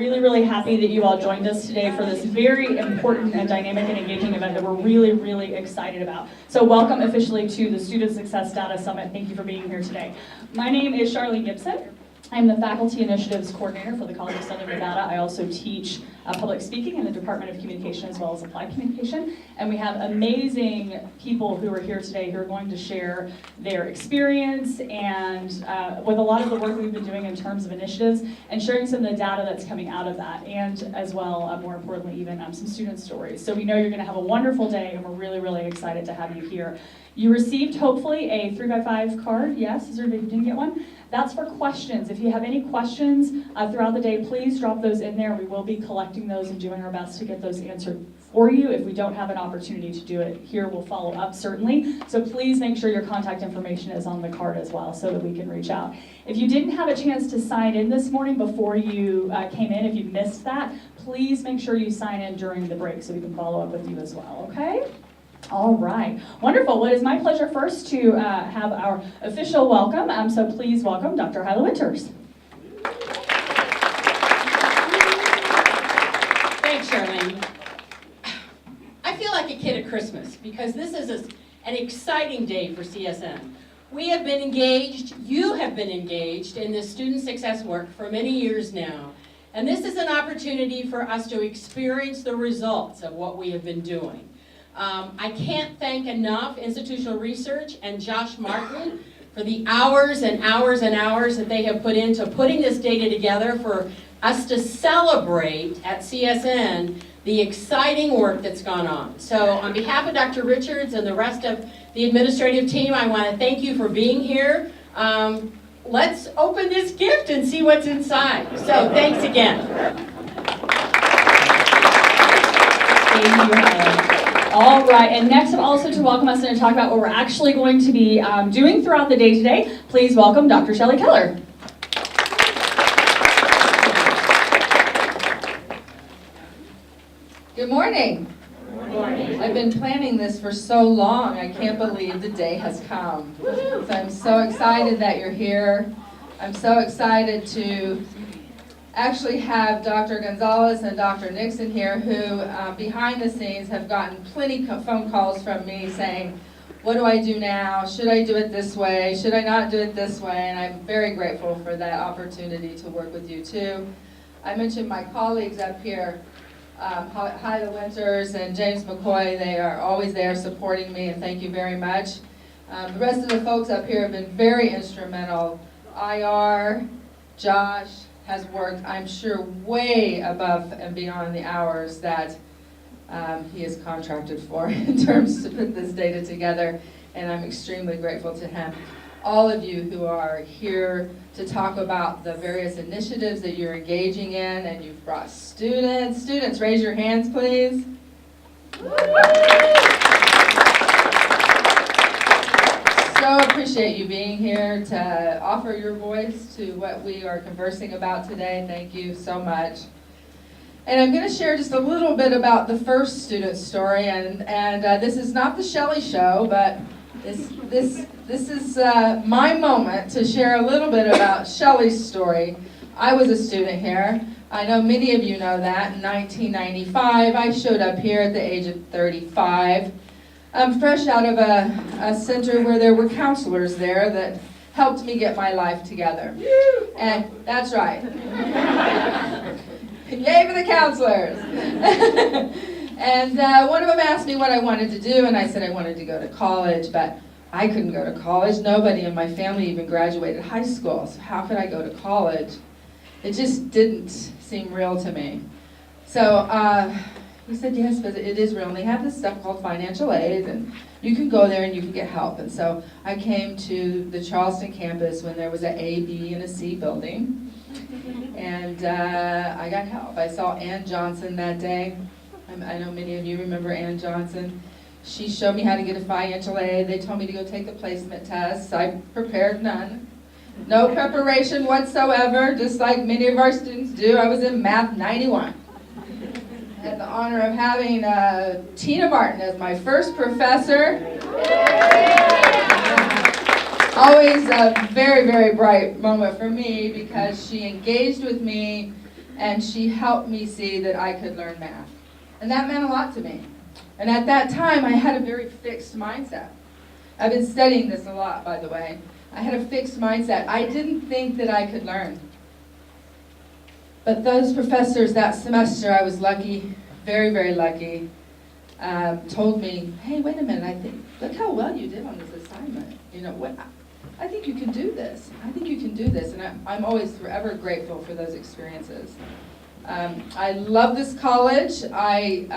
really, really happy that you all joined us today for this very important and dynamic and engaging event that we're really, really excited about. So welcome officially to the Student Success Data Summit. Thank you for being here today. My name is Shelley Gibson. I'm the Faculty Initiatives Coordinator for the College of Southern Nevada. I also teach public speaking in the Department of Communication as well as Applied Communication. And we have amazing people who are here today who are going to share their experience and with a lot of the work we've been doing in terms of initiatives and sharing some of the data that's coming out of that, and as well, more importantly, even some student stories. So we know you're going to have a wonderful day, and we're really, really excited to have you here. You received, hopefully, a 3x5 card. Yes? Is there anybody who didn't get one? That's for questions. If you have any questions throughout the day, please drop those in there. We will be collecting those and doing our best to get those answered for you. If we don't have an opportunity to do it here, we'll follow up, certainly. So please make sure your contact information is on the card as well so that we can reach out. If you didn't have a chance to sign in this morning before you came in, if you missed that, please make sure you sign in during the break so we can follow up with you as well, okay? All right, wonderful. Well, it is my pleasure first to have our official welcome. So please welcome Dr. Hyla Winters. Thanks, Charlene. I feel like a kid at Christmas because this is an exciting day for CSN. We have been engaged, you have been engaged in this student success work for many years now. And this is an opportunity for us to experience the results of what we have been doing. I can't thank enough Institutional Research and Josh Martin for the hours and hours and hours that they have put into putting this data together for us to celebrate at CSN the exciting work that's gone on. So on behalf of Dr. Richards and the rest of the administrative team, I want to thank you for being here. Let's open this gift and see what's inside. So thanks again. Thank you, Helen. All right, and next up also to welcome us and to talk about what we're actually going to be doing throughout the day today, please welcome Dr. Shelley Killer. Good morning. Good morning. I've been planning this for so long, I can't believe the day has come. So I'm so excited that you're here. I'm so excited to actually have Dr. Gonzalez and Dr. Nixon here who behind the scenes have gotten plenty of phone calls from me saying, what do I do now? Should I do it this way? Should I not do it this way? And I'm very grateful for that opportunity to work with you too. I mentioned my colleagues up here, Hyla Winters and James McCoy. They are always there supporting me, and thank you very much. The rest of the folks up here have been very instrumental. IR, Josh, has worked, I'm sure, way above and beyond the hours that he is contracted for in terms to put this data together, and I'm extremely grateful to him. All of you who are here to talk about the various initiatives that you're engaging in, and you've brought students. Students, raise your hands, please. So appreciate you being here to offer your voice to what we are conversing about today. Thank you so much. And I'm going to share just a little bit about the first student story, and this is not the Shelley show, but this is my moment to share a little bit about Shelley's story. I was a student here. I know many of you know that. In 1995, I showed up here at the age of 35. I'm fresh out of a center where there were counselors there that helped me get my life together. And that's right. Yay for the counselors. And one of them asked me what I wanted to do, and I said I wanted to go to college, but I couldn't go to college. Nobody in my family even graduated high school, so how could I go to college? It just didn't seem real to me. So he said, yes, but it is real, and they have this stuff called financial aid, and you can go there and you can get help. And so I came to the Charleston campus when there was an A, B, and a C building, and I got help. I saw Ann Johnson that day. I know many of you remember Ann Johnson. She showed me how to get a financial aid. They told me to go take the placement tests. I prepared none. No preparation whatsoever, just like many of our students do. I was in Math 91. I had the honor of having Tina Martin as my first professor. Always a very, very bright moment for me because she engaged with me and she helped me see that I could learn math. And that meant a lot to me. And at that time, I had a very fixed mindset. I've been studying this a lot, by the way. I had a fixed mindset. I didn't think that I could learn. But those professors that semester, I was lucky, very, very lucky, told me, hey, wait a minute, look how well you did on this assignment. You know, I think you can do this. I think you can do this. And I'm always forever grateful for those experiences. I love this college. I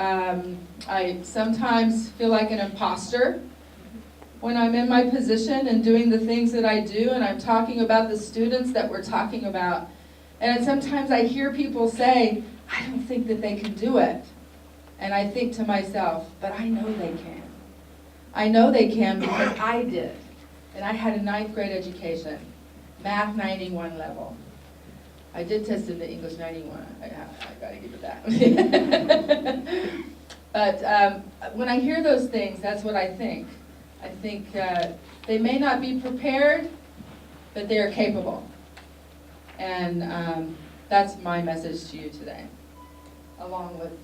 sometimes feel like an imposter when I'm in my position and doing the things that I do, and I'm talking about the students that we're talking about. And sometimes I hear people say, I don't think that they can do it. And I think to myself, but I know they can. I know they can because I did. And I had a 9th grade education, math 91 level. I did test in the English 91. I gotta give it that. But when I hear those things, that's what I think. I think they may not be prepared, but they are capable. And that's my message to you today, along with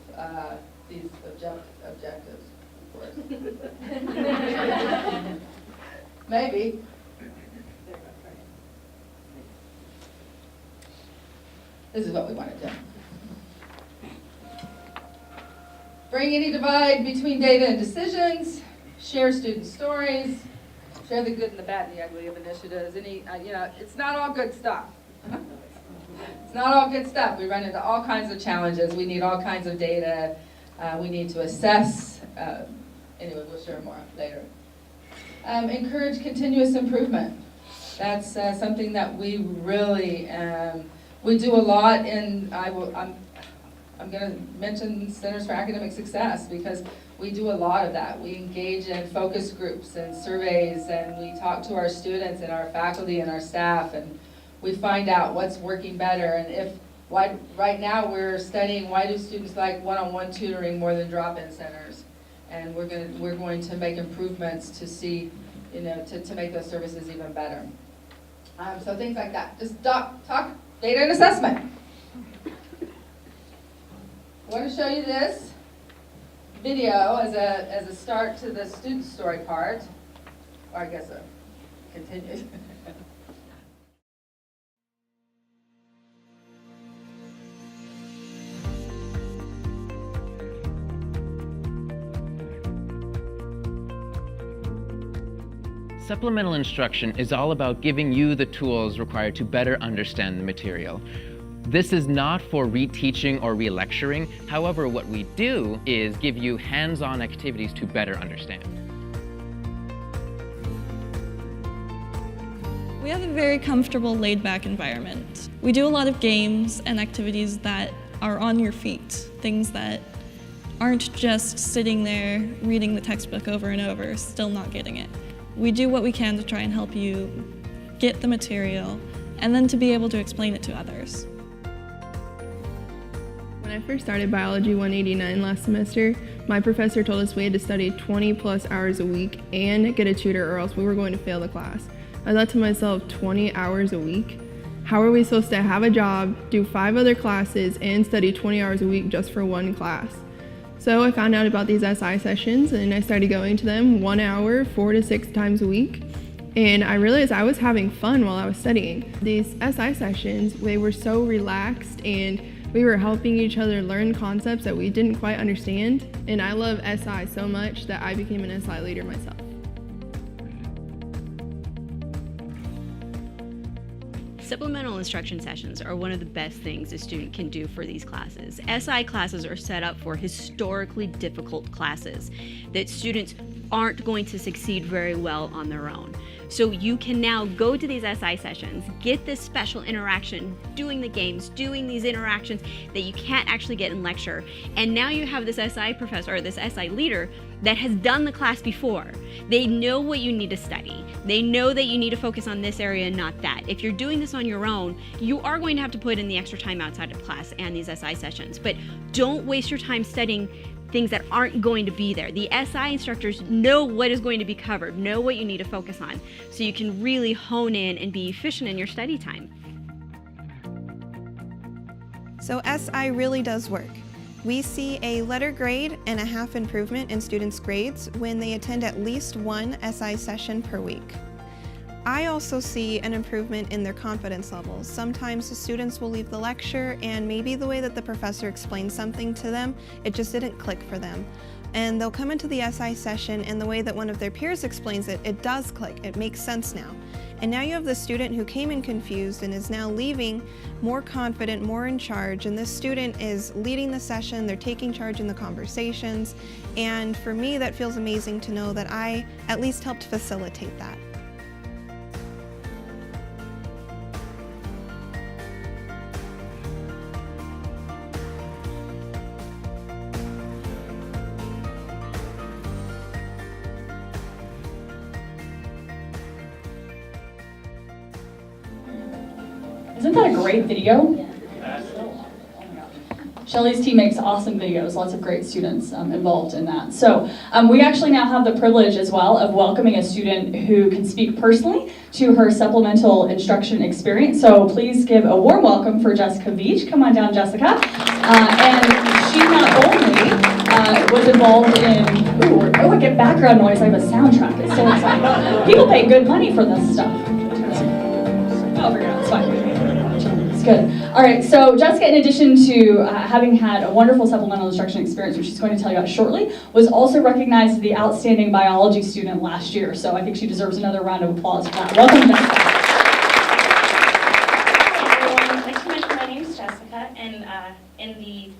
these objectives, of course. Maybe. This is what we want to do. Bring any divide between data and decisions, share student stories, share the good and the bad and the ugly of initiatives. It's not all good stuff. It's not all good stuff. We run into all kinds of challenges. We need all kinds of data. We need to assess. Anyway, we'll share more later. Encourage continuous improvement. That's something that we really, we do a lot in, I'm going to mention Centers for Academic Success because we do a lot of that. We engage in focus groups and surveys, and we talk to our students and our faculty and our staff, and we find out what's working better. And right now we're studying why do students like one-on-one tutoring more than drop-in centers, and we're going to make improvements to see, to make those services even better. So things like that. Just talk data and assessment. I want to show you this video as a start to the student story part, or I guess a continued. Supplemental instruction is all about giving you the tools required to better understand the material. This is not for reteaching or relecturing. However, what we do is give you hands-on activities to better understand. We have a very comfortable, laid-back environment. We do a lot of games and activities that are on your feet, things that aren't just sitting there reading the textbook over and over, still not getting it. We do what we can to try and help you get the material and then to be able to explain it to others. When I first started Biology 189 last semester, my professor told us we had to study 20+ hours a week and get a tutor or else we were going to fail the class. I thought to myself, 20 hours a week? How are we supposed to have a job, do 5 other classes, and study 20 hours a week just for one class? So I found out about these SI sessions and I started going to them 1 hour, 4 to 6 times a week. And I realized I was having fun while I was studying. These SI sessions, they were so relaxed and we were helping each other learn concepts that we didn't quite understand. And I love SI so much that I became an SI leader myself. Supplemental instruction sessions are one of the best things a student can do for these classes. SI classes are set up for historically difficult classes that students aren't going to succeed very well on their own. So you can now go to these SI sessions, get this special interaction, doing the games, doing these interactions that you can't actually get in lecture. And now you have this SI professor or this SI leader that has done the class before. They know what you need to study. They know that you need to focus on this area and not that. If you're doing this on your own, you are going to have to put in the extra time outside of class and these SI sessions. But don't waste your time studying things that aren't going to be there. The SI instructors know what is going to be covered, know what you need to focus on, so you can really hone in and be efficient in your study time. So SI really does work. We see a letter grade and a half improvement in students' grades when they attend at least one SI session per week. I also see an improvement in their confidence levels. Sometimes the students will leave the lecture and maybe the way that the professor explained something to them, it just didn't click for them. And they'll come into the SI session and the way that one of their peers explains it, it does click, it makes sense now. And now you have the student who came in confused and is now leaving more confident, more in charge, and this student is leading the session, they're taking charge in the conversations, and for me that feels amazing to know that I at least helped facilitate that. Isn't that a great video? Shelley's team makes awesome videos, lots of great students involved in that. So we actually now have the privilege as well of welcoming a student who can speak personally to her supplemental instruction experience. So please give a warm welcome for Jessica Veach. Come on down, Jessica. And she not only was involved in, I get background noise, I have a soundtrack, it's so exciting. People pay good money for this stuff. Oh, forget it, it's fine. It's good. All right, so Jessica, in addition to having had a wonderful supplemental instruction experience, which she's going to tell you about shortly, was also recognized as the outstanding biology student last year. So I think she deserves another round of applause for that. Welcome, Jessica. Hi, everyone. Like you mentioned, my name is Jessica, and in the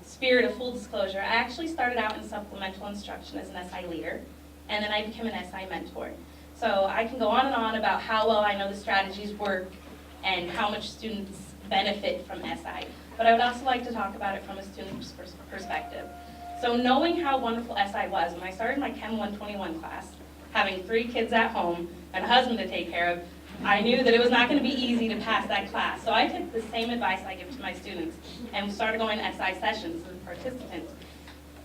spirit of full disclosure, I actually started out in supplemental instruction as an SI leader, and then I became an SI mentor. So I can go on and on about how well I know the strategies work and how much students benefit from SI. But I would also like to talk about it from a student's perspective. So knowing how wonderful SI was, when I started my Chem 121 class, having 3 kids at home and a husband to take care of, I knew that it was not going to be easy to pass that class. So I took the same advice I give to my students and started going to SI sessions as a participant.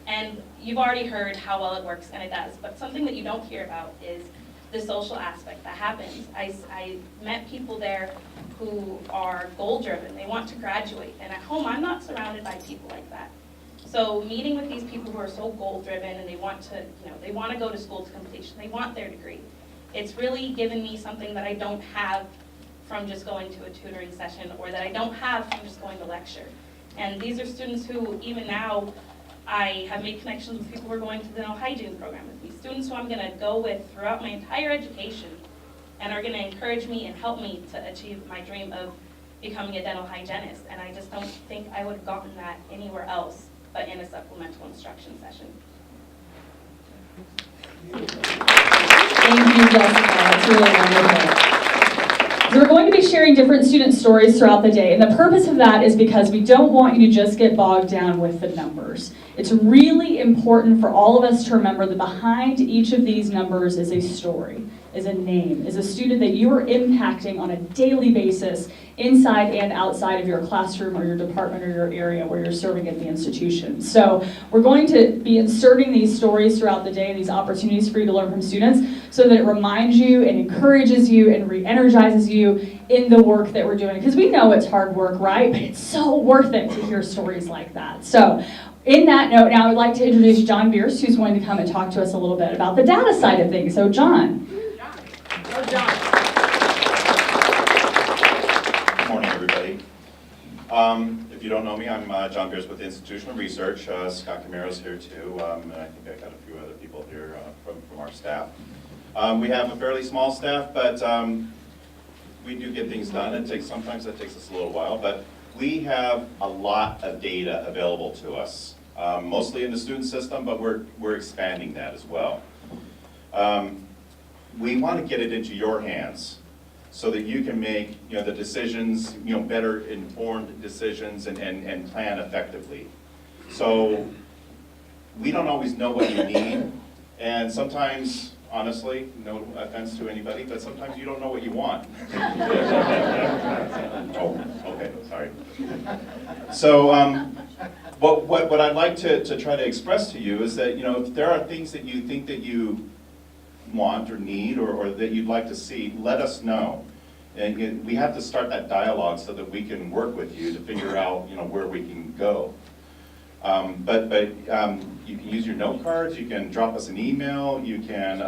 And you've already heard how well it works, and it does. But something that you don't hear about is the social aspect that happens. I met people there who are goal-driven. They want to graduate. And at home, I'm not surrounded by people like that. So meeting with these people who are so goal-driven and they want to, they want to go to school to completion. They want their degree. It's really given me something that I don't have from just going to a tutoring session, or that I don't have from just going to lecture. And these are students who, even now, I have made connections with people who are going to the dental hygiene program with me. Students who I'm going to go with throughout my entire education and are going to encourage me and help me to achieve my dream of becoming a dental hygienist. And I just don't think I would have gotten that anywhere else but in a supplemental instruction session. Thank you, Jessica. That's really wonderful. So we're going to be sharing different student stories throughout the day, and the purpose of that is because we don't want you to just get bogged down with the numbers. It's really important for all of us to remember that behind each of these numbers is a story, is a name, is a student that you are impacting on a daily basis inside and outside of your classroom or your department or your area where you're serving at the institution. So we're going to be inserting these stories throughout the day, these opportunities for you to learn from students, so that it reminds you and encourages you and re-energizes you in the work that we're doing. Because we know it's hard work, right? But it's so worth it to hear stories like that. So in that note, now I would like to introduce John Bierce, who's going to come and talk to us a little bit about the data side of things. So John. Oh, John. Good morning, everybody. If you don't know me, I'm John Bierce with Institutional Research. Scott Camaro's here too, and I think I got a few other people here from our staff. We have a fairly small staff, but we do get things done. Sometimes that takes us a little while, but we have a lot of data available to us, mostly in the student system, but we're expanding that as well. We want to get it into your hands so that you can make the decisions, better informed decisions and plan effectively. So we don't always know what you need, and sometimes, honestly, no offense to anybody, but sometimes you don't know what you want. Oh, okay, sorry. So what I'd like to try to express to you is that if there are things that you think that you want or need or that you'd like to see, let us know. And we have to start that dialogue so that we can work with you to figure out, where we can go. But you can use your note cards, you can drop us an email, you can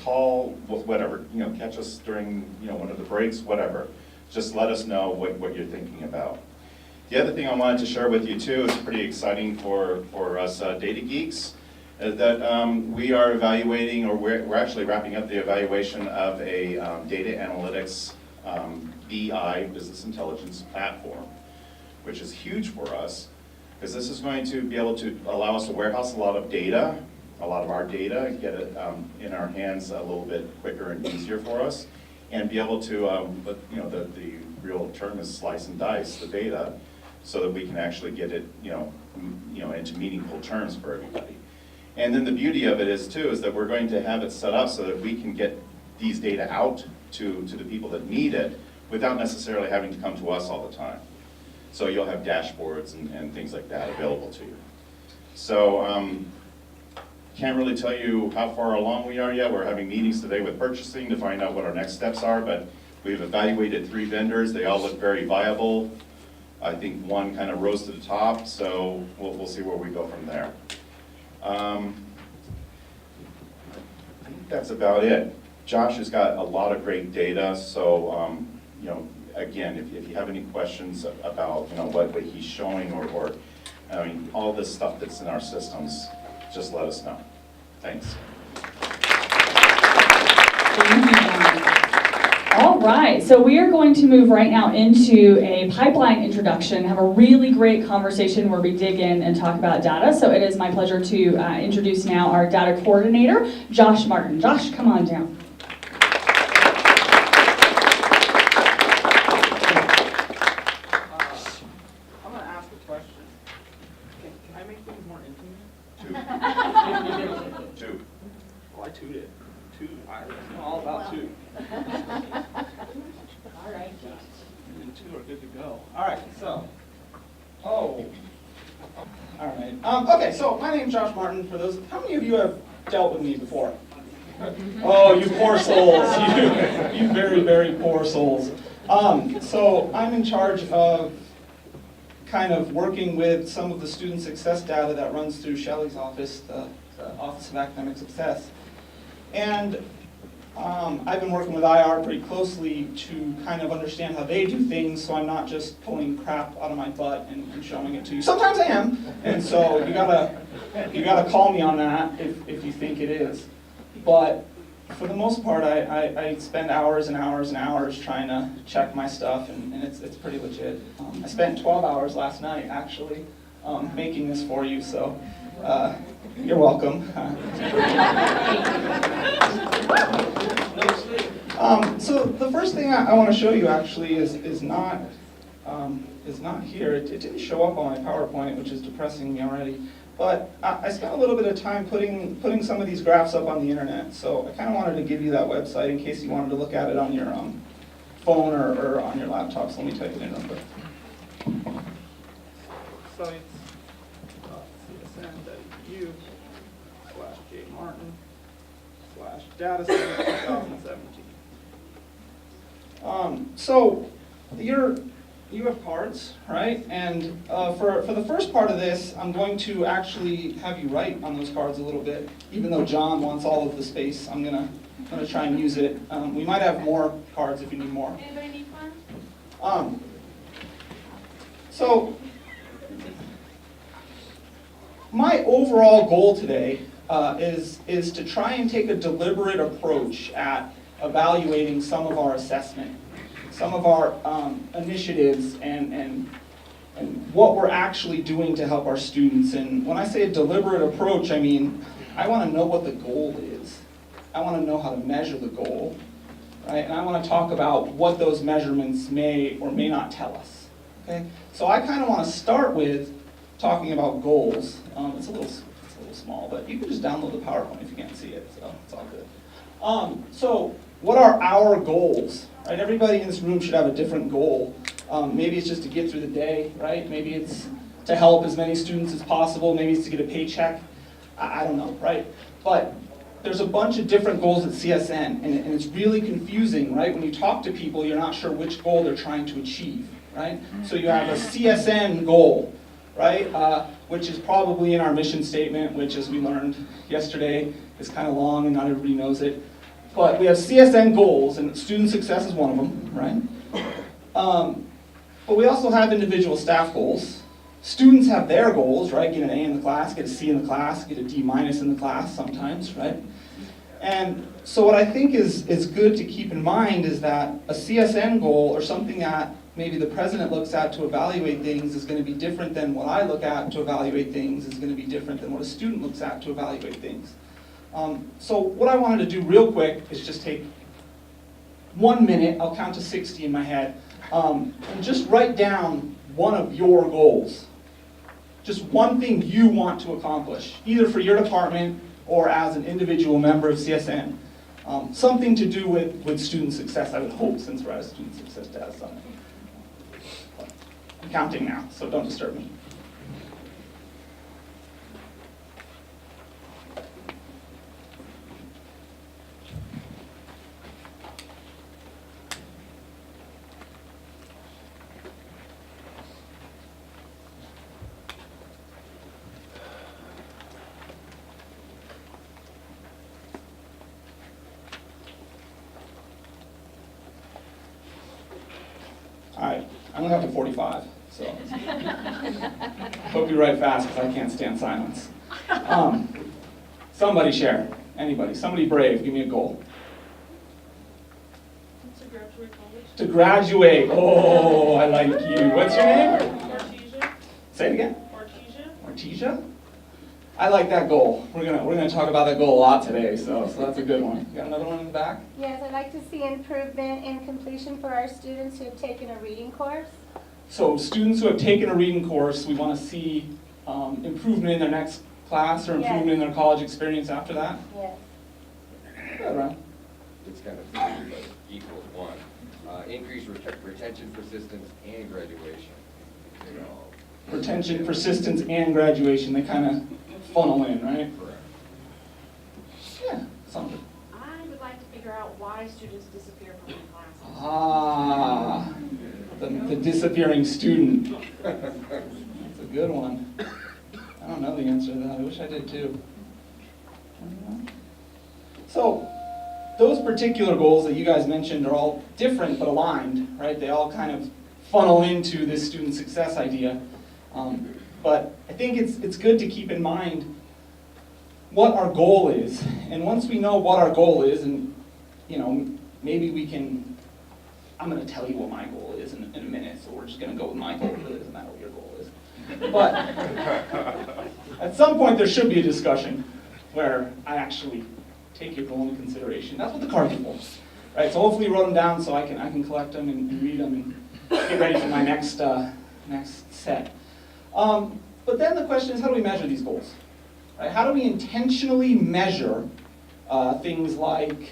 call, whatever, catch us during, one of the breaks, whatever. Just let us know what you're thinking about. The other thing I wanted to share with you too is pretty exciting for us data geeks, is that we are evaluating, or we're actually wrapping up the evaluation of a data analytics BI, business intelligence platform, which is huge for us, because this is going to be able to allow us to warehouse a lot of data, a lot of our data, get it in our hands a little bit quicker and easier for us, and be able to, the real term is slice and dice the data, so that we can actually get it, into meaningful terms for everybody. And then the beauty of it is that we're going to have it set up so that we can get these data out to the people that need it without necessarily having to come to us all the time. So you'll have dashboards and things like that available to you. So can't really tell you how far along we are yet. We're having meetings today with purchasing to find out what our next steps are, but we've evaluated 3 vendors. They all look very viable. I think one kind of rose to the top, so we'll see where we go from there. I think that's about it. Josh has got a lot of great data, so again, if you have any questions about what he's showing or all this stuff that's in our systems, just let us know. Thanks. Thank you, John. All right, so we are going to move right now into a pipeline introduction, have a really great conversation where we dig in and talk about data. So it is my pleasure to introduce now our data coordinator, Josh Martin. Josh, come on down. I'm going to ask a question. Can I make things more intimate? Two. Oh, I tooted. I'm all about two. All right. And 2 are good to go. All right, so. All right. Okay, so my name's Josh Martin. For those, how many of you have dealt with me before? Oh, you poor souls. You very, very poor souls. So I'm in charge of kind of working with some of the student success data that runs through Shelley's office, the Office of Academic Success. And I've been working with IR pretty closely to kind of understand how they do things, so I'm not just pulling crap out of my butt and showing it to you. Sometimes I am, and so you gotta call me on that if you think it is. But for the most part, I spend hours and hours and hours trying to check my stuff, and it's pretty legit. I spent 12 hours last night, actually, making this for you, so you're welcome. So the first thing I want to show you actually is not here. It didn't show up on my PowerPoint, which is depressing me already. But I spent a little bit of time putting some of these graphs up on the internet. So I kind of wanted to give you that website in case you wanted to look at it on your phone or on your laptop. So let me type it in real quick. Sites.edu/jmartin/dataset 2017. So you have cards, right? And for the first part of this, I'm going to actually have you write on those cards a little bit. Even though John wants all of the space, I'm gonna try and use it. We might have more cards if you need more. Anybody need one? So my overall goal today is to try and take a deliberate approach at evaluating some of our assessment, some of our initiatives, and what we're actually doing to help our students. And when I say a deliberate approach, I mean I want to know what the goal is. I want to know how to measure the goal, right? And I want to talk about what those measurements may or may not tell us. Okay? So I kind of want to start with talking about goals. It's a little small, but you can just download the PowerPoint if you can't see it, so it's all good. So what are our goals? Right? Everybody in this room should have a different goal. Maybe it's just to get through the day, right? Maybe it's to help as many students as possible. Maybe it's to get a paycheck. I don't know, right? But there's a bunch of different goals at CSN, and it's really confusing, right? When you talk to people, you're not sure which goal they're trying to achieve, right? So you have a CSN goal, right? Which is probably in our mission statement, which, as we learned yesterday, is kind of long and not everybody knows it. But we have CSN goals, and student success is one of them, right? But we also have individual staff goals. Students have their goals, right? Get an A in the class, get a C in the class, get a D- in the class sometimes, right? And so what I think is good to keep in mind is that a CSN goal, or something that maybe the president looks at to evaluate things, is going to be different than what I look at to evaluate things, is going to be different than what a student looks at to evaluate things. So what I wanted to do real quick is just take 1 minute, I'll count to 60 in my head, and just write down one of your goals. Just one thing you want to accomplish, either for your department or as an individual member of CSN. Something to do with student success, I would hope, since we're at a Student Success Data Summit. I'm counting now, so don't disturb me. All right, I'm gonna have to 45, so hope you write fast because I can't stand silence. Somebody share, anybody, somebody brave, give me a goal. To graduate college. To graduate, oh, I like you. What's your name? Artesia. Say it again. Artesia. Artesia? I like that goal. We're gonna talk about that goal a lot today, so that's a good one. You got another one in the back? Yes, I'd like to see improvement in completion for our students who have taken a reading course. So students who have taken a reading course, we want to see improvement in their next class or improvement in their college experience after that? Yes. Good, Ryan. It's kind of three, but equals one. Increase retention, persistence, and graduation. You know, Retention, persistence, and graduation, they kind of funnel in, right? correct. Yeah, something. I would like to figure out why students disappear from the classes. Ah, the disappearing student. That's a good one. I don't know the answer to that. I wish I did too. So, those particular goals that you guys mentioned are all different but aligned, right? They all kind of funnel into this student success idea. But I think it's good to keep in mind what our goal is. And once we know what our goal is, and you know, maybe we can, I'm going to tell you what my goal is in a minute, so we're just going to go with my goal. It really doesn't matter what your goal is. But at some point there should be a discussion where I actually take your goal into consideration. That's what the cards are for, right? So hopefully you wrote them down so I can collect them and read them and get ready for my next set. But then the question is, how do we measure these goals? Right? How do we intentionally measure things like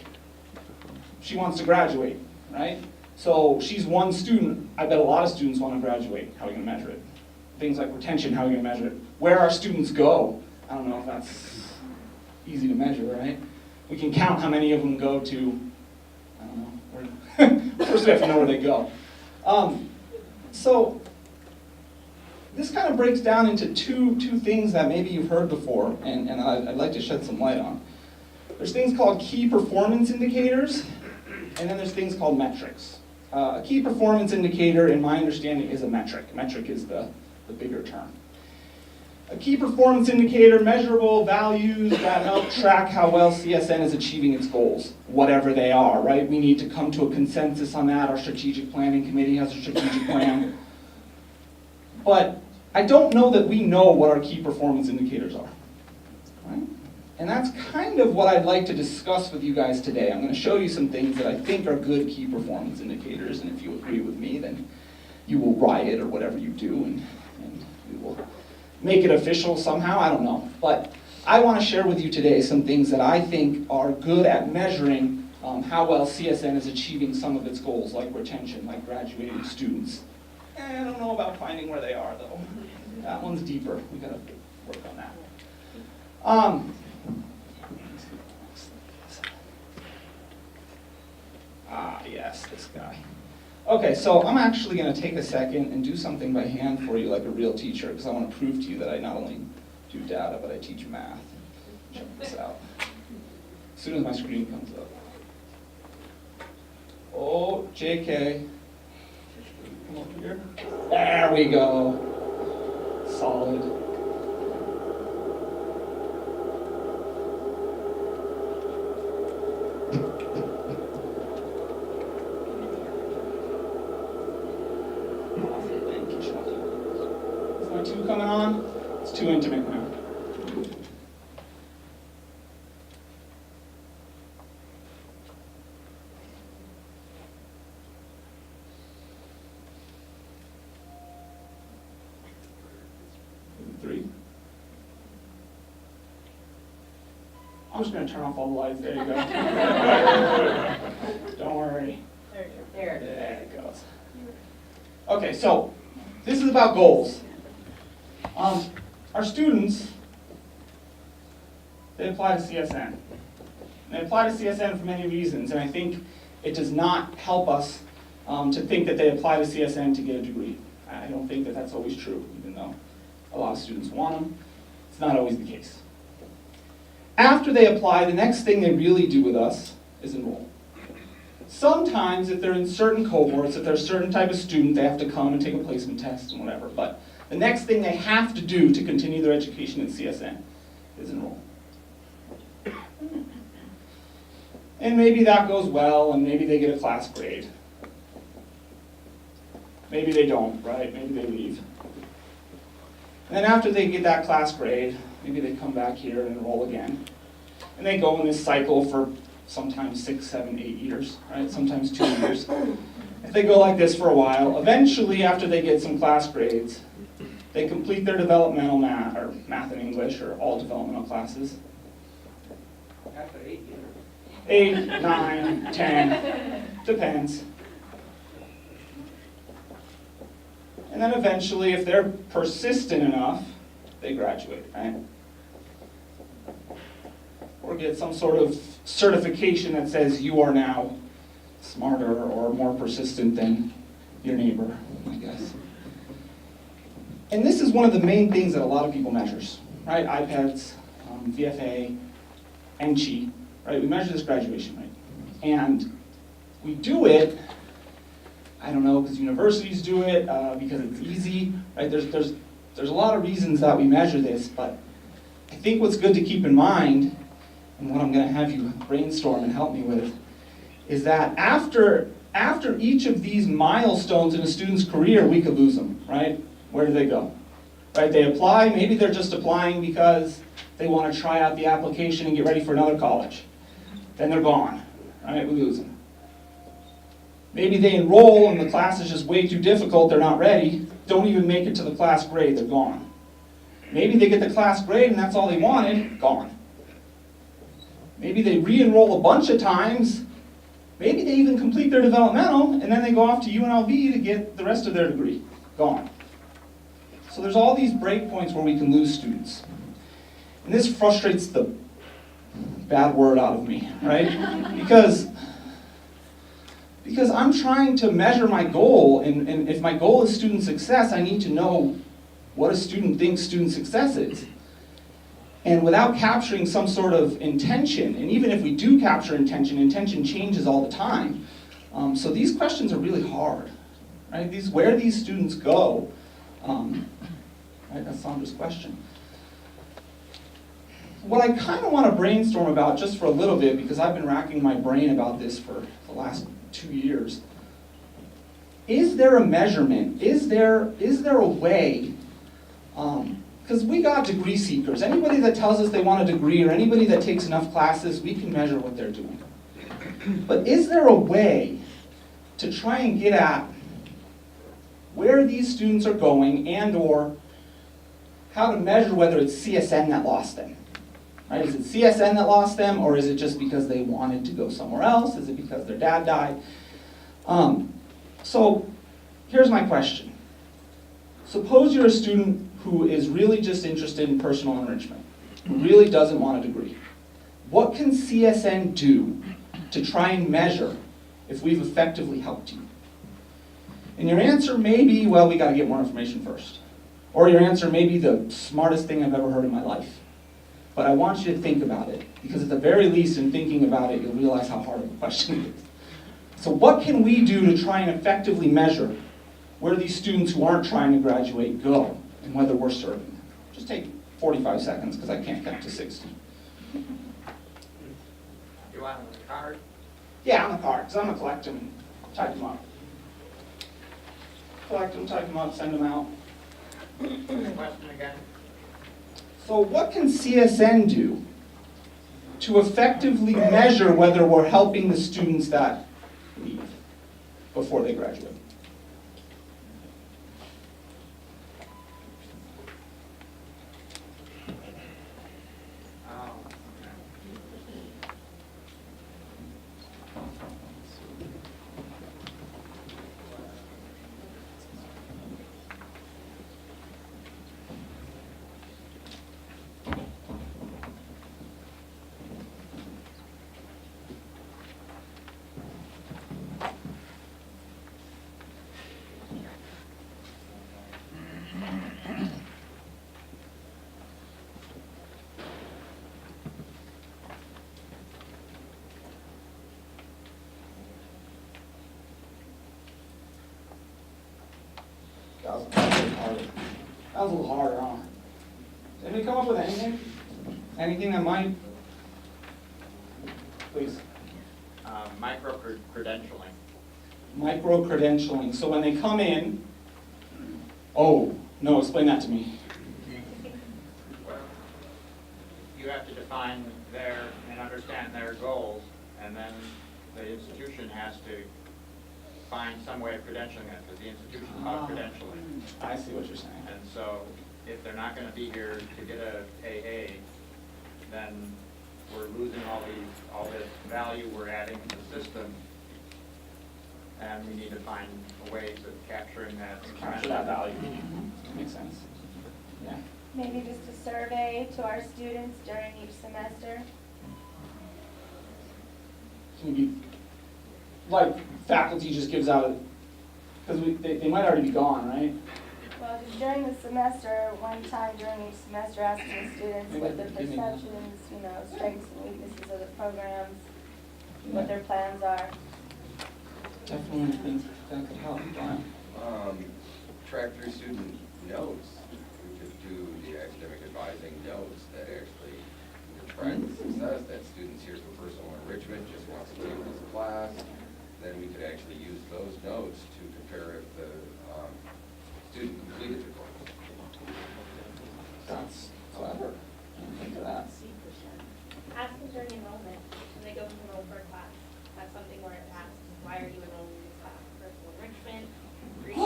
she wants to graduate, right? So she's one student. I bet a lot of students want to graduate. How are we going to measure it? Things like retention, how are we going to measure it? Where our students go. I don't know if that's easy to measure, right? We can count how many of them go to, I don't know. First we have to know where they go. So this kind of breaks down into two things that maybe you've heard before, and I'd like to shed some light on. There's things called key performance indicators, and then there's things called metrics. A key performance indicator, in my understanding, is a metric. Metric is the bigger term. A key performance indicator, measurable values that help track how well CSN is achieving its goals, whatever they are, right? We need to come to a consensus on that. Our strategic planning committee has a strategic plan. But I don't know that we know what our key performance indicators are, right? And that's kind of what I'd like to discuss with you guys today. I'm going to show you some things that I think are good key performance indicators, and if you agree with me, then you will riot or whatever you do, and we will make it official somehow, I don't know. But I want to share with you today some things that I think are good at measuring how well CSN is achieving some of its goals, like retention, like graduating students. I don't know about finding where they are, though. That one's deeper. We've got to work on that. Yes, this guy. Okay, so I'm actually going to take a second and do something by hand for you like a real teacher, because I want to prove to you that I not only do data, but I teach math. Check this out. As soon as my screen comes up. Oh, JK. Come over here. There we go. Solid. Is my 2 coming on? It's too intimate now. I'm just going to turn off all the lights. There you go. Don't worry. There. There it goes. Okay, so this is about goals. Our students, they apply to CSN. They apply to CSN for many reasons, and I think it does not help us to think that they apply to CSN to get a degree. I don't think that that's always true, even though a lot of students want them. It's not always the case. After they apply, the next thing they really do with us is enroll. Sometimes, if they're in certain cohorts, if they're a certain type of student, they have to come and take a placement test and whatever. But the next thing they have to do to continue their education in CSN is enroll. And maybe that goes well, and maybe they get a class grade. Maybe they don't, right? Maybe they leave. And then after they get that class grade, maybe they come back here and enroll again. And they go in this cycle for sometimes 6, 7, 8 years, right? Sometimes 2 years. If they go like this for a while, eventually after they get some class grades, they complete their developmental math, or math and English, or all developmental classes. After 8 years. 8, 9, 10, depends. And then eventually, if they're persistent enough, they graduate, right? Or get some sort of certification that says you are now smarter or more persistent than your neighbor, I guess. And this is one of the main things that a lot of people measures, right? iPads, VFA, NCHI, right? We measure this graduation rate. And we do it, I don't know, because universities do it, because it's easy, right? There's a lot of reasons that we measure this, but I think what's good to keep in mind, and what I'm going to have you brainstorm and help me with, is that after each of these milestones in a student's career, we could lose them, right? Where do they go? Right, they apply, maybe they're just applying because they want to try out the application and get ready for another college. Then they're gone, right? We lose them. Maybe they enroll and the class is just way too difficult, they're not ready, don't even make it to the class grade, they're gone. Maybe they get the class grade and that's all they wanted, gone. Maybe they re-enroll a bunch of times, maybe they even complete their developmental, and then they go off to UNLV to get the rest of their degree, gone. So there's all these breakpoints where we can lose students. And this frustrates the bad word out of me, right? Because I'm trying to measure my goal, and if my goal is student success, I need to know what a student thinks student success is. And without capturing some sort of intention, and even if we do capture intention changes all the time. So these questions are really hard, right? Where these students go, right, that's Sandra's question. What I kind of want to brainstorm about just for a little bit, because I've been racking my brain about this for the last 2 years, is there a measurement? Is there a way? Because we got degree seekers. Anybody that tells us they want a degree or anybody that takes enough classes, we can measure what they're doing. But is there a way to try and get at where these students are going and or how to measure whether it's CSN that lost them? Right? Is it CSN that lost them, or is it just because they wanted to go somewhere else? Is it because their dad died? So here's my question. Suppose you're a student who is really just interested in personal enrichment, who really doesn't want a degree. What can CSN do to try and measure if we've effectively helped you? And your answer may be, well, we got to get more information first. Or your answer may be the smartest thing I've ever heard in my life. But I want you to think about it, because at the very least, in thinking about it, you'll realize how hard of a question it is. So what can we do to try and effectively measure where these students who aren't trying to graduate go and whether we're serving them? Just take 45 seconds, because I can't count to 60. You want a card? Yeah, on the card, because I'm going to collect them and type them up. Collect them, type them up, send them out. Question again? So what can CSN do to effectively measure whether we're helping the students that leave before they graduate? That was a little harder, huh? Did anybody come up with anything? Anything that might? Please. Micro-credentialing. Micro-credentialing. So when they come in, oh, no, explain that to me. Well, you have to define their and understand their goals, and then the institution has to find some way of credentialing it, because the institution is about credentialing. I see what you're saying. And so if they're not going to be here to get a AA, then we're losing all this value we're adding to the system, and we need to find a way of capturing that. Capture that value. Makes sense. Yeah. Maybe just a survey to our students during each semester. Maybe, like faculty just gives out, because they might already be gone, right? Well, just during the semester, one time during each semester, asking students what their perceptions, strengths and weaknesses of the programs, what their plans are. Definitely think that could help. Brian? Track through student notes. We could do the academic advising notes that actually track the success. That student's here for personal enrichment, just wants to take this class. Then we could actually use those notes to compare if the student completed the course. That's clever. I didn't think of that. Ask them during enrollment, when they go to enroll for a class. That's something where it asks, why are you enrolling in this class? Personal enrichment, reading,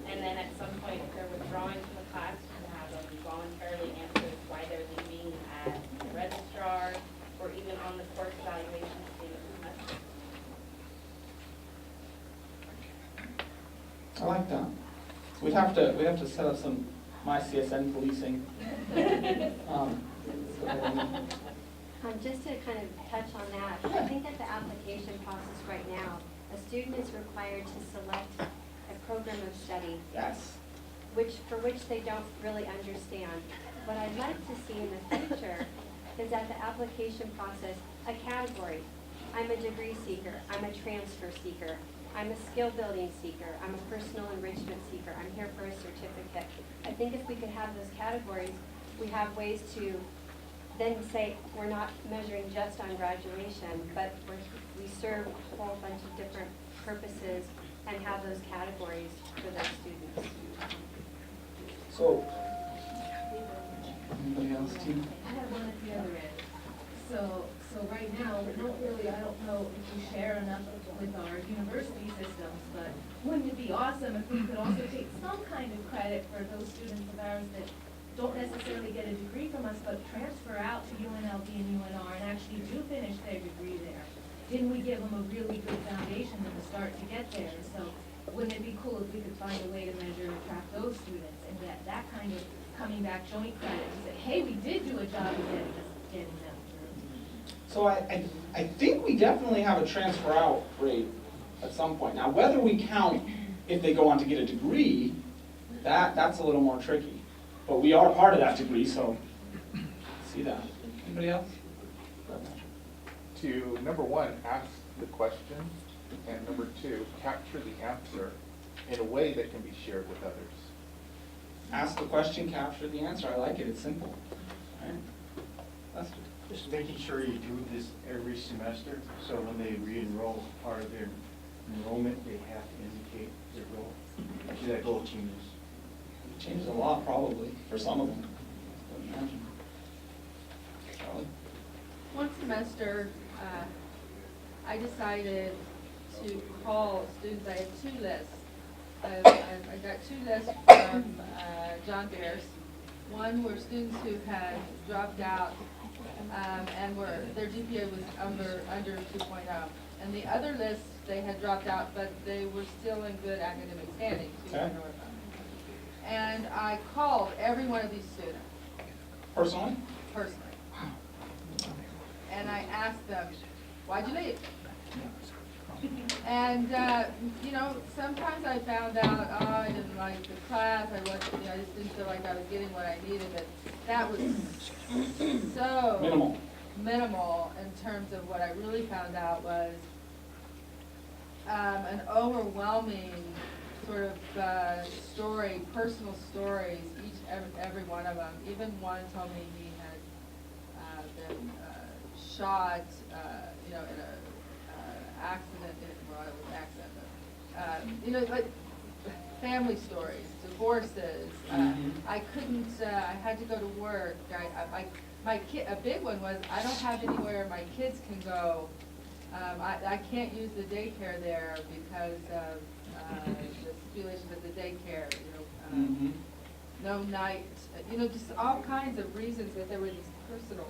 and then at some point, if they're withdrawing from the class, you can have them voluntarily answer why they're leaving as the registrar, or even on the course evaluation at the end of the semester. I like that. So we'd have to set up some CSN policing. Just to kind of touch on that, I think that the application process right now, a student is required to select a program of study. Yes. For which they don't really understand. What I'd like to see in the future is that the application process, a category. I'm a degree seeker, I'm a transfer seeker, I'm a skill building seeker, I'm a personal enrichment seeker, I'm here for a certificate. I think if we could have those categories, we have ways to then say we're not measuring just on graduation, but we serve a whole bunch of different purposes and have those categories for those students. So, anybody else, team? I have one at the other end. So right now, I don't know if we share enough with our university systems, but wouldn't it be awesome if we could also take some kind of credit for those students of ours that don't necessarily get a degree from us, but transfer out to UNLV and UNR and actually do finish their degree there? Didn't we give them a really good foundation at the start to get there? And so wouldn't it be cool if we could find a way to measure and track those students and get that kind of coming back joint credit and say, hey, we did do a job of getting them through? So I think we definitely have a transfer out rate at some point. Now, whether we count if they go on to get a degree, that's a little more tricky. But we are part of that degree, so see that. Anybody else? To, number one, ask the question, and number two, capture the answer in a way that can be shared with others. Ask the question, capture the answer. I like it. It's simple. All right. Lester. Just making sure you do this every semester, so when they re-enroll, part of their enrollment, they have to indicate their goal. Actually, that goal changes. It changes a lot, probably, for some of them. I would imagine. Shelley? One semester, I decided to call students. I had 2 lists. I got 2 lists from John Beers. One were students who had dropped out and their GPA was under 2.0. And the other list, they had dropped out, but they were still in good academic standing. Okay. And I called every one of these students. Personally? Personally. And I asked them, why'd you leave? And, sometimes I found out, I didn't like the class, I just didn't feel like I was getting what I needed, but that was so minimal in terms of what I really found out was an overwhelming sort of story, personal stories, every one of them. Even one told me he had been shot, in an accident, well, it was an accident, like family stories, divorces. I couldn't, I had to go to work. My kid, a big one was, I don't have anywhere my kids can go. I can't use the daycare there because of the stipulations of the daycare, no night, just all kinds of reasons, that there were these personal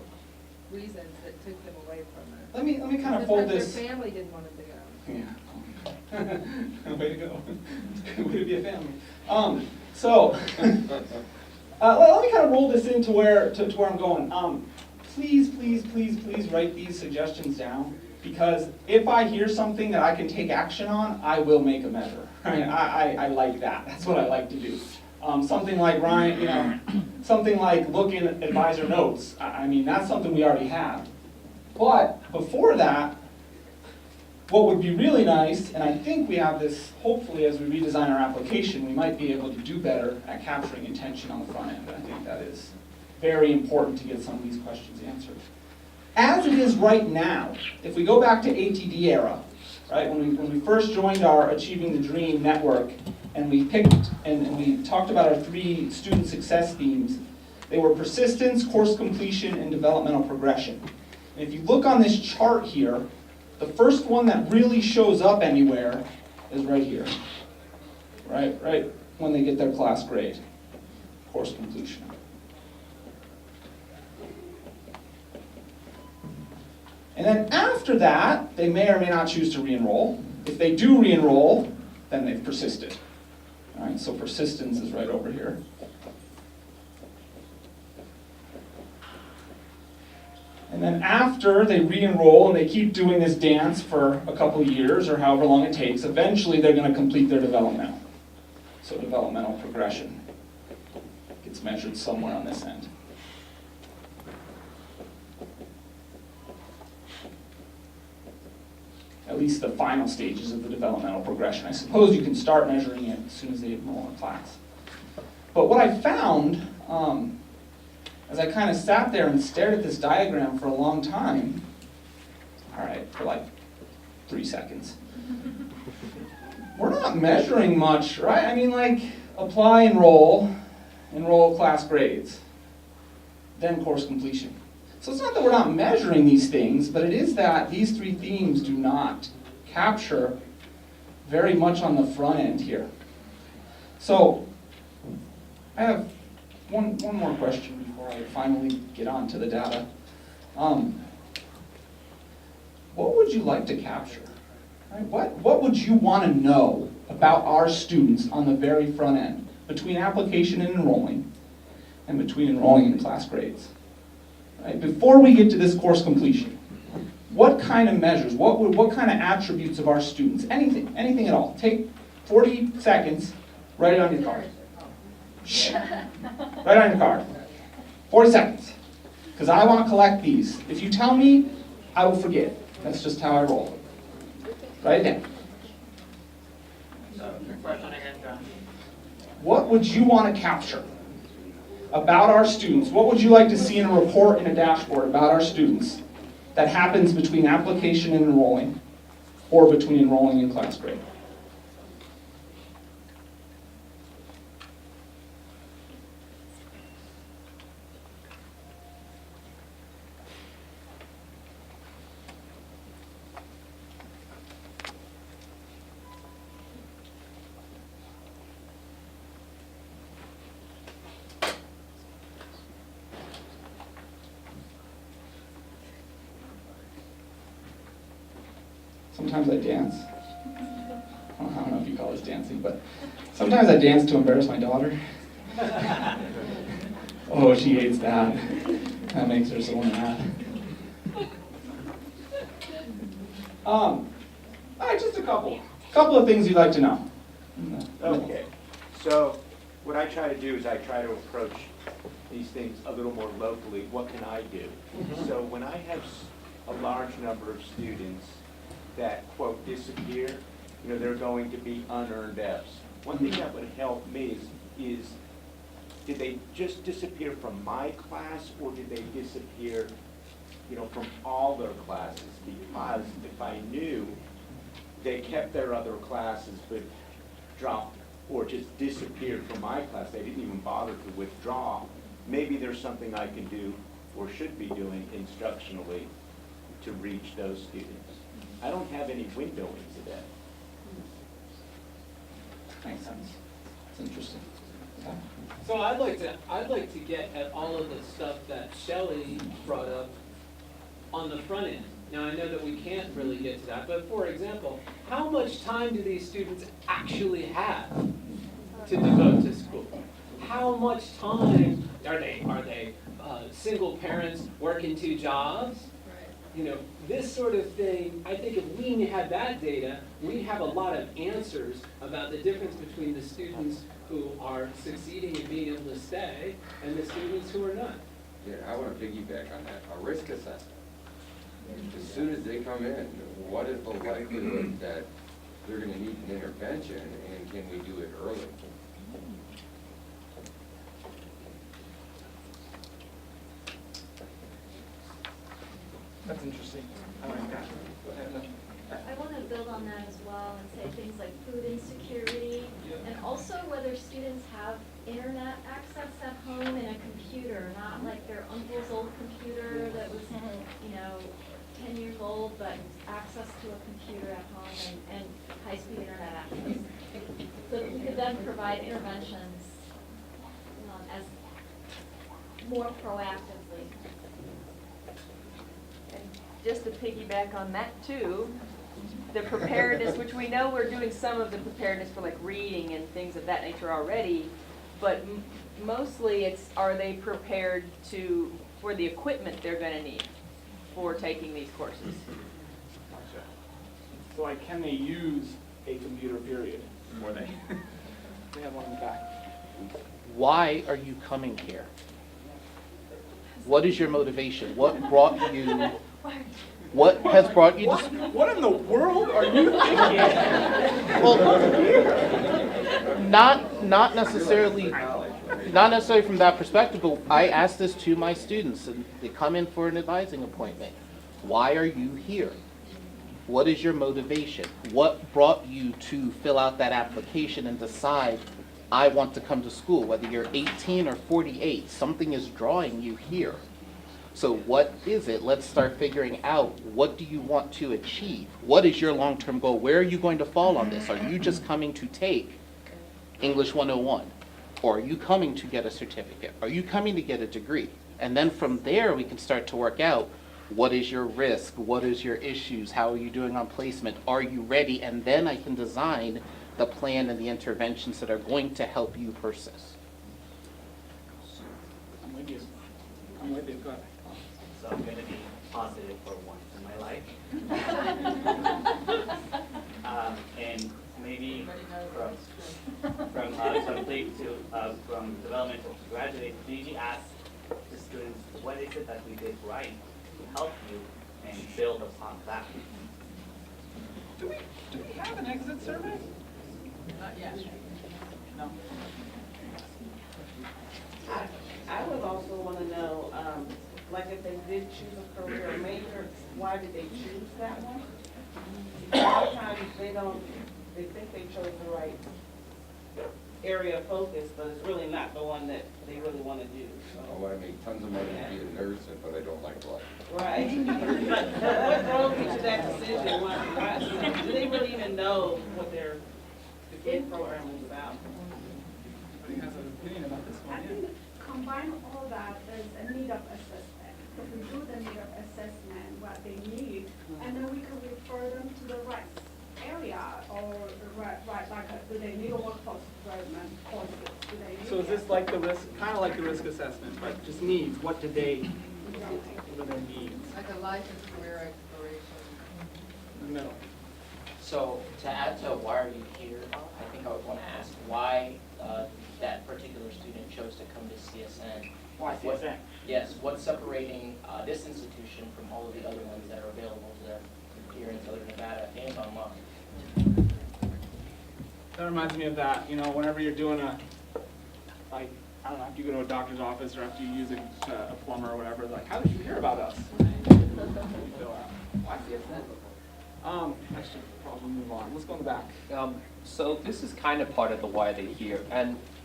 reasons that took them away from it. Let me kind of fold this. Their family didn't want them to go. Yeah. Way to go. Good way to be a family. So let me kind of roll this into where I'm going. Please write these suggestions down, because if I hear something that I can take action on, I will make a measure. Right? I like that. That's what I like to do. Something like Ryan, something like looking at advisor notes. I mean, that's something we already have. But before that, what would be really nice, and I think we have this, hopefully as we redesign our application, we might be able to do better at capturing intention on the front end. I think that is very important to get some of these questions answered. As it is right now, if we go back to ATD era, right, when we first joined our Achieving the Dream network, and we picked and we talked about our 3 student success themes, they were persistence, course completion, and developmental progression. And if you look on this chart here, the first one that really shows up anywhere is right here, right when they get their class grade, course completion. And then after that, they may or may not choose to re-enroll. If they do re-enroll, then they've persisted. All right, so persistence is right over here. And then after they re-enroll and they keep doing this dance for a couple years or however long it takes, eventually they're going to complete their developmental. So developmental progression gets measured somewhere on this end. At least the final stages of the developmental progression. I suppose you can start measuring it as soon as they enroll in class. But what I found, as I kind of sat there and stared at this diagram for a long time, all right, for like 3 seconds, we're not measuring much, right? I mean, like, apply, enroll class grades, then course completion. So it's not that we're not measuring these things, but it is that these 3 themes do not capture very much on the front end here. So I have one more question before I finally get on to the data. What would you like to capture? Right? What would you want to know about our students on the very front end, between application and enrolling, and between enrolling in class grades? Right? Before we get to this course completion. what kind of measures, what kind of attributes of our students, anything at all. Take 40 seconds, write it on your card. Shh. Write it on your card. 40 seconds. Because I want to collect these. If you tell me, I will forget. That's just how I roll. Write it down. Question again, John. What would you want to capture about our students? What would you like to see in a report in a dashboard about our students that happens between application and enrolling, or between enrolling in class grade? Sometimes I dance. I don't know if you call this dancing, but sometimes I dance to embarrass my daughter. Oh, she hates that. That makes her so mad. All right, just a couple of things you'd like to know. Okay, so what I try to do is I try to approach these things a little more locally. What can I do? So when I have a large number of students that, quote, disappear, they're going to be unearned Fs. One thing that would help me is did they just disappear from my class, or did they disappear, from all their classes? Because if I knew they kept their other classes but dropped or just disappeared from my class, they didn't even bother to withdraw, maybe there's something I can do or should be doing instructionally to reach those students. I don't have any window into that. Makes sense. That's interesting. Okay. So I'd like to get at all of the stuff that Shelley brought up on the front end. Now I know that we can't really get to that, but for example, how much time do these students actually have to devote to school? How much time are they single parents working 2 jobs? This sort of thing, I think if we had that data, we have a lot of answers about the difference between the students who are succeeding and being able to stay and the students who are not. Yeah, I want to piggyback on that. A risk assessment. As soon as they come in, what is the likelihood that they're going to need an intervention, and can we do it early? That's interesting. I like that. Go ahead. I want to build on that as well and say things like food insecurity, and also whether students have internet access at home and a computer, not like their uncle's old computer that was, 10 years old, but access to a computer at home and high-speed internet access. So that we could then provide interventions as more proactively. Just to piggyback on that too, the preparedness, which we know we're doing some of the preparedness for like reading and things of that nature already, but mostly are they prepared for the equipment they're going to need for taking these courses? Gotcha. So like, can they use a computer, period? Or they have one in the back. Why are you coming here? What is your motivation? What brought you? What has brought you to school? What in the world are you thinking? Well, not necessarily from that perspective, but I ask this to my students, and they come in for an advising appointment. Why are you here? What is your motivation? What brought you to fill out that application and decide, I want to come to school? Whether you're 18 or 48, something is drawing you here. So what is it? Let's start figuring out, what do you want to achieve? What is your long-term goal? Where are you going to fall on this? Are you just coming to take English 101? Or are you coming to get a certificate? Are you coming to get a degree? And then from there, we can start to work out, what is your risk? What is your issues? How are you doing on placement? Are you ready? And then I can design the plan and the interventions that are going to help you persist. I'm with you. Go ahead. So I'm going to be positive for once in my life. graduate to, from developmental to graduate, did you ask the students, what is it that we did right to help you and build upon that? Do we have an exit survey? Not yet. No. I would also want to know, like if they did choose a career or major, why did they choose that one? A lot of times they think they chose the right area of focus, but it's really not the one that they really want to do. Oh, I make tons of money to be a nurse, but I don't like life. Right. What drove you to that decision? Why, do they really even know what their degree program is about? Everybody has an opinion about this one. I think combine all that, there's a need of assessment. If we do the need of assessment, what they need, and then we can refer them to the right area or right, like do they need a workforce development courses? Do they need So is this like the risk, kind of like the risk assessment, right? Just needs, what do they, what are their needs? Like a life and career exploration. In the middle. So to add to why are you here, I think I would want to ask why that particular student chose to come to CSN. Why CSN? Yes, what's separating this institution from all of the other ones that are available to them here in Southern Nevada and online? That reminds me of that, you know, whenever you're doing like, I don't know, after you go to a doctor's office or after you use a plumber or whatever, like, how did you hear about us? You fill out. Why CSN? I should probably move on. Let's go in the back. So this is kind of part of the why they're here,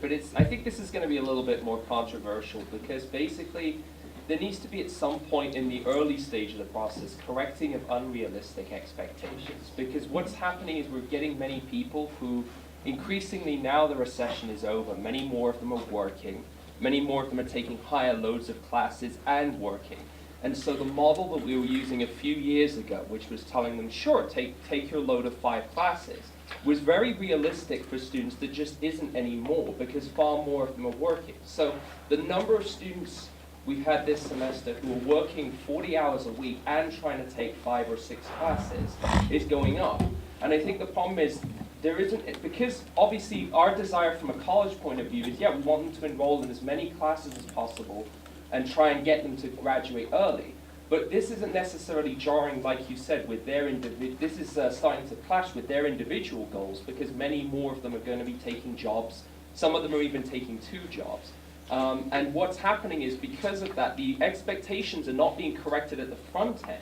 but I think this is going to be a little bit more controversial because basically there needs to be at some point in the early stage of the process correcting of unrealistic expectations, because what's happening is we're getting many people who increasingly now the recession is over, many more of them are working, many more of them are taking higher loads of classes and working. And so the model that we were using a few years ago, which was telling them, sure, take your load of 5 classes, was very realistic for students that just isn't anymore because far more of them are working. So the number of students we've had this semester who are working 40 hours a week and trying to take 5 or 6 classes is going up. And I think the problem is there isn't, because obviously our desire from a college point of view is, yeah, we want them to enroll in as many classes as possible and try and get them to graduate early. But this isn't necessarily jarring, like you said, with their this is starting to clash with their individual goals because many more of them are going to be taking jobs. Some of them are even taking 2 jobs. And what's happening is because of that, the expectations are not being corrected at the front end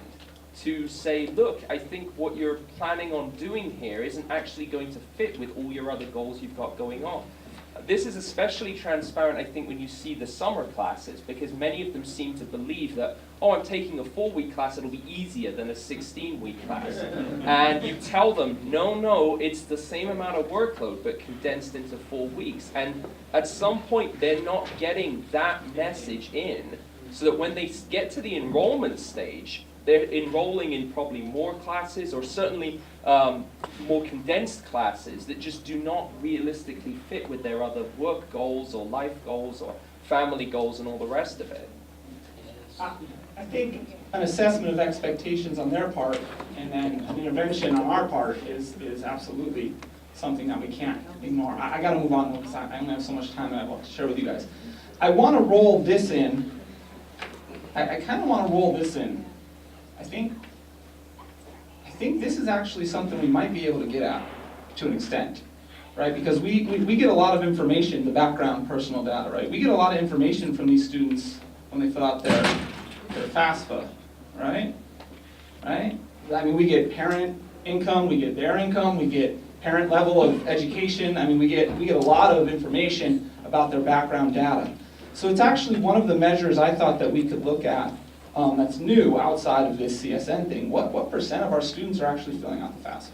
to say, look, I think what you're planning on doing here isn't actually going to fit with all your other goals you've got going on. This is especially transparent, I think, when you see the summer classes, because many of them seem to believe that, oh, I'm taking a 4-week class, it'll be easier than a 16-week class. And you tell them, no, it's the same amount of workload, but condensed into 4 weeks. And at some point, they're not getting that message in, so that when they get to the enrollment stage, they're enrolling in probably more classes or certainly more condensed classes that just do not realistically fit with their other work goals or life goals or family goals and all the rest of it. I think an assessment of expectations on their part and then an intervention on our part is absolutely something that we can't ignore. I got to move on because I only have so much time that I want to share with you guys. I want to roll this in. I kind of want to roll this in. I think this is actually something we might be able to get at to an extent, right? Because we get a lot of information, the background personal data, right? We get a lot of information from these students when they fill out their FAFSA, right? Right? I mean, we get parent income, we get their income, we get parent level of education. I mean, we get a lot of information about their background data. So it's actually one of the measures I thought that we could look at that's new outside of this CSN thing. What percent of our students are actually filling out the FAFSA?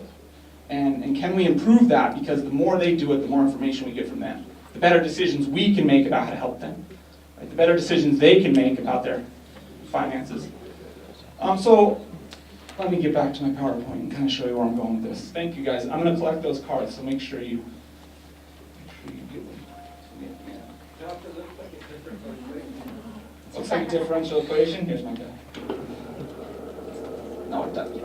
And can we improve that? Because the more they do it, the more information we get from them. The better decisions we can make about how to help them. Right? The better decisions they can make about their finances. So let me get back to my PowerPoint and kind of show you where I'm going with this. Thank you guys. I'm going to collect those cards, so make sure you get them. Looks like a differential equation. Here's my guy. No, it doesn't.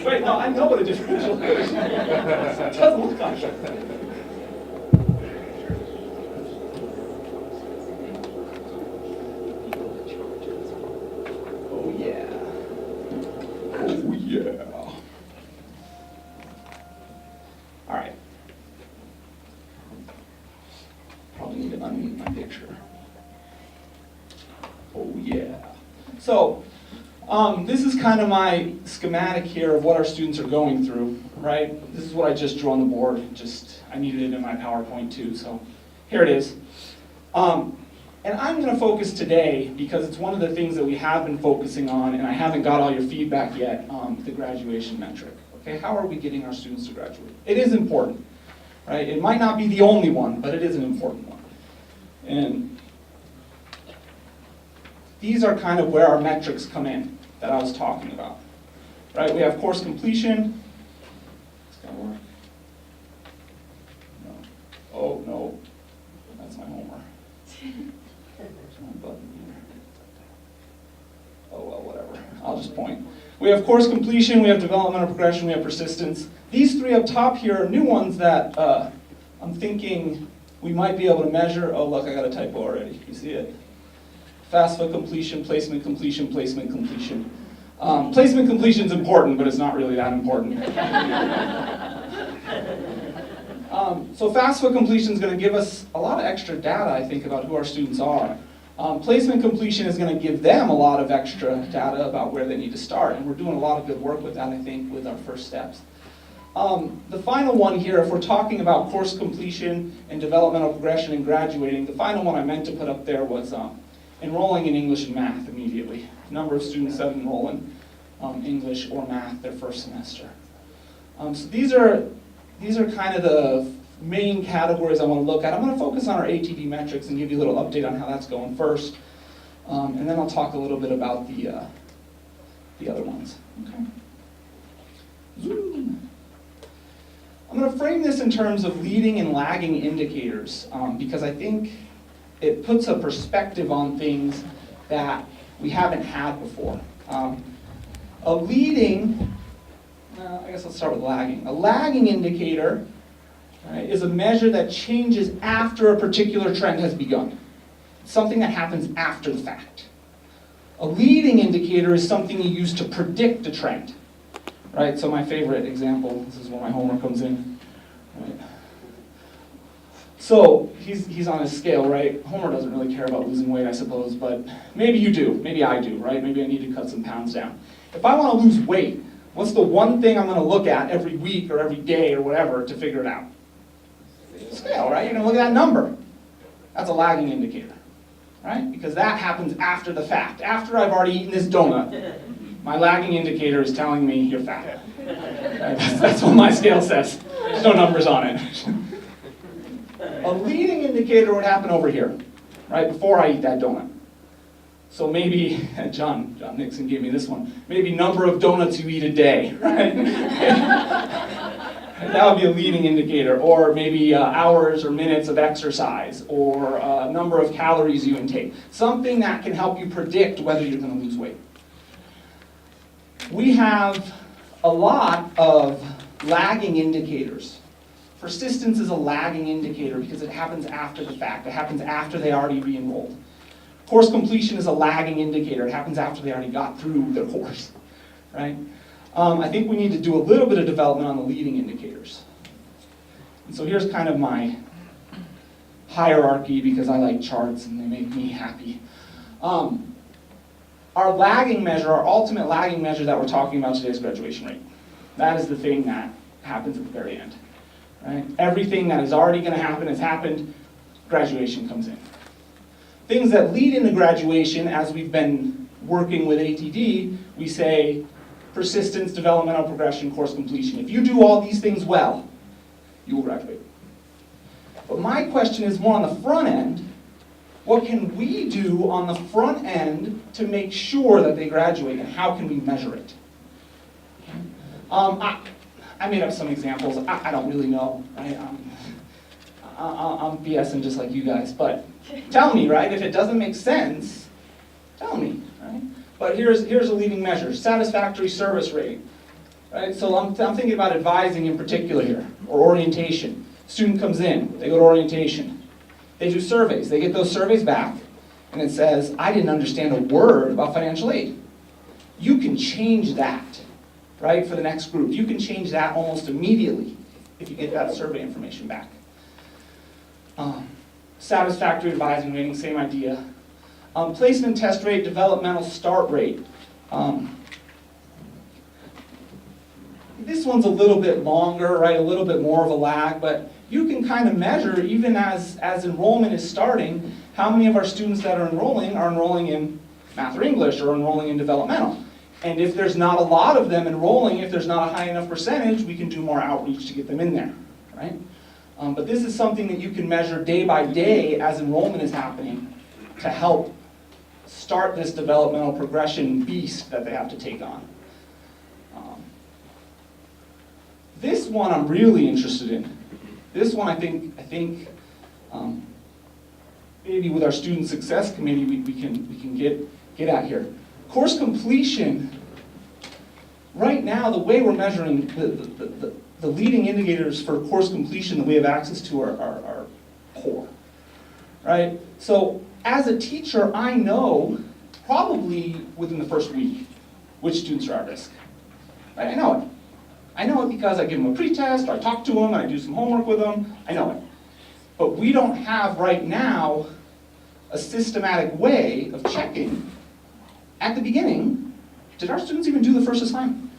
Wait, no, I know what a differential equation is. It doesn't look like it. Oh, yeah. All right. Probably need to unmute my picture. Oh, yeah. So, this is kind of my schematic here of what our students are going through, right? This is what I just drew on the board. I needed it in my PowerPoint too, so here it is. And I'm going to focus today, because it's one of the things that we have been focusing on, and I haven't got all your feedback yet, the graduation metric. Okay, how are we getting our students to graduate? It is important, right? It might not be the only one, but it is an important one. And these are kind of where our metrics come in that I was talking about, right? We have course completion. It's going to work. No. Oh, no. That's my homework. There's my button here. Oh, well, whatever. I'll just point. We have course completion, we have developmental progression, we have persistence. These three up top here are new ones that I'm thinking we might be able to measure. Oh, look, I got a typo already. You see it? FAFSA completion, placement completion, placement completion. Placement completion is important, but it's not really that important. So FAFSA completion is going to give us a lot of extra data, I think, about who our students are. Placement completion is going to give them a lot of extra data about where they need to start, and we're doing a lot of good work with that, I think, with our first steps. The final one here, if we're talking about course completion and developmental progression and graduating, the final one I meant to put up there was enrolling in English and math immediately. Number of students that enroll in English or math their first semester. So these are kind of the main categories I want to look at. I'm going to focus on our ATD metrics and give you a little update on how that's going first. And then I'll talk a little bit about the other ones. Okay. Zoom. I'm going to frame this in terms of leading and lagging indicators because I think it puts a perspective on things that we haven't had before. A leading, I guess let's start with lagging. A lagging indicator, right, is a measure that changes after a particular trend has begun. Something that happens after the fact. A leading indicator is something you use to predict a trend. Right, so my favorite example, this is where my homework comes in. Right. So he's on his scale, right? Homer doesn't really care about losing weight, I suppose, but maybe you do, maybe I do, right? Maybe I need to cut some pounds down. If I want to lose weight, what's the one thing I'm going to look at every week or every day or whatever to figure it out? Scale, right? You're going to look at that number. That's a lagging indicator, right? Because that happens after the fact. After I've already eaten this donut, my lagging indicator is telling me you're fat. Right? That's what my scale says. There's no numbers on it. A leading indicator would happen over here, right, before I eat that donut. So maybe, John Nixon gave me this one, maybe number of donuts you eat a day, right? That would be a leading indicator. Or maybe hours or minutes of exercise, or number of calories you intake. Something that can help you predict whether you're going to lose weight. We have a lot of lagging indicators. Persistence is a lagging indicator because it happens after the fact. It happens after they already re-enrolled. Course completion is a lagging indicator. It happens after they already got through their course, right? I think we need to do a little bit of development on the leading indicators. And so here's kind of my hierarchy because I like charts and they make me happy. Our lagging measure, our ultimate lagging measure that we're talking about today is graduation rate. That is the thing that happens at the very end. Right? Everything that is already going to happen has happened, graduation comes in. Things that lead into graduation, as we've been working with ATD, we say persistence, developmental progression, course completion. If you do all these things well, you will graduate. But my question is more on the front end. What can we do on the front end to make sure that they graduate, and how can we measure it? I made up some examples. I don't really know, right? I'm BSing just like you guys, but tell me, right? If it doesn't make sense, tell me, right? But here's a leading measure: satisfactory service rating, right? So I'm thinking about advising in particular here, or orientation. Student comes in, they go to orientation, they do surveys, they get those surveys back, and it says, I didn't understand a word about financial aid. you can change that, right, for the next group. You can change that almost immediately if you get that survey information back. Satisfactory advising rating, same idea. Placement test rate, developmental start rate. This one's a little bit longer, right, a little bit more of a lag, but you can kind of measure, even as enrollment is starting, how many of our students that are enrolling in math or English or enrolling in developmental. And if there's not a lot of them enrolling, if there's not a high enough percentage, we can do more outreach to get them in there, right? But this is something that you can measure day by day as enrollment is happening to help start this developmental progression beast that they have to take on. This one I'm really interested in. This one I think maybe with our student success committee we can get at here. Course completion. Right now, the way we're measuring the leading indicators for course completion that we have access to are poor, right? So as a teacher, I know probably within the first week which students are at risk. Right? I know it. I know it because I give them a pretest, or I talk to them, and I do some homework with them. I know it. But we don't have right now a systematic way of checking at the beginning, did our students even do the first assignment?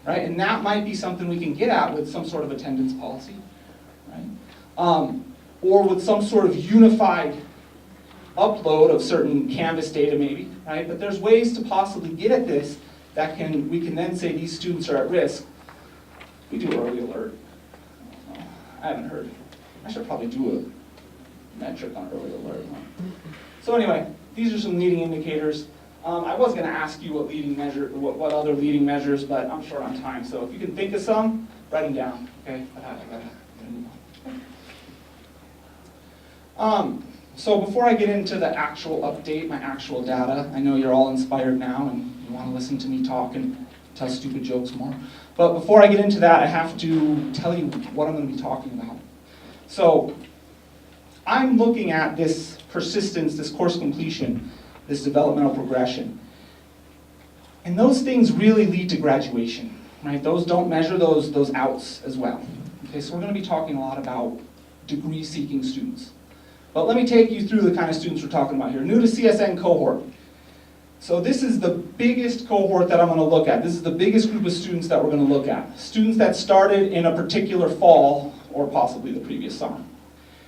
Right? And that might be something we can get at with some sort of attendance policy, right? Or with some sort of unified upload of certain Canvas data maybe, right? But there's ways to possibly get at this that we can then say these students are at risk. We do early alert. I haven't heard. I should probably do a metric on early alert. So anyway, these are some leading indicators. I was going to ask you what other leading measures, but I'm short on time. So if you can think of some, write them down. Okay. So before I get into the actual update, my actual data, I know you're all inspired now and you want to listen to me talk and tell stupid jokes more. But before I get into that, I have to tell you what I'm going to be talking about. So I'm looking at this persistence, this course completion, this developmental progression. And those things really lead to graduation, right? Those don't measure those outs as well. Okay, so we're going to be talking a lot about degree-seeking students. But let me take you through the kind of students we're talking about here. New to CSN cohort. So this is the biggest cohort that I'm going to look at. This is the biggest group of students that we're going to look at. Students that started in a particular fall or possibly the previous summer.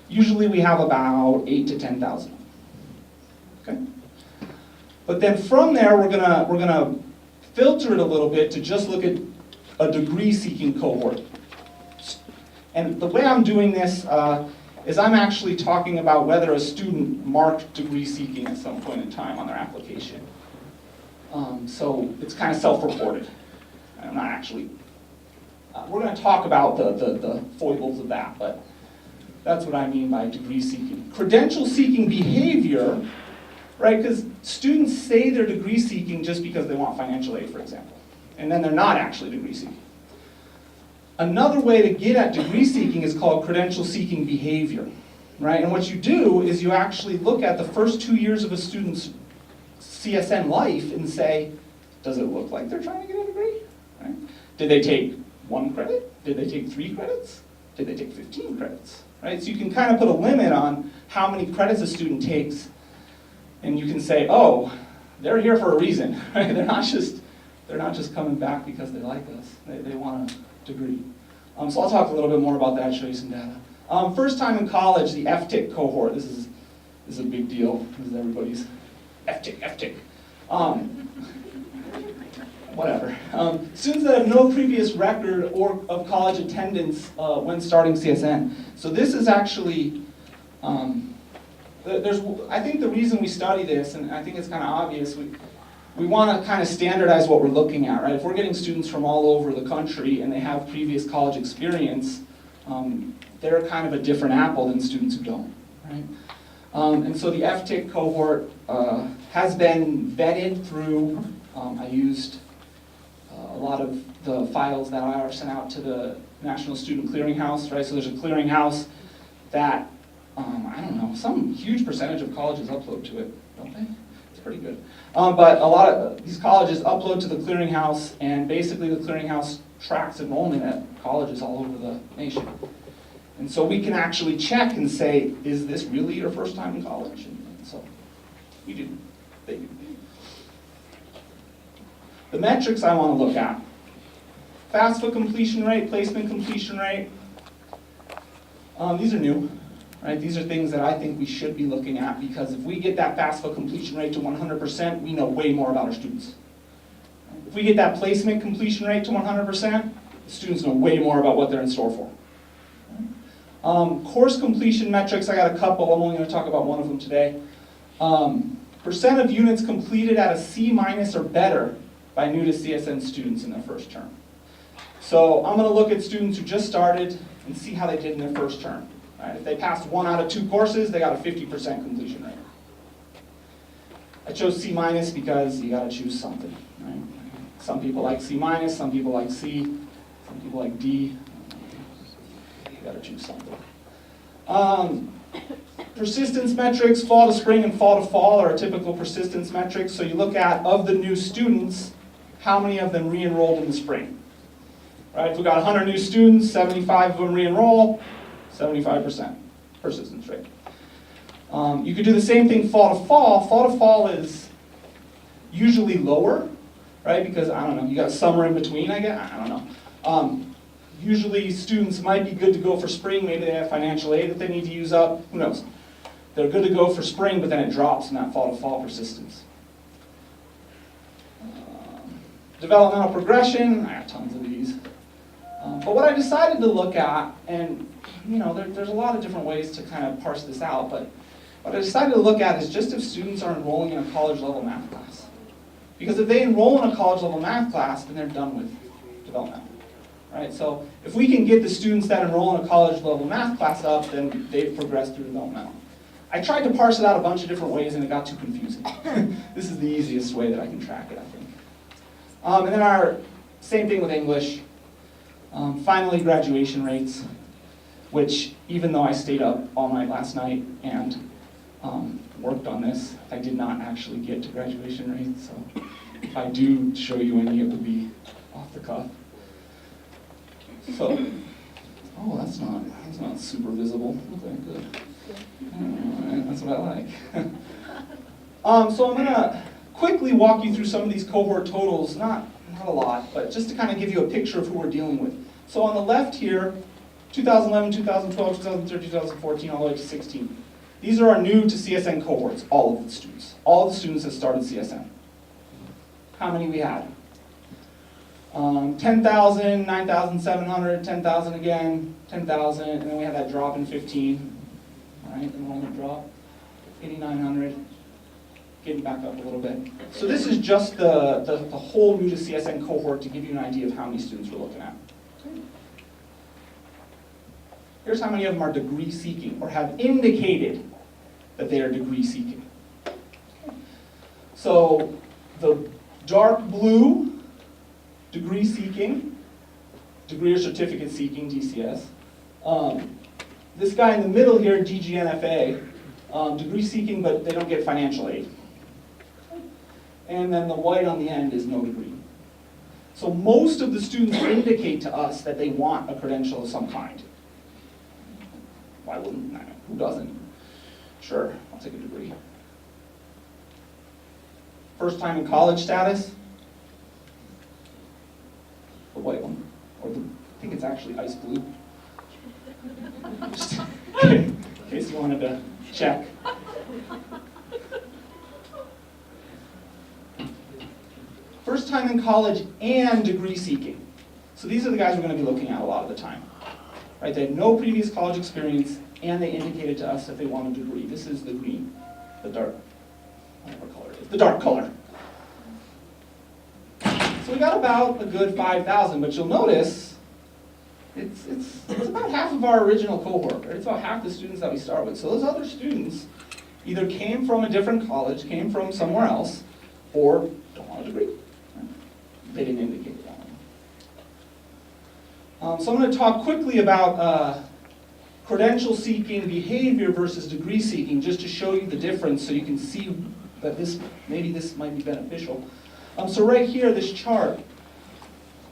Usually we have about 8,000 to 10,000. Okay? But then from there we're gonna filter it a little bit to just look at a degree-seeking cohort. And the way I'm doing this is I'm actually talking about whether a student marked degree-seeking at some point in time on their application. So it's kind of self-reported. I'm not actually, we're going to talk about the foibles of that, but that's what I mean by degree-seeking. Credential-seeking behavior, right, because students say they're degree-seeking just because they want financial aid, for example, and then they're not actually degree-seeking. Another way to get at degree-seeking is called credential-seeking behavior, right? And what you do is you actually look at the first 2 years of a student's CSN life and say, does it look like they're trying to get a degree? Right? Did they take 1 credit? Did they take 3 credits? Did they take 15 credits? Right? So you can kind of put a limit on how many credits a student takes, and you can say, oh, they're here for a reason. Right? They're not just coming back because they like us. They want a degree. So I'll talk a little bit more about that, show you some data. First time in college, the FTIC cohort. This is a big deal. This is everybody's FTIC. Whatever. Students that have no previous record of college attendance when starting CSN. So this is actually, I think the reason we study this, and I think it's kind of obvious, we want to kind of standardize what we're looking at, right? If we're getting students from all over the country and they have previous college experience, they're kind of a different apple than students who don't, right? And so the FTIC cohort has been vetted through, I used a lot of the files that IR sent out to the National Student Clearinghouse, right? So there's a clearinghouse that, I don't know, some huge percentage of colleges upload to it, don't they? pretty good. But a lot of these colleges upload to the clearinghouse, and basically the clearinghouse tracks enrollment at colleges all over the nation. And so we can actually check and say, is this really your first time in college? And so we do. They do. The metrics I want to look at. FAFSA completion rate, placement completion rate. These are new. Right? These are things that I think we should be looking at, because if we get that FAFSA completion rate to 100%, we know way more about our students. If we get that placement completion rate to 100%, the students know way more about what they're in store for. Course completion metrics, I got a couple. I'm only going to talk about one of them today. Percent of units completed at a C- or better by new to CSN students in their first term. So I'm going to look at students who just started and see how they did in their first term. Right? If they passed 1 out of 2 courses, they got a 50% completion rate. I chose C- because you got to choose something. Right? Some people like C-, some people like C, some people like D. You got to choose something. Persistence metrics, fall to spring and fall to fall are a typical persistence metrics. So you look at, of the new students, how many of them re-enrolled in the spring? Right? If we got 100 new students, 75 of them re-enroll, 75% persistence rate. You could do the same thing fall to fall. Fall to fall is usually lower, right? Because, I don't know, you got summer in between, I guess? I don't know. Usually students might be good to go for spring. Maybe they have financial aid that they need to use up. Who knows? They're good to go for spring, but then it drops in that fall to fall persistence. Developmental progression, I have tons of these. But what I decided to look at, and you know, there's a lot of different ways to kind of parse this out, but what I decided to look at is just if students are enrolling in a college level math class. Because if they enroll in a college level math class, then they're done with developmental. Right? So if we can get the students that enroll in a college level math class up, then they've progressed through developmental. I tried to parse it out a bunch of different ways and it got too confusing. This is the easiest way that I can track it, I think. And then our same thing with English. Finally, graduation rates, which even though I stayed up all night last night and worked on this, I did not actually get to graduation rates. So if I do show you any, it will be off the cuff. So, oh, that's not super visible. Okay, good. Alright, that's what I like. So I'm gonna quickly walk you through some of these cohort totals, not a lot, but just to kind of give you a picture of who we're dealing with. So on the left here, 2011, 2012, 2013, 2014, all the way to 16. These are our new to CSN cohorts, all of the students. All of the students that started CSN. How many we had? 10,000, 9,700, 10,000 again, 10,000, and then we had that drop in 15. All right, enrollment drop, 8,900, getting back up a little bit. So this is just the whole new to CSN cohort to give you an idea of how many students we're looking at. Here's how many of them are degree seeking or have indicated that they are degree seeking. So the dark blue, degree seeking, degree or certificate seeking, DCS. This guy in the middle here, DGNFA, degree seeking, but they don't get financial aid. And then the white on the end is no degree. So most of the students indicate to us that they want a credential of some kind. Why wouldn't? Who doesn't? Sure, I'll take a degree. First time in college status? The white one. Or I think it's actually ice blue. Just in case you wanted to check. First time in college and degree seeking. So these are the guys we're going to be looking at a lot of the time. Right? They had no previous college experience and they indicated to us that they want a degree. This is the green, the dark, whatever color it is, the dark color. So we got about a good 5,000, but you'll notice it's about half of our original cohort, right? It's about half the students that we start with. So those other students either came from a different college, came from somewhere else, or don't want a degree. Right? They didn't indicate that. So I'm going to talk quickly about credential seeking behavior versus degree seeking, just to show you the difference so you can see that maybe this might be beneficial. So right here, this chart,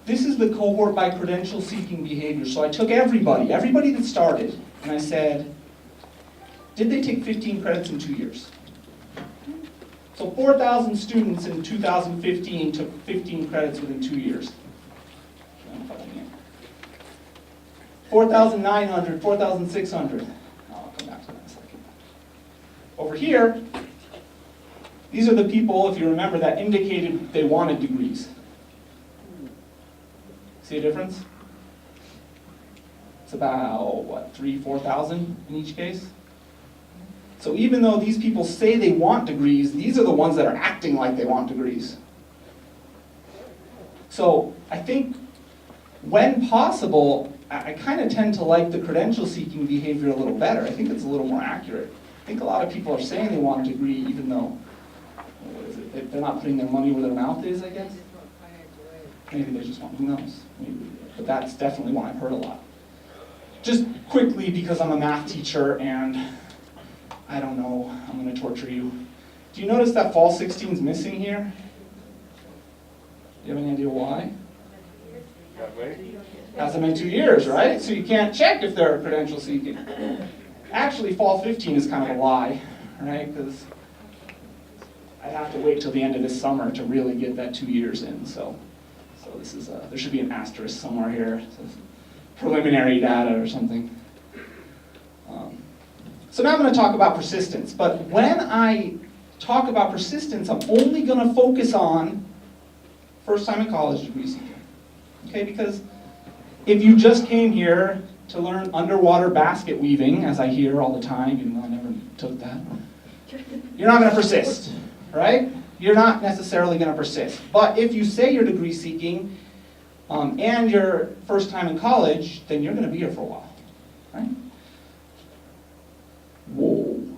this is the cohort by credential seeking behavior. So I took everybody that started, and I said, did they take 15 credits in 2 years? So 4,000 students in 2015 took 15 credits within 2 years. 4,900, 4,600. I'll come back to that in a second. Over here, these are the people, if you remember, that indicated they wanted degrees. See a difference? It's about, what, 3,000, 4,000 in each case? So even though these people say they want degrees, these are the ones that are acting like they want degrees. So I think when possible, I kind of tend to like the credential seeking behavior a little better. I think it's a little more accurate. I think a lot of people are saying they want a degree even though, what is it, they're not putting their money where their mouth is, I guess. Maybe they just want, who knows? Maybe. But that's definitely one I've heard a lot. Just quickly, because I'm a math teacher and I don't know, I'm going to torture you. Do you notice that fall 16 is missing here? Do you have any idea why? Hasn't been 2 years, right? So you can't check if they're credential seeking. Actually, fall 15 is kind of a lie, right? Because I have to wait till the end of this summer to really get that 2 years in. So this is there should be an asterisk somewhere here. It says preliminary data or something. So now I'm going to talk about persistence. But when I talk about persistence, I'm only going to focus on first time in college degree seeking. Okay, because if you just came here to learn underwater basket weaving, as I hear all the time, even though I never took that, you're not going to persist, right? You're not necessarily going to persist. But if you say you're degree seeking and you're first time in college, then you're going to be here for a while, right? Whoa.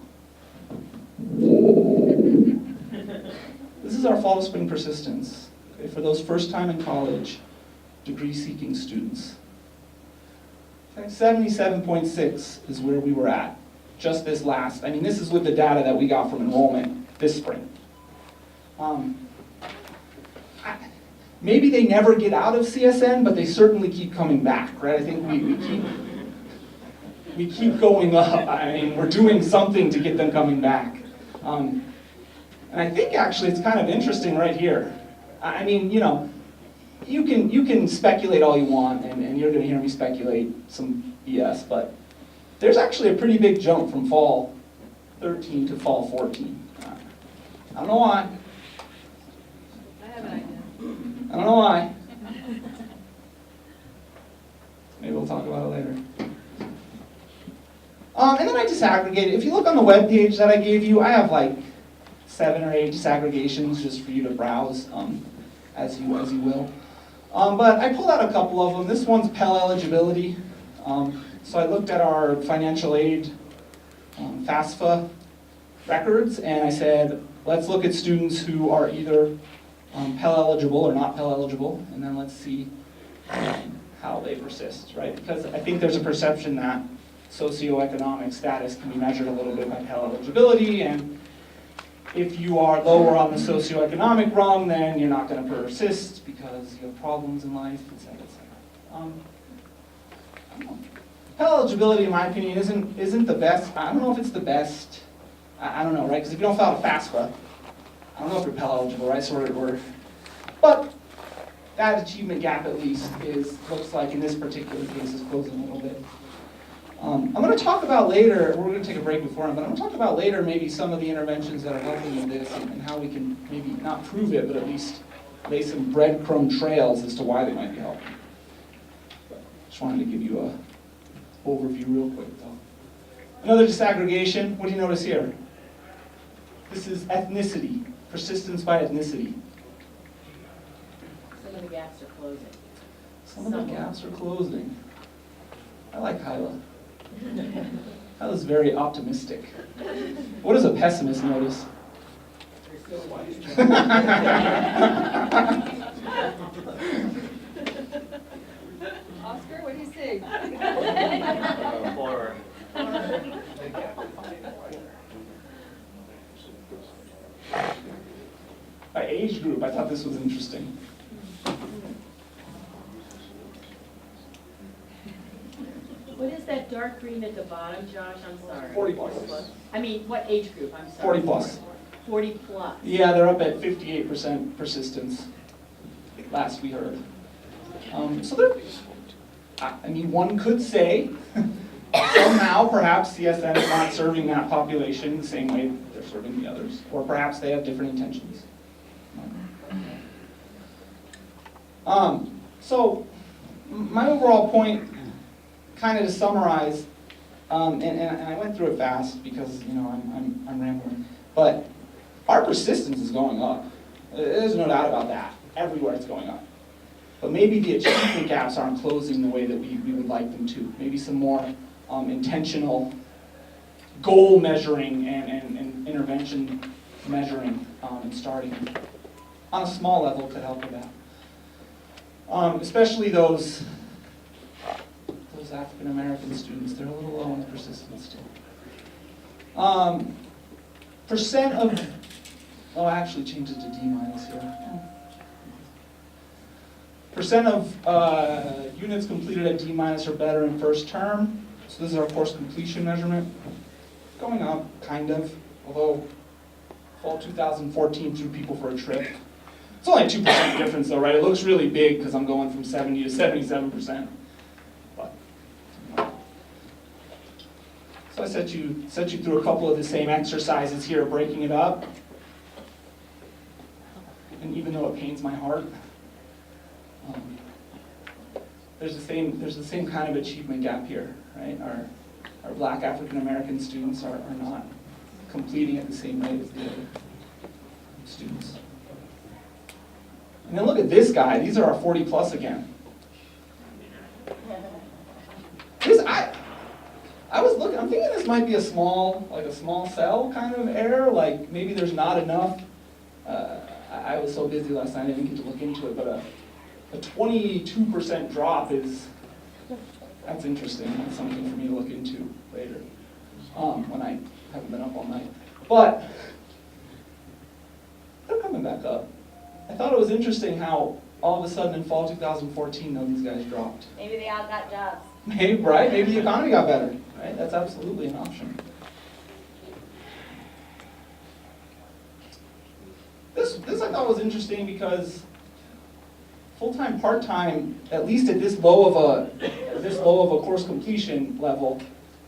Whoa. This is our fall to spring persistence, okay, for those first time in college degree-seeking students. Okay, 77.6 is where we were at just this this is with the data that we got from enrollment this spring. Maybe they never get out of CSN, but they certainly keep coming back, right? I think we keep going up. I mean, we're doing something to get them coming back. And I think actually it's kind of interesting right here. I mean, you know, you can speculate all you want, and you're going to hear me speculate some BS, but there's actually a pretty big jump from fall 13 to fall 14. I don't know why. I have an idea. I don't know why. Maybe we'll talk about it later. And then I disaggregated. If you look on the web page that I gave you, I have like 7 or 8 disaggregations just for you to browse as you will. But I pulled out a couple of them. This one's Pell eligibility. So I looked at our financial aid FAFSA records, and I said, let's look at students who are either Pell eligible or not Pell eligible, and then let's see how they persist, right? Because I think there's a perception that socioeconomic status can be measured a little bit by Pell eligibility, and if you are lower on the socioeconomic rung, then you're not going to persist because you have problems in life, etc., etc. I don't know. Pell eligibility, in my opinion, isn't the best. I don't know if it's the best. I don't know, right? Because if you don't fill out a FAFSA, I don't know if you're Pell eligible, right? But that achievement gap, at least, looks like in this particular case is closing a little bit. I'm going to talk about later, we're going to take a break before, but I'm going to talk about later maybe some of the interventions that are helping with this and how we can maybe not prove it, but at least lay some breadcrumb trails as to why they might be helping. Just wanted to give you an overview real quick, though. Another disaggregation, what do you notice here? This is ethnicity, persistence by ethnicity. Some of the gaps are closing. Some of the gaps are closing. I like Hyla. Hyla's very optimistic. What does a pessimist notice? Oscar, what do you see? Four. thought this was interesting. What is that dark green at the bottom, Josh? I'm sorry. 40 plus. I mean, what age group? I'm sorry. 40 plus. 40 plus. Yeah, they're up at 58% persistence, last we heard. So they're, I mean, one could say, somehow perhaps CSN is not serving that population the same way they're serving the others, or perhaps they have different intentions. So my overall point, kind of to summarize, and I went through it fast because I'm rambling, but our persistence is going up. There's no doubt about that. Everywhere it's going up. But maybe the achievement gaps aren't closing the way that we would like them to. Maybe some more intentional goal measuring and intervention measuring and starting on a small level could help with that. Especially those African American students, they're a little low on the persistence still. Percent of, oh, I actually changed it to D minus here. Percent of units completed at D minus or better in first term. So this is our course completion measurement. Going up, kind of, although fall 2014 threw people for a trick. It's only a 2% difference though, right? It looks really big because I'm going from 70 to 77%. But, so I set you through a couple of the same exercises here, breaking it up. And even though it pains my heart, there's the same kind of achievement gap here, right? Our black African American students are not completing at the same rate as the other students. And then look at this guy. These are our 40 plus again. I was looking, I'm thinking this might be a small cell kind of error, like maybe there's not enough. I was so busy last night I didn't get to look into it, but a 22% drop that's interesting. That's something for me to look into later when I haven't been up all night. But they're coming back up. I thought it was interesting how all of a sudden in fall 2014, though, these guys dropped. Maybe they all got jobs. Maybe, right? Maybe the economy got better, right? That's absolutely an option. This I thought was interesting because full-time, part-time, at least at this low of a course completion level,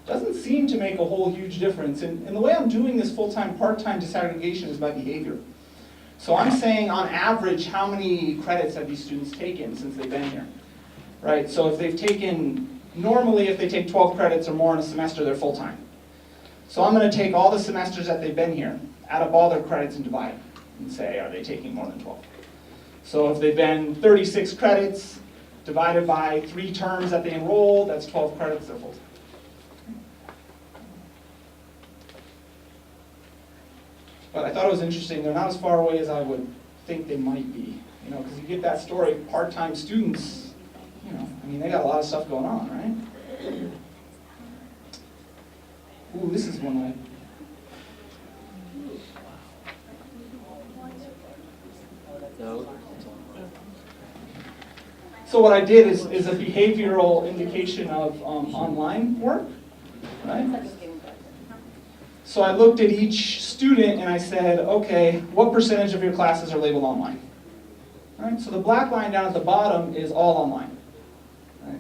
doesn't seem to make a whole huge difference. And the way I'm doing this full-time, part-time disaggregation is by behavior. So I'm saying on average, how many credits have these students taken since they've been here, right? So if they've taken, normally if they take 12 credits or more in a semester, they're full-time. So I'm going to take all the semesters that they've been here, add up all their credits and divide them, and say, are they taking more than 12? So if they've been 36 credits, divided by 3 terms that they enrolled, that's 12 credits, they're full-time. But I thought it was interesting, they're not as far away as I would think they might be. Because you get that story, part-time students, I mean, they got a lot of stuff going on, right? Ooh, this is one No. So what I did is a behavioral indication of online work, right? So I looked at each student and I said, okay, what percentage of your classes are labeled online? Right? So the black line down at the bottom is all online. Right?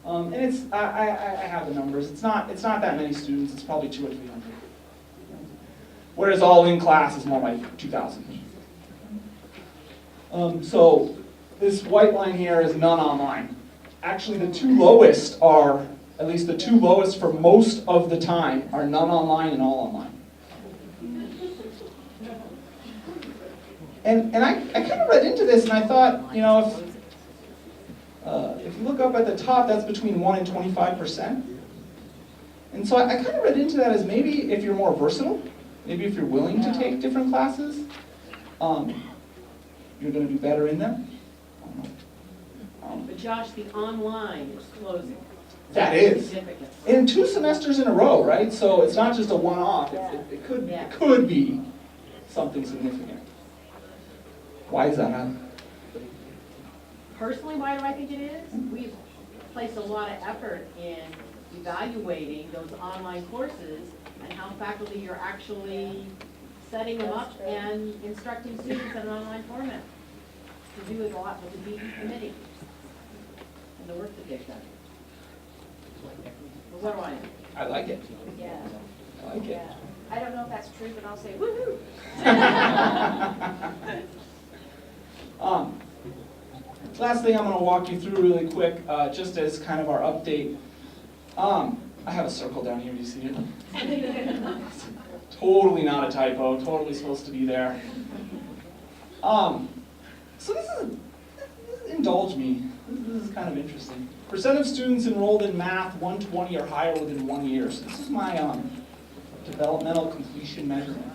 And it's I have the numbers. It's not that many students. It's probably 200 or 300. Whereas all in class is more like 2,000. So this white line here is none online. Actually, the two lowest are, at least the two lowest for most of the time, are none online and all online. And I kind of read into this and I thought, if you look up at the top, that's between 1 and 25%. And so I kind of read into that as maybe if you're more versatile, maybe if you're willing to take different classes, you're going to do better in them. But Josh, the online is closing. That is. In 2 semesters in a row, right? So it's not just a one-off. It could be something significant. Why is that, Adam? Personally, why do I think it is? We've placed a lot of effort in evaluating those online courses and how faculty are actually setting them up and instructing students in an online format. To do with a lot with the DE committee and the work that they've done. But what do I know? I like it. Yeah. I like it. I don't know if that's true, but I'll say woohoo. Last thing I'm going to walk you through really quick, just as kind of our update. I have a circle down here. Do you see it? Totally not a typo. Totally supposed to be there. So this is indulge me. This is kind of interesting. Percent of students enrolled in math 120 or higher within 1 year. So this is my developmental completion measurement.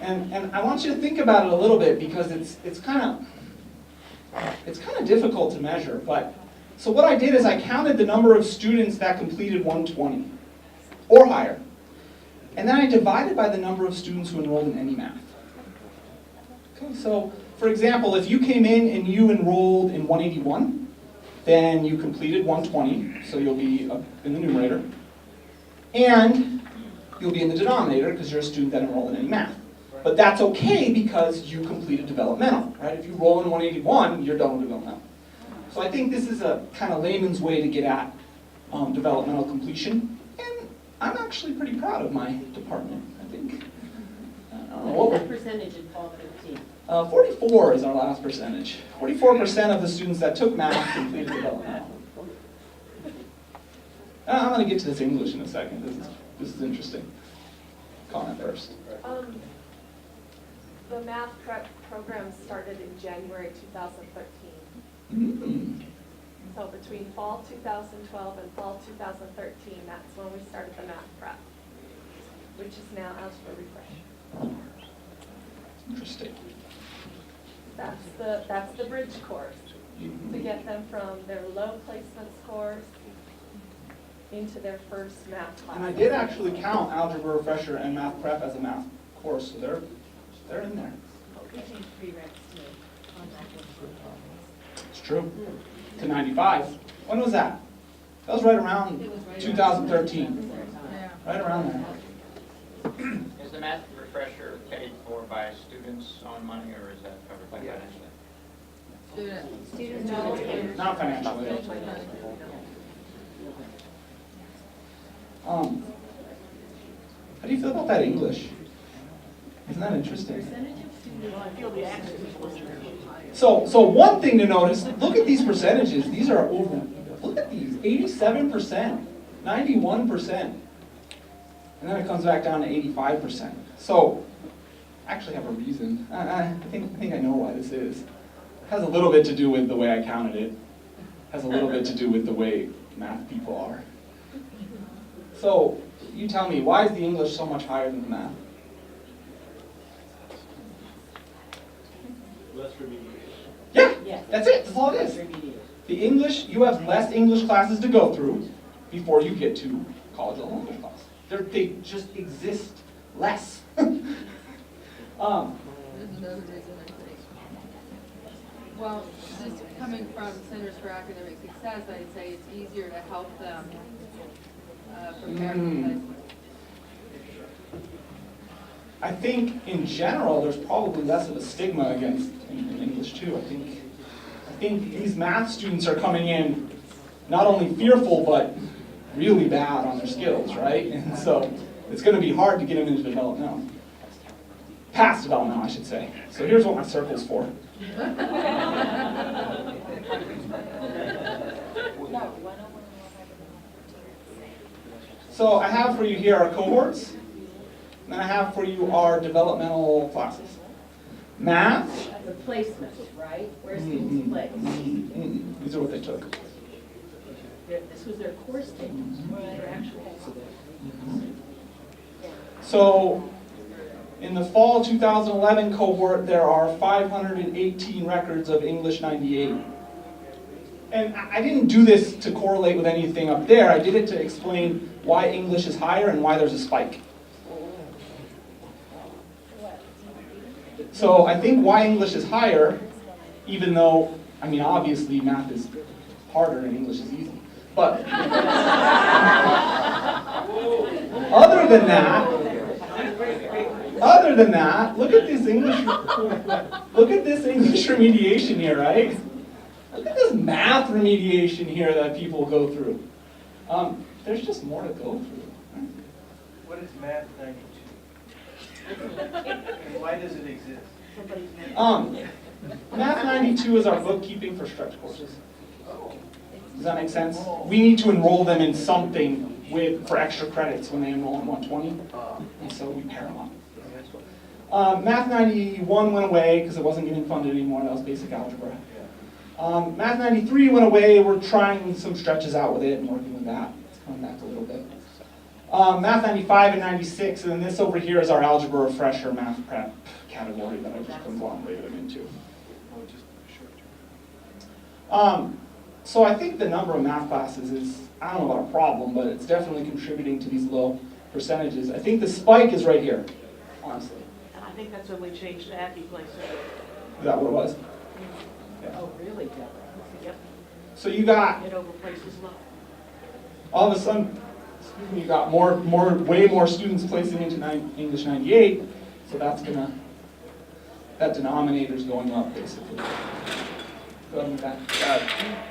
And I want you to think about it a little bit because it's kind of difficult to measure. But so what I did is I counted the number of students that completed 120 or higher. And then I divided by the number of students who enrolled in any math. Okay, so for example, if you came in and you enrolled in 181, then you completed 120, so you'll be up in the numerator. And you'll be in the denominator because you're a student that enrolled in any math. But that's okay because you completed developmental, right? If you roll in 181, you're done with developmental. So I think this is a kind of layman's way to get at developmental completion. And I'm actually pretty proud of my department, I think. What was the percentage in fall 15? 44 is our last percentage. 44% of the students that took math completed developmental. I'm going to get to this English in a second. This is interesting. Comment first. The math prep program started in January 2013. Mm-hmm. So between fall 2012 and fall 2013, that's when we started the math prep, which is now Algebra Refresh. Interesting. That's the bridge course to get them from their low placement scores into their first math class. And I did actually count Algebra Refresher and Math Prep as a math course, so they're in there. We changed prereqs to contact. It's true. To 95. When was that? That was right around 2013. Right around there. Is the math refresher paid for by students' own money, or is that covered by financially? Students. Not financially. How do you feel about that English? Isn't that interesting? So one thing to notice, look at these percentages. These are over, look at these, 87%, 91%. And then it comes back down to 85%. So I actually have a reason. I think I know why this is. It has a little bit to do with the way I counted it. It has a little bit to do with the way math people are. So you tell me, why is the English so much higher than the math? Less remediation. Yeah, that's it. That's all it is. The English, you have less English classes to go through before you get to college level English class. They just exist less. Well, just coming from Centers for Academic Success, I'd say it's easier to help them prepare for placement. I think in general, there's probably less of a stigma against in English too. I think these math students are coming in not only fearful, but really bad on their skills, right? And so it's going to be hard to get them into developmental. Past developmental, I should say. So here's what my circle's for. So I have for you here our cohorts, and then I have for you our developmental classes. Math. The placement, right? Where students place. These are what they took. This was their course taking, their actual. So in the fall 2011 cohort, there are 518 records of English 98. And I didn't do this to correlate with anything up there. I did it to explain why English is higher and why there's a spike. So I think why English is higher, even though, I mean, obviously math is harder and English is easy. But other than that, look at this English remediation here, right? Look at this math remediation here that people go through. There's just more to go through. What is Math 92? And why does it exist? Math 92 is our bookkeeping for stretch courses. Does that make sense? We need to enroll them in something for extra credits when they enroll in 120, and so we pair them up. Math 91 went away because it wasn't getting funded anymore. That was basic algebra. Math 93 went away. We're trying some stretches out with it and working with that. It's coming back a little bit. Math 95 and 96, and then this over here is our algebra refresher math prep category that I just conglomerated them into. So I think the number of math classes is, I don't know about a problem, but it's definitely contributing to these low percentages. I think the spike is right here, honestly. And I think that's when we changed to Accuplacer. Is that what it was? Yeah. Oh, really, Deborah? Yep. So you got, It overplaces low. all of a sudden, you got way more students placing into English 98, so that's gonna, that denominator's going up, basically. Go ahead with that.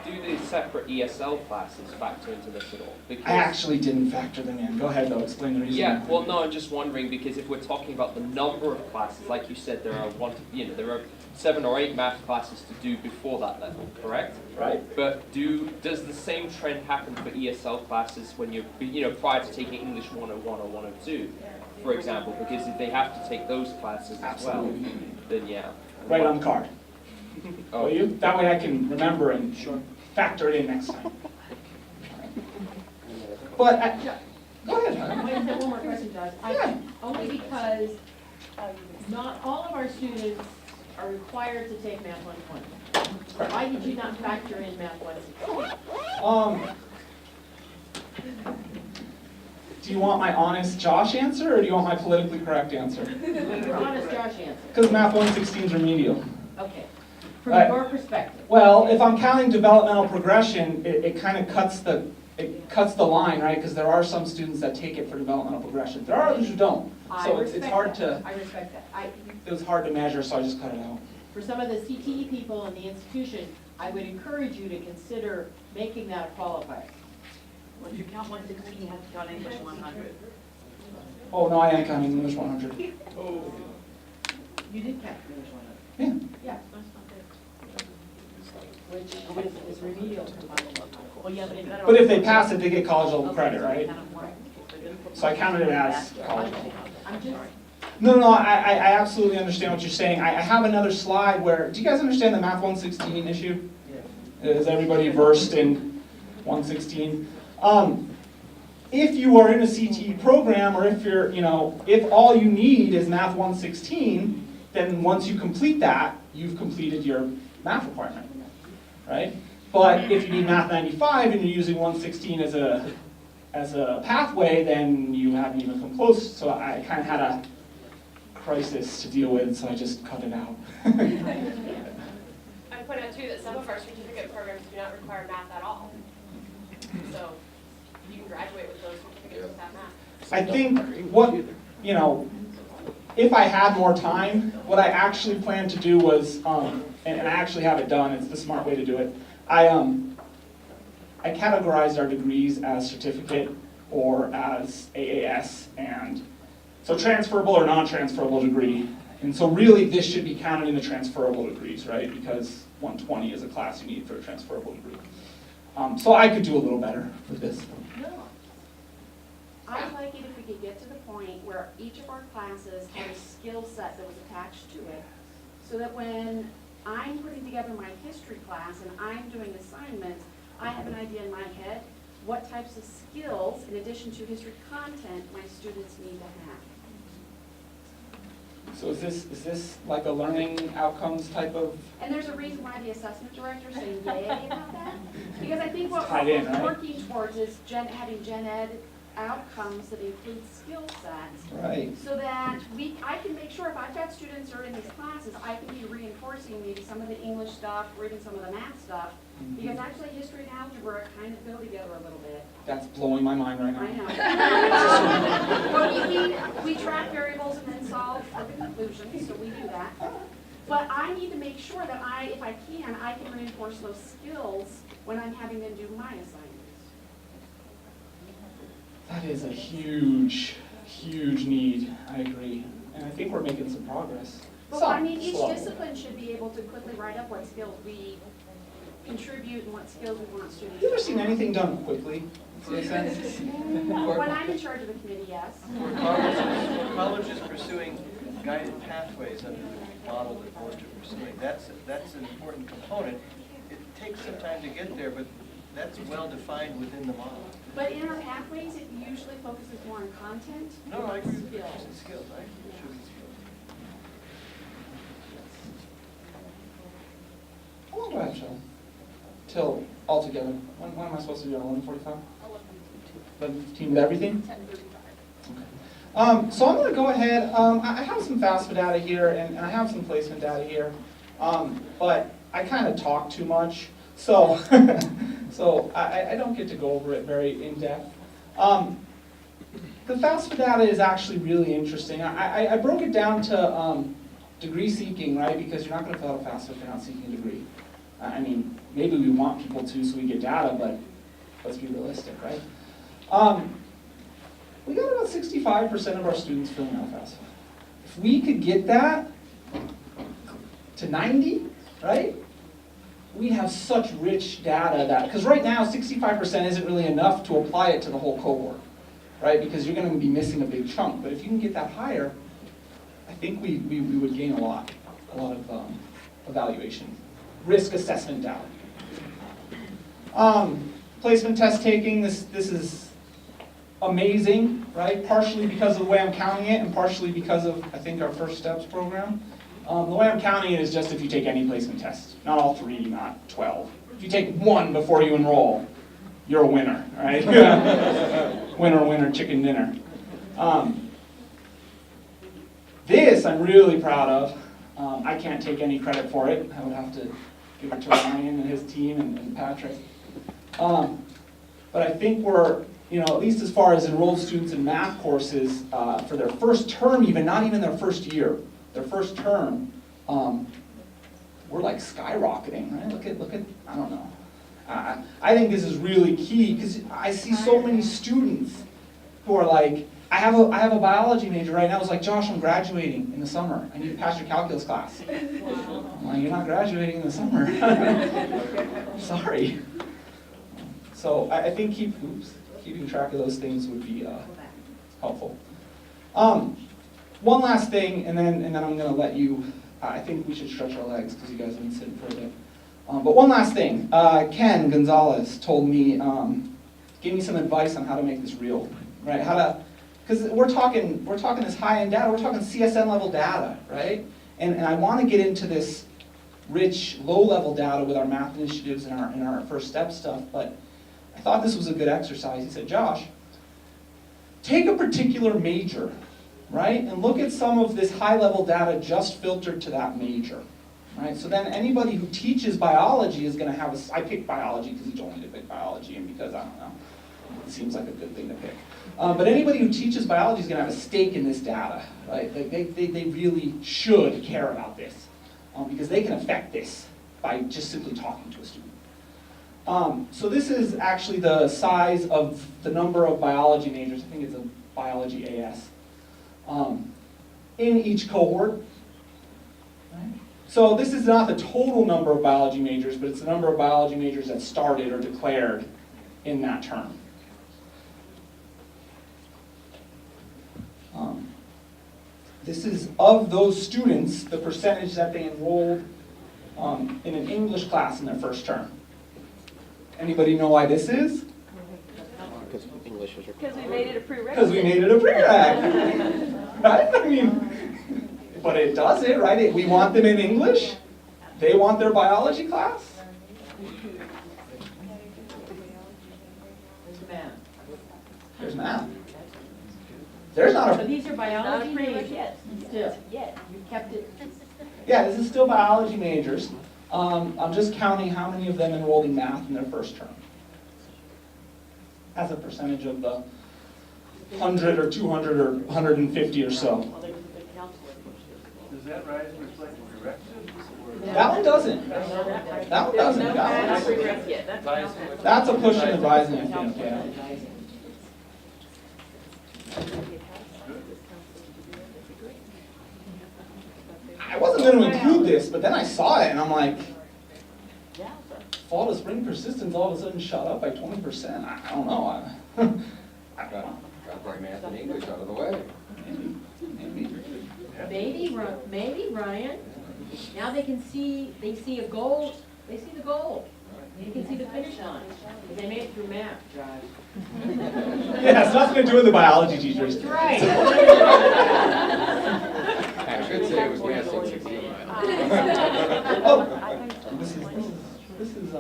Do the separate ESL classes factor into this at all? Because I actually didn't factor them in. Go ahead though, explain the reason. yeah, well, no, I'm just wondering because if we're talking about the number of classes, like you said, there are there are 7 or 8 math classes to do before that level, correct? Right. But does the same trend happen for ESL classes when you're prior to taking English 101 or 102, for example? Because if they have to take those classes as well, then yeah. Right on the card. Will you? That way I can remember and factor it in next time. But, go ahead. I have one more question, Josh. Only because not all of our students are required to take Math 120. Why did you not factor in Math 116? Do you want my honest Josh answer, or do you want my politically correct answer? Your honest Josh answer. Because Math 116 is remedial. Okay. From your perspective. Well, if I'm counting developmental progression, it kind of cuts the line, right? Because there are some students that take it for developmental progression. There are others who don't. So it's hard to. I respect that. It was hard to measure, so I just cut it out. For some of the CTE people in the institution, I would encourage you to consider making that a qualifier. Well, if you count 116, you have to count English 100. Oh, no, I am counting English 100. Oh. You did count English 100? Yeah. Yeah, that's not good. Which is remedial combined. Well, yeah, But if they pass it, they get college level credit, right? So I counted it as college level. I'm just. No, I absolutely understand what you're saying. I have another slide where, do you guys understand the Math 116 issue? Is everybody versed in 116? If you are in a CTE program, or if you're, if all you need is Math 116, then once you complete that, you've completed your math requirement, right? But if you need Math 95 and you're using 116 as a pathway, then you haven't even come close. So I kind of had a crisis to deal with, so I just cut it out. I point out too that some of our certificate programs do not require math at all. So you can graduate with those certificates without math. I think if I had more time, what I actually planned to do was, and I actually have it done, it's the smart way to do it, I categorized our degrees as certificate or as AAS, and so transferable or non-transferable degree. And so really this should be counted in the transferable degrees, right? Because 120 is a class you need for a transferable degree. So I could do a little better with this. No. I would like it if we could get to the point where each of our classes had a skill set that was attached to it, so that when I'm putting together my history class and I'm doing assignments, I have an idea in my head what types of skills, in addition to history content, my students need to have. So is this like a learning outcomes type of? And there's a reason why the assessment director is saying yay about that. Because I think what Tied in, we're right? working towards is having gen ed outcomes that include skill sets. Right. So that I can make sure if I've got students who are in these classes, I can be reinforcing maybe some of the English stuff or even some of the math stuff. Because actually history and algebra kind of go together a little bit. That's blowing my mind right now. I know. But we track variables and then solve for the conclusions, so we do that. But I need to make sure that if I can reinforce those skills when I'm having them do my assignments. That is a huge, huge need, I agree. And I think we're making some progress. But I mean, each discipline should be able to quickly write up what skills we contribute and what skills we want students Have you ever seen anything done quickly? CSN? When I'm in charge of a committee, yes. Colleges pursuing guided pathways under the model that boards are pursuing. That's an important component. It takes some time to get there, but that's well defined within the model. But in our pathways, it usually focuses more on content. No, I agree with you. Skills. Skills, I agree. It should be skills. How long do I have, Shelley? Till altogether? When am I supposed to be on 11:45? 11:15 with everything? 10:35. So I'm going to go ahead. I have some FAFSA data here, and I have some placement data here. But I kind of talk too much, so so I don't get to go over it very in depth. The FAFSA data is actually really interesting. I broke it down to degree seeking, right? Because you're not going to fill out a FAFSA if you're not seeking a degree. I mean, maybe we want people to so we get data, but let's be realistic, right? We got about 65% of our students filling out FAFSA. If we could get that to 90, right? We have such rich data that, because right now 65% isn't really enough to apply it to the whole cohort, right? Because you're going to be missing a big chunk. But if you can get that higher, I think we would gain a lot of evaluation, risk assessment data. Placement test taking, this is amazing, right? Partially because of the way I'm counting it, and partially because of, I think, our First Steps program. The way I'm counting it is just if you take any placement test. Not all 3, not 12. If you take 1 before you enroll, you're a winner, right? Winner, winner, chicken dinner. This I'm really proud of. I can't take any credit for it. I would have to give it to Ryan and his team and Patrick. But I think we're, at least as far as enrolled students in math courses, for their first term even, not even their first year, their first term, we're like skyrocketing, right? Look at I don't know. I think this is really key because I see so many students who are like, I have a biology major right now. It's like, Josh, I'm graduating in the summer. I need to pass your calculus class. Wow. I'm like, you're not graduating in the summer. Sorry. So I think keeping track of those things would be helpful. One last thing, and then I'm going to let you. I think we should stretch our legs because you guys have been sitting for a bit. But one last thing, Ken Gonzalez told me, gave me some advice on how to make this real, right? Because we're talking this high-end data, we're talking CSN level data, right? And I want to get into this rich, low-level data with our math initiatives and our First Step stuff, but I thought this was a good exercise. He said, Josh, take a particular major, right? And look at some of this high-level data just filtered to that major, right? So then anybody who teaches biology is going to have I picked biology because he told me to pick biology and because, I don't know, it seems like a good thing to pick. But anybody who teaches biology is going to have a stake in this data, right? They really should care about this because they can affect this by just simply talking to a student. So this is actually the size of the number of biology majors. I think it's a biology AS. In each cohort. Right? So this is not the total number of biology majors, but it's the number of biology majors that started or declared in that term. This is of those students, the percentage that they enrolled in an English class in their first term. Anybody know why this is? Because English was Because we made it a prerequisite. Because we made it a prereq. Right? I mean, but it does it, right? We want them in English. They want their biology class. There's math. There's not So a, these are biology Not a majors yet. still, you kept it, yeah, this is still biology majors. I'm just counting how many of them enrolled in math in their first term. As a percentage of the 100 or 200 or 150 or so. well, there was a good counselor. Does that rise reflect the directives? That one doesn't. That one doesn't. No That math one- regrets yet, that's That's a push in advising, I think, yeah. I wasn't going to include this, but then I saw it and I'm like, fall to spring persistence all of a sudden shot up by 20%. I don't know. Got my math and English out of the way. Maybe, Ryan, now they see a goal, they see the goal. You can see the finish line, because they made it through math, Josh. Yeah, it's nothing to do with the biology teachers. That's right. I should say it was math 616. Oh, this is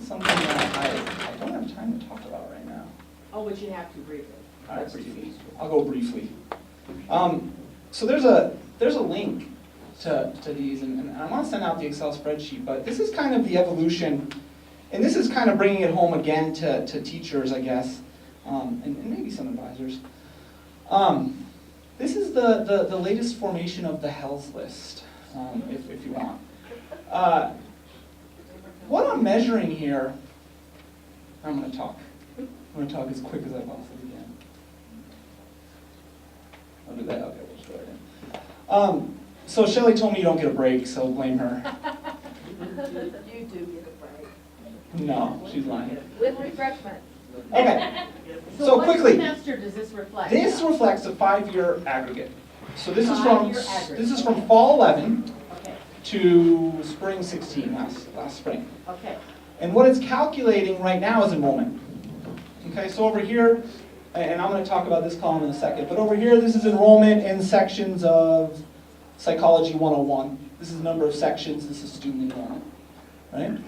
something that I don't have time to talk about right now. Oh, but you have to briefly. All right, briefly. I'll go briefly. So there's a link to these, and I want to send out the Excel spreadsheet, but this is kind of the evolution, and this is kind of bringing it home again to teachers, I guess, and maybe some advisors. This is the latest formation of the Hells List, if you want. What I'm measuring here, I'm going to talk as quick as I possibly can. I'll do that. Okay, we'll just go right in. So Shelley told me you don't get a break, so blame her. You do get a break. No, she's lying. With refreshment. Okay. So what quickly, semester does this reflect? this reflects a 5-year aggregate. So this is from Okay. fall 11 Okay, to spring 16, last spring. okay. And what it's calculating right now is enrollment. Okay, so over here, and I'm going to talk about this column in a second, but over here this is enrollment in sections of Psychology 101. This is the number of sections, this is student enrollment, right?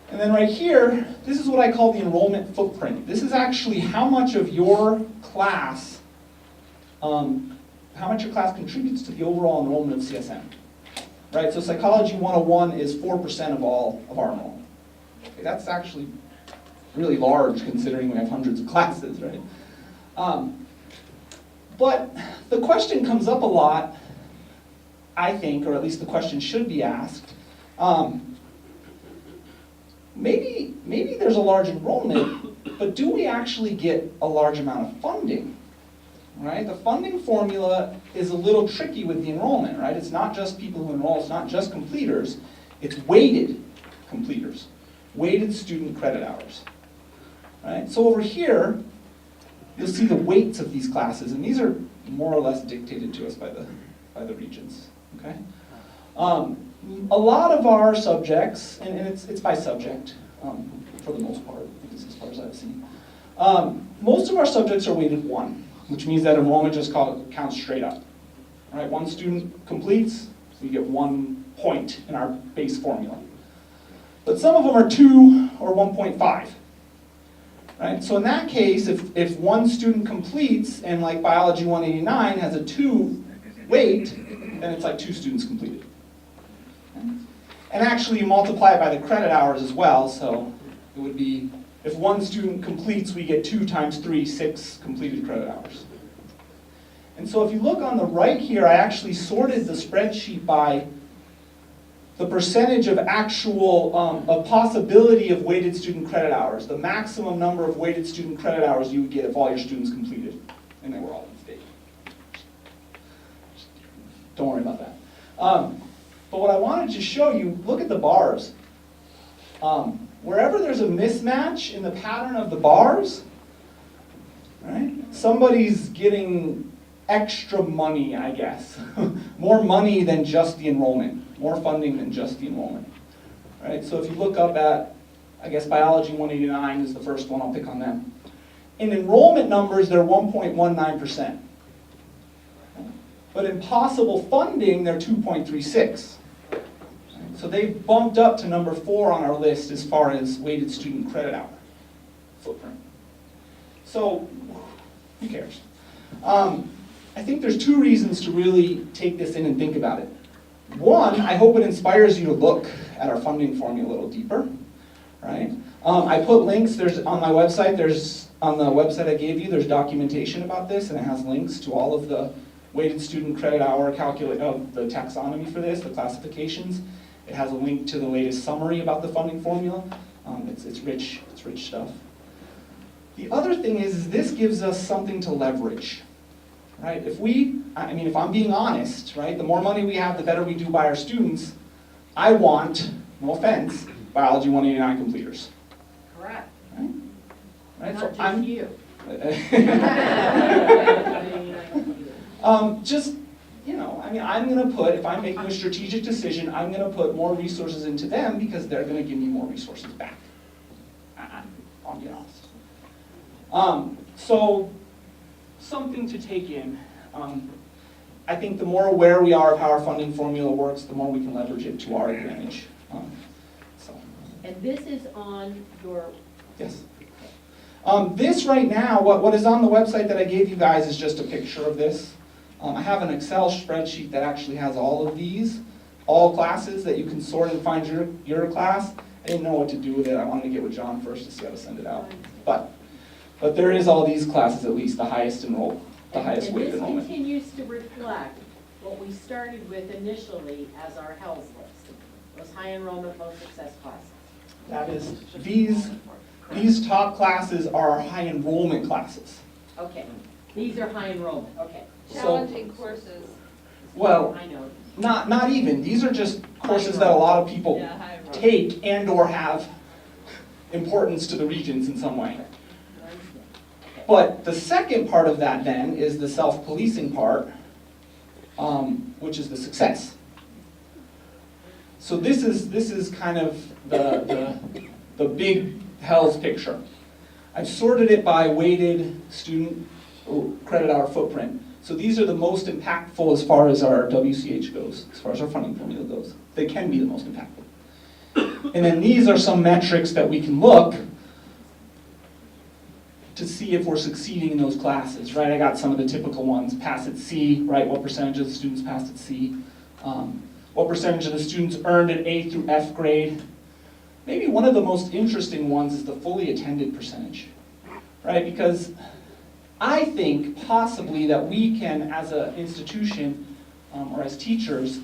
And then right here, this is what I call the enrollment footprint. This is actually how much of your class, contributes to the overall enrollment of CSN. Right, so Psychology 101 is 4% of all of our enrollment. Okay, that's actually really large considering we have hundreds of classes, right? But the question comes up a lot, I think, or at least the question should be asked. Maybe there's a large enrollment, but do we actually get a large amount of funding? Right? The funding formula is a little tricky with the enrollment, right? It's not just people who enroll, it's not just completers, it's weighted completers, weighted student credit hours. Right? So over here, you'll see the weights of these classes, and these are more or less dictated to us by the regents. Okay? A lot of our subjects, and it's by subject for the most part, at least as far as I've seen. Most of our subjects are weighted 1, which means that enrollment just counts straight up. All right, 1 student completes, we get 1 point in our base formula. But some of them are 2 or 1.5. Right? So in that case, if 1 student completes and like Biology 189 has a 2 weight, then it's like 2 students completed. Okay? And actually you multiply it by the credit hours as well, so it would be, if 1 student completes, we get 2 times 3, 6 completed credit hours. And so if you look on the right here, I actually sorted the spreadsheet by the percentage of actual, a possibility of weighted student credit hours, the maximum number of weighted student credit hours you would get if all your students completed, and they were all in state. Don't worry about that. But what I wanted to show you, look at the bars. Wherever there's a mismatch in the pattern of the bars, right, somebody's getting extra money, I guess. More money than just the enrollment. More funding than just the enrollment. Right? So if you look up at, I guess Biology 189 is the first one, I'll pick on them. In enrollment numbers, they're 1.19%. But in possible funding, they're 2.36. So they've bumped up to number 4 on our list as far as weighted student credit hour footprint. So, who cares? I think there's two reasons to really take this in and think about it. One, I hope it inspires you to look at our funding formula a little deeper, right? I put links, there's on my website, on the website I gave you, there's documentation about this, and it has links to all of the weighted student credit hour the taxonomy for this, the classifications. It has a link to the latest summary about the funding formula. It's rich stuff. The other thing is this gives us something to leverage, right? If I'm being honest, right, the more money we have, the better we do by our students. I want, no offense, biology 189 completers. Correct. Right? Not So just I'm, you. I'm going to put, if I'm making a strategic decision, I'm going to put more resources into them because they're going to give me more resources back. I'll be honest. So, something to take in. I think the more aware we are of how our funding formula works, the more we can leverage it to our advantage. And this is on your... Yes. This right now, what is on the website that I gave you guys is just a picture of this. I have an Excel spreadsheet that actually has all of these, all classes that you can sort and find your class. I didn't know what to do with it. I wanted to get with John first to see how to send it out. But there is all these classes at least, the highest enrolled, the highest weighted enrollment. And this continues to reflect what we started with initially as our HELS list, those high enrollment, low success classes. That is, these top classes are our high enrollment classes. Okay, these are high enrollment, okay. Challenging courses. Well, I know. not even. These are just courses that a lot of people take and or have importance to the regions in some way. But the second part of that then is the self-policing part, which is the success. So this is kind of the big HELS picture. I've sorted it by weighted student credit hour footprint. So these are the most impactful as far as our WCH goes, as far as our funding formula goes. They can be the most impactful. And then these are some metrics that we can look to see if we're succeeding in those classes, right? I got some of the typical ones, pass at C, right? What percentage of the students passed at C? What percentage of the students earned an A through F grade? Maybe one of the most interesting ones is the fully attended percentage, right? Because I think possibly that we can, as an institution or as teachers,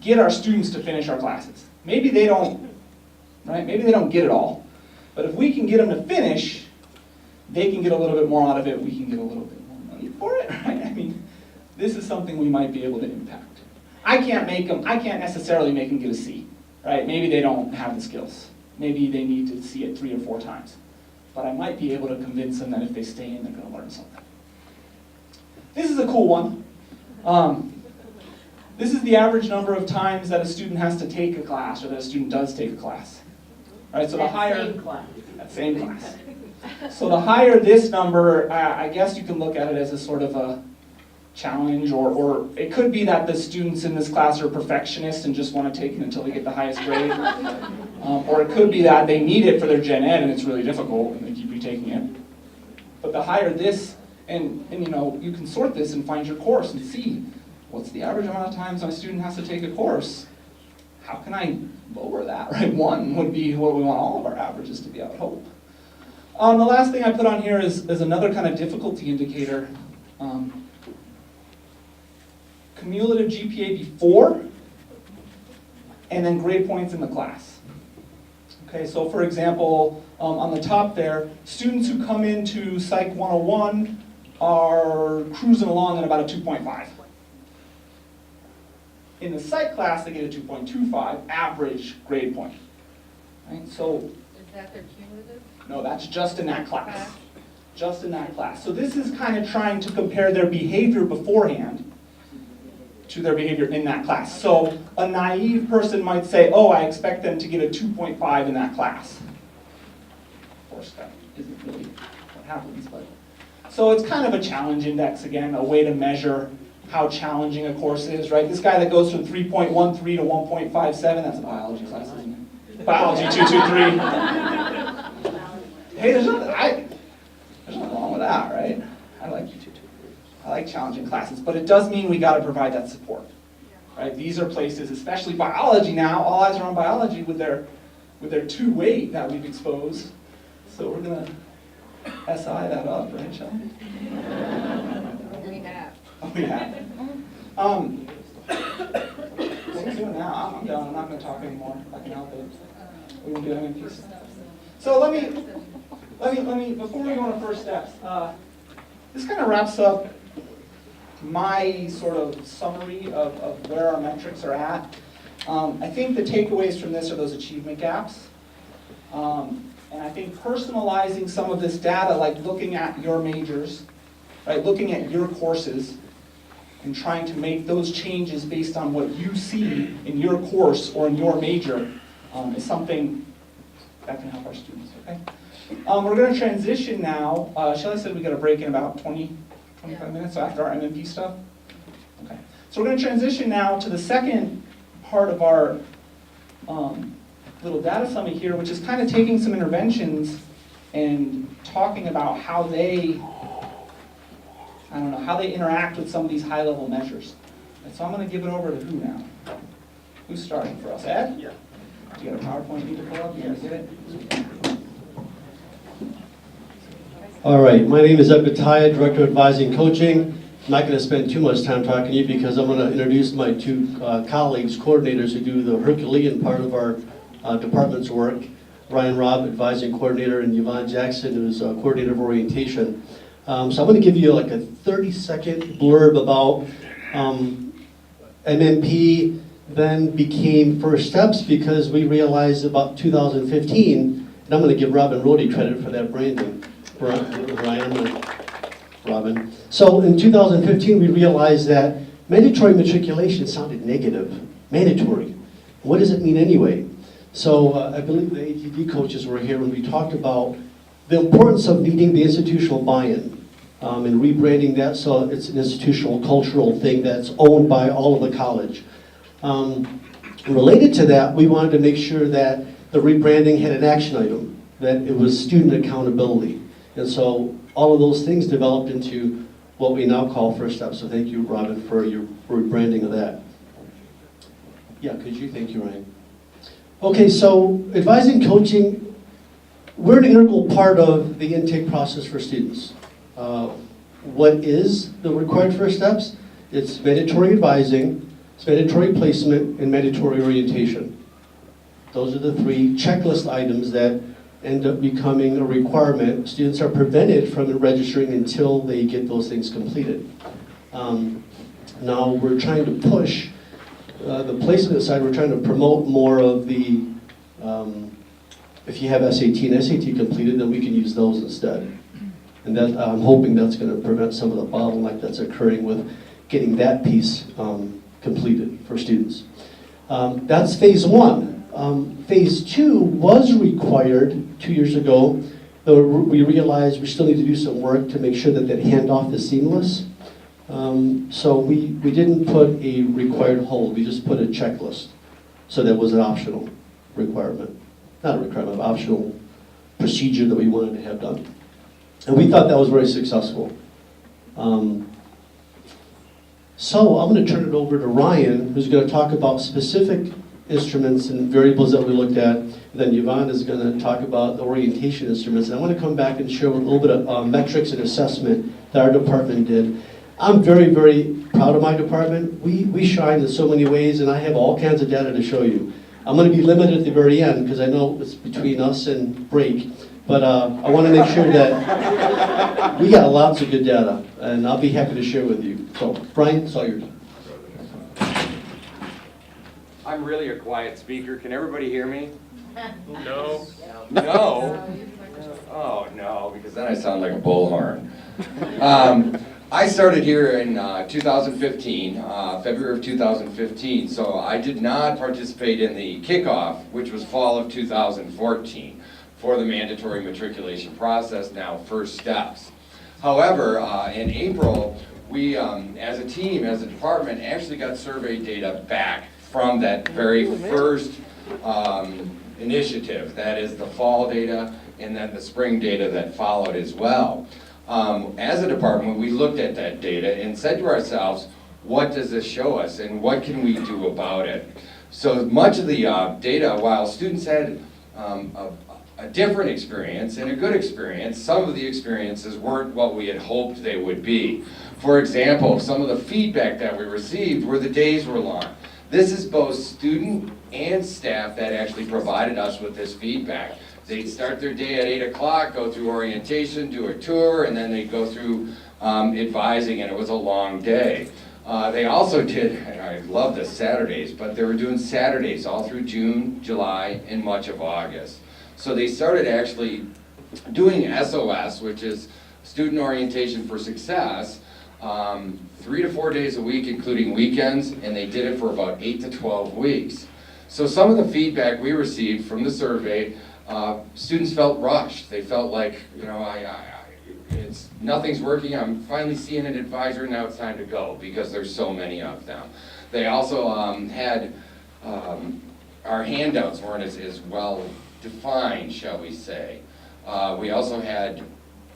get our students to finish our classes. Maybe they don't, right? Maybe they don't get it all. But if we can get them to finish, they can get a little bit more out of it, we can get a little bit more money for it, right? I mean, this is something we might be able to impact. I can't necessarily make them get a C, right? Maybe they don't have the skills. Maybe they need to see it 3 or 4 times. But I might be able to convince them that if they stay in, they're going to learn something. This is a cool one. This is the average number of times that a student has to take a class, or that a student does take a class. Right? So the higher that same class. So the higher this number, I guess you can look at it as a sort of a challenge, or it could be that the students in this class are perfectionists and just want to take it until they get the highest grade. Or it could be that they need it for their gen ed and it's really difficult and they keep retaking it. But the higher this, and you can sort this and find your course and see what's the average amount of times my student has to take a course. How can I lower that, right? 1 would be what we want all of our averages to be, I would hope. The last thing I put on here is another kind of difficulty indicator. Cumulative GPA before, and then grade points in the class. Okay, so for example, on the top there, students who come into Psych 101 are cruising along at about a 2.5. In the Psych class, they get a 2.25 average grade point. Right? So, is that their cumulative? No, that's just in that class. Just in that class. So this is kind of trying to compare their behavior beforehand to their behavior in that class. So a naive person might say, oh, I expect them to get a 2.5 in that class. Of course, that isn't really what happens, but. So it's kind of a challenge index, again, a way to measure how challenging a course is, right? This guy that goes from 3.13 to 1.57, that's a biology class, isn't it? Biology 223. Hey, there's nothing wrong with that. like challenging classes, but it does mean we gotta provide that support. Right? These are places, especially biology now, all eyes are on biology with their two weight that we've exposed. So we're gonna SI that up, right, Shelley? We have. Oh, we have. What are we doing now? I'm done. I'm not going to talk anymore. I can help it. We can do MMP. So let me. Before we go on to first steps, this kind of wraps up my sort of summary of where our metrics are at. I think the takeaways from this are those achievement gaps. And I think personalizing some of this data, like looking at your majors, right, looking at your courses, and trying to make those changes based on what you see in your course or in your major is something that can help our students, okay? We're going to transition now. Shelley said we got a break in about 25 minutes after our MMP stuff. Okay. So we're going to transition now to the second part of our little data summit here, which is kind of taking some interventions and talking about how they how they interact with some of these high-level measures. And so I'm going to give it over to who now? Who's starting for us? Ed? Yeah. You got a PowerPoint you need to pull up? You got to get it? All right. My name is Ed Bataya, Director of Advising and Coaching. I'm not going to spend too much time talking to you because I'm going to introduce my two colleagues, coordinators who do the Herculean part of our department's work. Ryan Robb, Advising Coordinator, and Yvonne Jackson, who's Coordinator of Orientation. So I'm going to give you like a 30-second blurb about MMP, then became First Steps because we realized about 2015, and I'm going to give Robin Rohde credit for that branding. Ryan, Robin. So in 2015, we realized that mandatory matriculation sounded negative. Mandatory. What does it mean anyway? So I believe the ATD coaches were here when we talked about the importance of needing the institutional buy-in and rebranding that so it's an institutional cultural thing that's owned by all of the college. Related to that, we wanted to make sure that the rebranding had an action item, that it was student accountability. And so all of those things developed into what we now call First Steps. So thank you, Robin, for your rebranding of that. Yeah, could you? Thank you, Ryan. Okay, so advising coaching, we're an integral part of the intake process for students. What is the required first steps? It's mandatory advising, it's mandatory placement, and mandatory orientation. Those are the three checklist items that end up becoming a requirement. Students are prevented from registering until they get those things completed. Now we're trying to push the placement side, we're trying to promote more of the, if you have SAT and SAT completed, then we can use those instead. And that, I'm hoping that's going to prevent some of the bottleneck that's occurring with getting that piece completed for students. That's phase one. Phase two was required 2 years ago, though we realized we still need to do some work to make sure that that handoff is seamless. So we didn't put a required hold, we just put a checklist. So that was an optional requirement. Not a requirement, optional procedure that we wanted to have done. And we thought that was very successful. So I'm going to turn it over to Ryan, who's going to talk about specific instruments and variables that we looked at. And then Yvonne is going to talk about the orientation instruments. And I want to come back and share a little bit of metrics and assessment that our department did. I'm very, very proud of my department. We shine in so many ways, and I have all kinds of data to show you. I'm going to be limited at the very end because I know it's between us and break. But I want to make sure that we got lots of good data, and I'll be happy to share with you. So, Brian, it's all yours. I'm really a quiet speaker. Can everybody hear me? No. No? Oh, no, because then I sound like a bullhorn. I started here in 2015, February of 2015, so I did not participate in the kickoff, which was fall of 2014. For the mandatory matriculation process, now First Steps. However, in April, we, as a team, as a department, actually got survey data back from that very first initiative. That is the fall data and then the spring data that followed as well. as a department, we looked at that data and said to ourselves, what does this show us and what can we do about it? So much of the data, while students had a different experience and a good experience, some of the experiences weren't what we had hoped they would be. For example, some of the feedback that we received were the days were long. This is both student and staff that actually provided us with this feedback. They'd start their day at 8 o'clock, go through orientation, do a tour, and then they'd go through advising, and it was a long day. They also did, and I love this, Saturdays, but they were doing Saturdays all through June, July, and much of August. So they started actually doing SOS, which is Student Orientation for Success, 3 to 4 days a week, including weekends, and they did it for about 8 to 12 weeks. So some of the feedback we received from the survey, students felt rushed. They felt like, you know, nothing's working, I'm finally seeing an advisor, now it's time to go, because there's so many of them. They also had, our handouts weren't as well defined, shall we say. We also had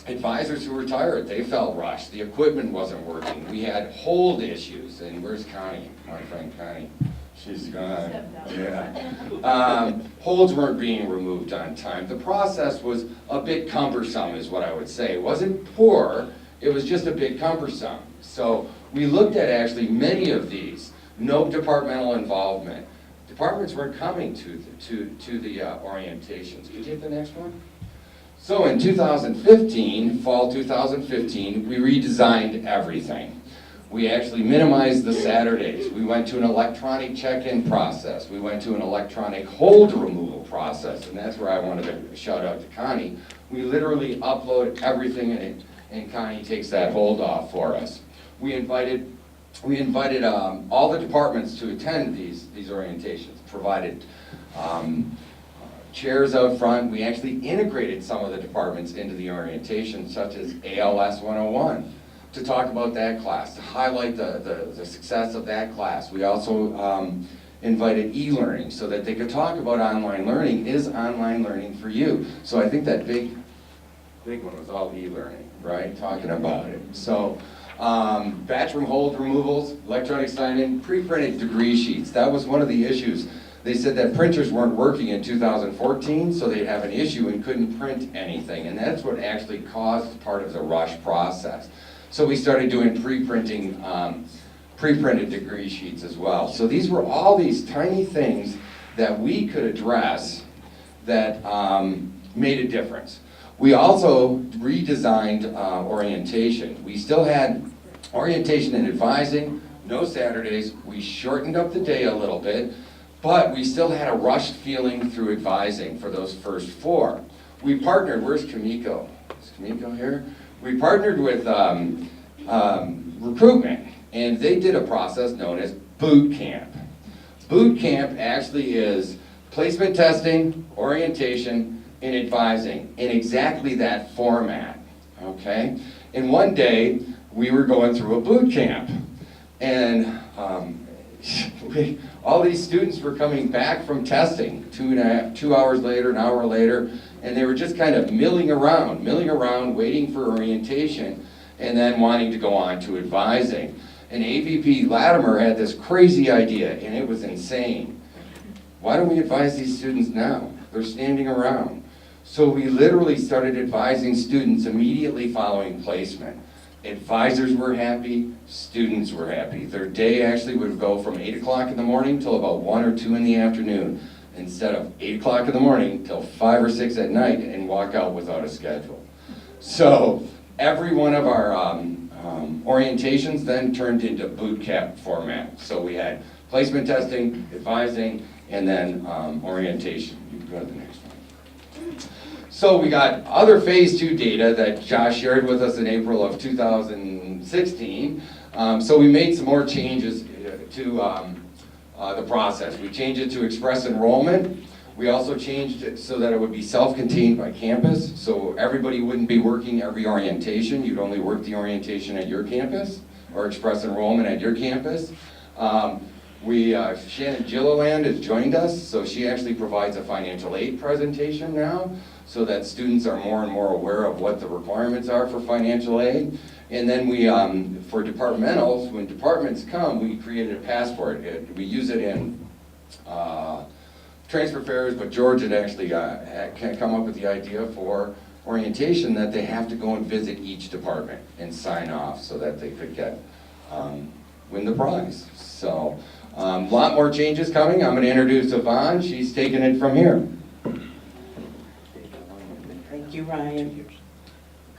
advisors who were tired, they felt rushed, the equipment wasn't working. We had hold issues, and where's Connie, my friend Connie? She's gone, yeah. Holds weren't being removed on time. The process was a bit cumbersome is what I would say. It wasn't poor, it was just a bit cumbersome. So we looked at actually many of these, no departmental involvement. Departments weren't coming to the orientations. Could you hit the next one? So in 2015, fall 2015, we redesigned everything. We actually minimized the Saturdays. We went to an electronic check-in process. We went to an electronic hold removal process, and that's where I wanted to shout out to Connie. We literally upload everything in it, and Connie takes that hold off for us. We invited all the departments to attend these orientations, provided chairs out front. We actually integrated some of the departments into the orientation, such as ALS 101, to talk about that class, to highlight the success of that class. We also invited e-learning so that they could talk about online learning. Is online learning for you? So I think that big one was all e-learning, right? Talking about it. So batch room hold removals, electronic sign-in, pre-printed degree sheets. That was one of the issues. They said that printers weren't working in 2014, so they'd have an issue and couldn't print anything. And that's what actually caused part of the rush process. So we started doing pre-printing, pre-printed degree sheets as well. So these were all these tiny things that we could address that made a difference. We also redesigned orientation. We still had orientation and advising, no Saturdays. We shortened up the day a little bit, but we still had a rushed feeling through advising for those first 4. We partnered, where's Kamiko? Is Kamiko here? We partnered with recruitment, and they did a process known as boot camp. Boot camp actually is placement testing, orientation, and advising in exactly that format, okay? And one day, we were going through a boot camp, and all these students were coming back from testing 2 hours later, an hour later, and they were just kind of milling around, waiting for orientation, and then wanting to go on to advising. And AVP Latimer had this crazy idea, and it was insane. Why don't we advise these students now? They're standing around. So we literally started advising students immediately following placement. Advisors were happy, students were happy. Their day actually would go from 8 o'clock in the morning till about 1 or 2 in the afternoon, instead of 8 o'clock in the morning till 5 or 6 at night and walk out without a schedule. So every one of our orientations then turned into boot camp format. So we had placement testing, advising, and then orientation. You can go to the next one. So we got other phase 2 data that Josh shared with us in April of 2016. So we made some more changes to the process. We changed it to express enrollment. We also changed it so that it would be self-contained by campus. So everybody wouldn't be working every orientation. You'd only work the orientation at your campus or express enrollment at your campus. Shannon Gilliland has joined us, so she actually provides a financial aid presentation now, so that students are more and more aware of what the requirements are for financial aid. And then we, for departmentals, when departments come, we created a passport. We use it in transfer fairs, but George had actually come up with the idea for orientation that they have to go and visit each department and sign off so that they could get, win the prize. So, a lot more changes coming. I'm going to introduce Yvonne. She's taking it from here. Thank you, Ryan.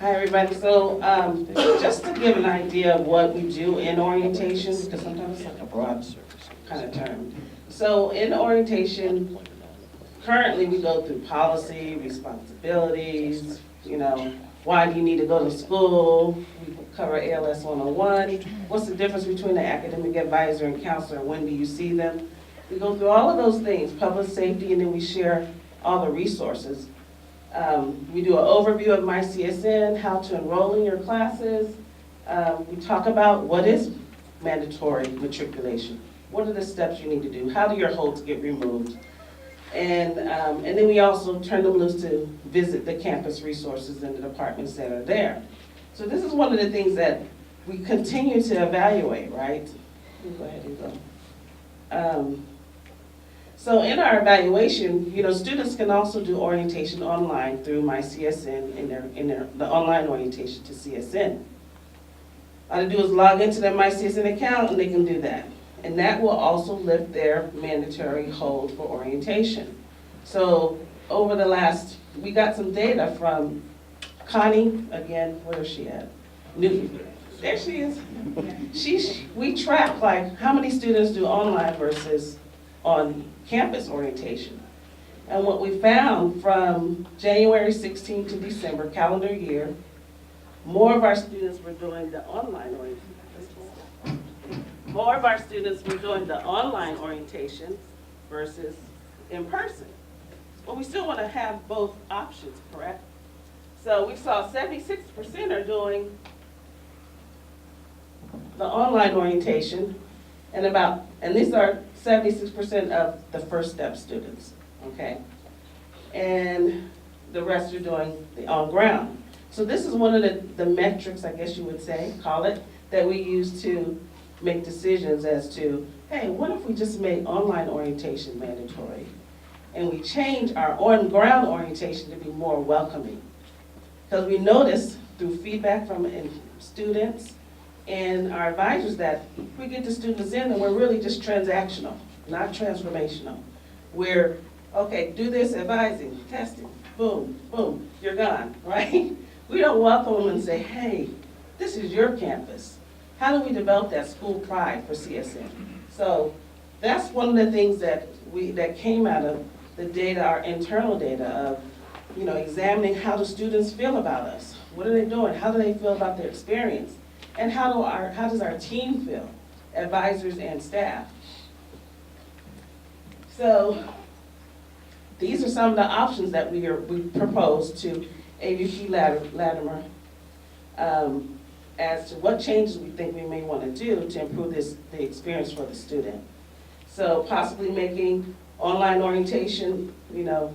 Hi, everybody. So, just to give an idea of what we do in orientation, because sometimes it's like a broad kind of term. So, in orientation, currently we go through policy, responsibilities, you know, why do you need to go to school? We cover ALS 101. What's the difference between an academic advisor and counselor? When do you see them? We go through all of those things, public safety, and then we share all the resources. We do an overview of my CSN, how to enroll in your classes. We talk about what is mandatory matriculation. What are the steps you need to do? How do your holds get removed? And then we also turn them loose to visit the campus resources and the departments that are there. So this is one of the things that we continue to evaluate, right? Go ahead and go. So in our evaluation, you know, students can also do orientation online through my CSN in the online orientation to CSN. All they do is log into their My CSN account and they can do that. And that will also lift their mandatory hold for orientation. So over the last, we got some data from Connie, again, where is she at? Newton. There she is. We track like how many students do online versus on campus orientation. And what we found from January 16 to December, calendar year, more of our students were doing the online orientation. More of our students were doing the online orientation versus in person. But we still want to have both options, correct? So we saw 76% are doing the online orientation, and these are 76% of the first step students, okay? And the rest are doing the on ground. So this is one of the metrics, I guess you would say, call it, that we use to make decisions as to, hey, what if we just made online orientation mandatory? And we change our on-ground orientation to be more welcoming. Because we noticed through feedback from students and our advisors that we get the students in and we're really just transactional, not transformational. We're, okay, do this advising, testing, boom, boom, you're gone, right? We don't welcome them and say, hey, this is your campus. How do we develop that school pride for CSN? So that's one of the things that came out of the data, our internal data of, you know, examining how do students feel about us? What are they doing? How do they feel about their experience? And how does our team feel, advisors and staff? So these are some of the options that we propose to AVP Latimer as to what changes we think we may want to do to improve the experience for the student. So possibly making online orientation, you know,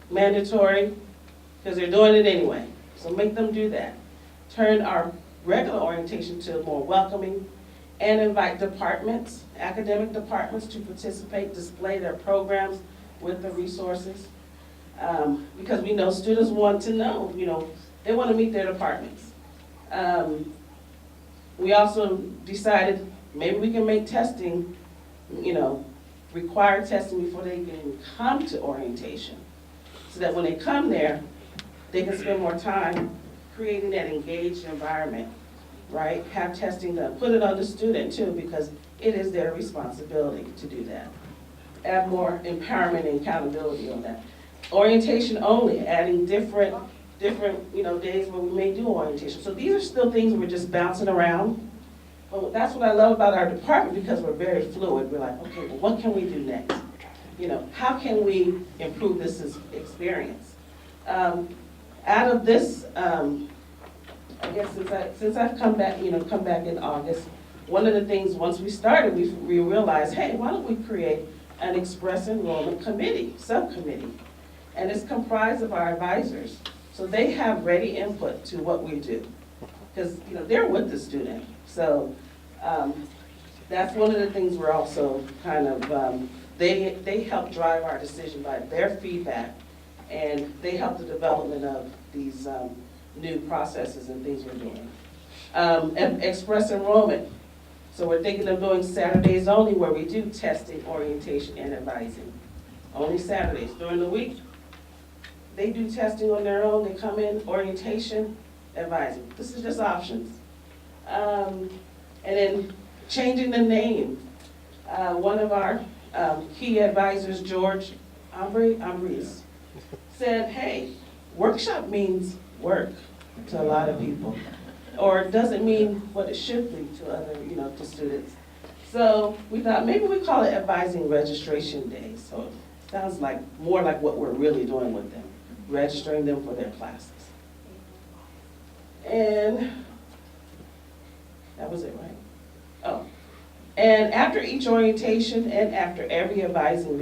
mandatory, because they're doing it anyway. So make them do that. Turn our regular orientation to more welcoming, and invite departments, academic departments, to participate, display their programs with the resources. Because we know students want to know, you know, they want to meet their departments. We also decided maybe we can make testing, you know, require testing before they can come to orientation. So that when they come there, they can spend more time creating that engaged environment, right? Have testing done. Put it on the student too, because it is their responsibility to do that. Add more empowerment and accountability on that. Orientation only, adding different you know, days where we may do orientation. So these are still things we're just bouncing around. But that's what I love about our department, because we're very fluid. We're like, okay, well, what can we do next? You know, how can we improve this experience? Out of this, I guess since I've come back, you know, come back in August, one of the things, once we started, we realized, hey, why don't we create an express enrollment committee, subcommittee? And it's comprised of our advisors. So they have ready input to what we do. Because, you know, they're with the student. So that's one of the things we're also kind of, they help drive our decision by their feedback, and they help the development of these new processes and things we're doing. And express enrollment. So we're thinking of doing Saturdays only, where we do testing, orientation, and advising. Only Saturdays. During the week, they do testing on their own. They come in, orientation, advising. This is just options. And then changing the name. One of our key advisors, George Ambris, said, hey, workshop means work to a lot of people, or it doesn't mean what it should be to other, you know, to students. So we thought maybe we call it advising registration day. So it sounds like more like what we're really doing with them, registering them for their classes. And that was it, right? Oh. And after each orientation and after every advising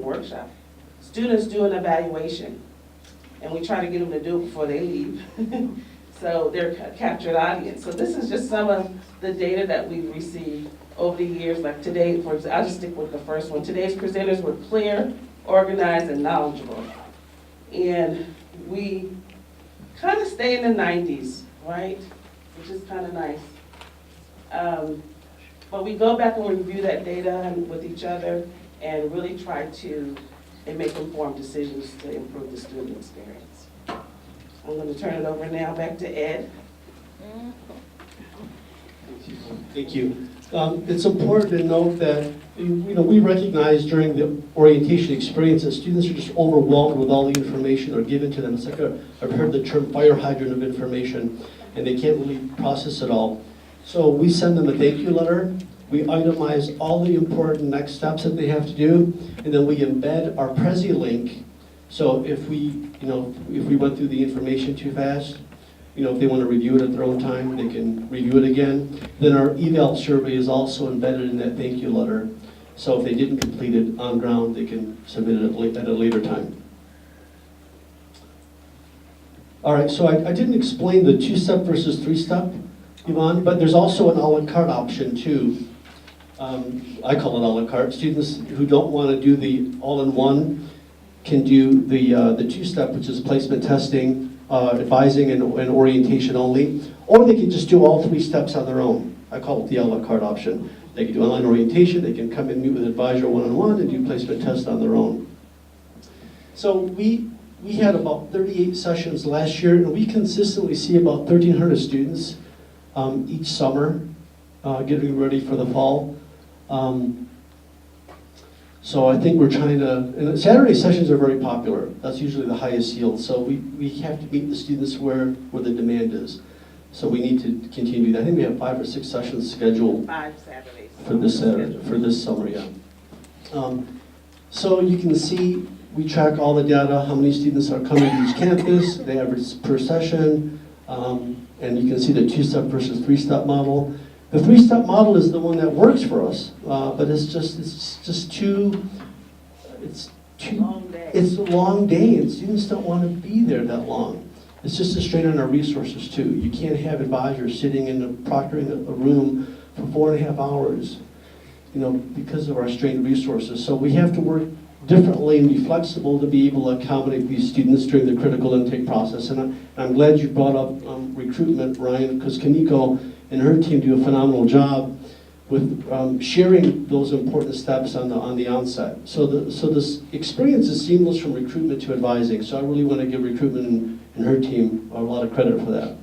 workshop, students do an evaluation. And we try to get them to do it before they leave. So they're a captured audience. So this is just some of the data that we've received over the years. Like today, for example, I'll just stick with the first one. Today's presenters were clear, organized, and knowledgeable. And we kind of stay in the 90s, right? Which is kind of nice. But we go back and review that data with each other and really try to make informed decisions to improve the student experience. I'm going to turn it over now back to Ed. Thank you. It's important to note that we recognize during the orientation experience that students are just overwhelmed with all the information or given to them. It's like I've heard the term fire hydrant of information, and they can't really process it all. So we send them a thank you letter. We itemize all the important next steps that they have to do, and then we embed our Prezi link. So if we went through the information too fast, if they want to review it at their own time, they can review it again. Then our eval survey is also embedded in that thank you letter. So if they didn't complete it on ground, they can submit it at a later time. All right, so I didn't explain the 2-step versus 3-step, Yvonne, but there's also an a la carte option too. I call it a la carte. Students who don't want to do the all-in-one can do the 2-step, which is placement testing, advising, and orientation only. Or they can just do all 3 steps on their own. I call it the a la carte option. They can do online orientation, they can come and meet with an advisor one-on-one and do placement tests on their own. So we had about 38 sessions last year, and we consistently see about 1,300 students each summer getting ready for the fall. So I think we're trying to, and Saturday sessions are very popular. That's usually the highest yield. So we have to meet the students where the demand is. So we need to continue that. I think we have 5 or 6 sessions scheduled 5 Saturdays. For this summer, yeah. So you can see we track all the data, how many students are coming to each campus, the average per session, and you can see the 2-step versus 3-step model. The 3-step model is the one that works for us, but it's a long day, and students don't want to be there that long. It's just a strain on our resources too. You can't have advisors sitting in proctoring a room for 4.5 hours, because of our strained resources. So we have to work differently and be flexible to be able to accommodate these students during the critical intake process. And I'm glad you brought up recruitment, Ryan, because Kaniko and her team do a phenomenal job with sharing those important steps on the onset. So this experience is seamless from recruitment to advising. So I really want to give recruitment and her team a lot of credit for that.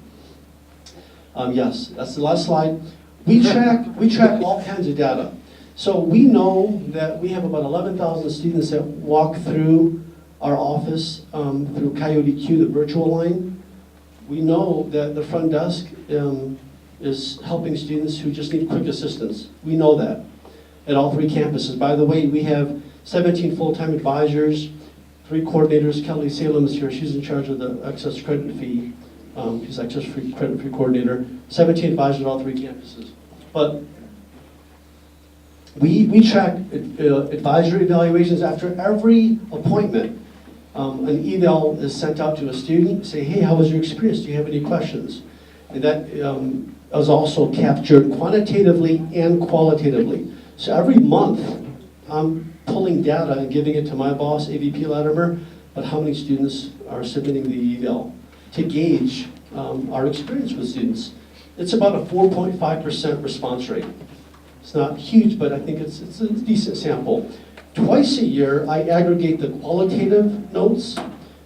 Yes, that's the last slide. We track all kinds of data. So we know that we have about 11,000 students that walk through our office through Coyote Q, the virtual line. We know that the front desk is helping students who just need quick assistance. We know that at all 3 campuses. By the way, we have 17 full-time advisors, 3 coordinators. Kelly Salem is here. She's in charge of the excess credit fee. She's excess credit fee coordinator. 17 advisors at all 3 campuses. But we track advisory evaluations after every appointment. An email is sent out to a student, say, hey, how was your experience? Do you have any questions? And that is also captured quantitatively and qualitatively. So every month, I'm pulling data and giving it to my boss, AVP Latimer, but how many students are submitting the eval to gauge our experience with students. It's about a 4.5% response rate. It's not huge, but I think it's a decent sample. Twice a year, I aggregate the qualitative notes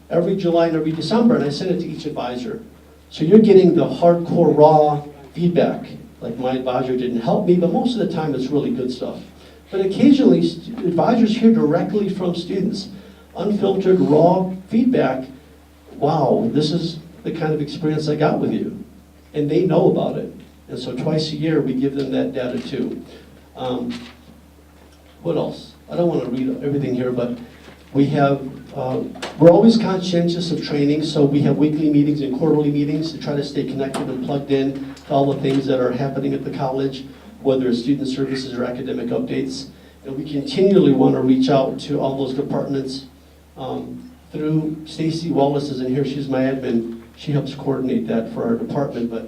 every July and every December, and I send it to each advisor. So you're getting the hardcore raw feedback. Like, my advisor didn't help me, but most of the time it's really good stuff. But occasionally, advisors hear directly from students, unfiltered, raw feedback. Wow, this is the kind of experience I got with you. And they know about it. And so twice a year, we give them that data too. What else? I don't want to read everything here, but we have, we're always conscientious of training, so we have weekly meetings and quarterly meetings to try to stay connected and plugged in to all the things that are happening at the college, whether it's student services or academic updates. And we continually want to reach out to all those departments through Stacy Wallace is in here, she's my admin. She helps coordinate that for our department, but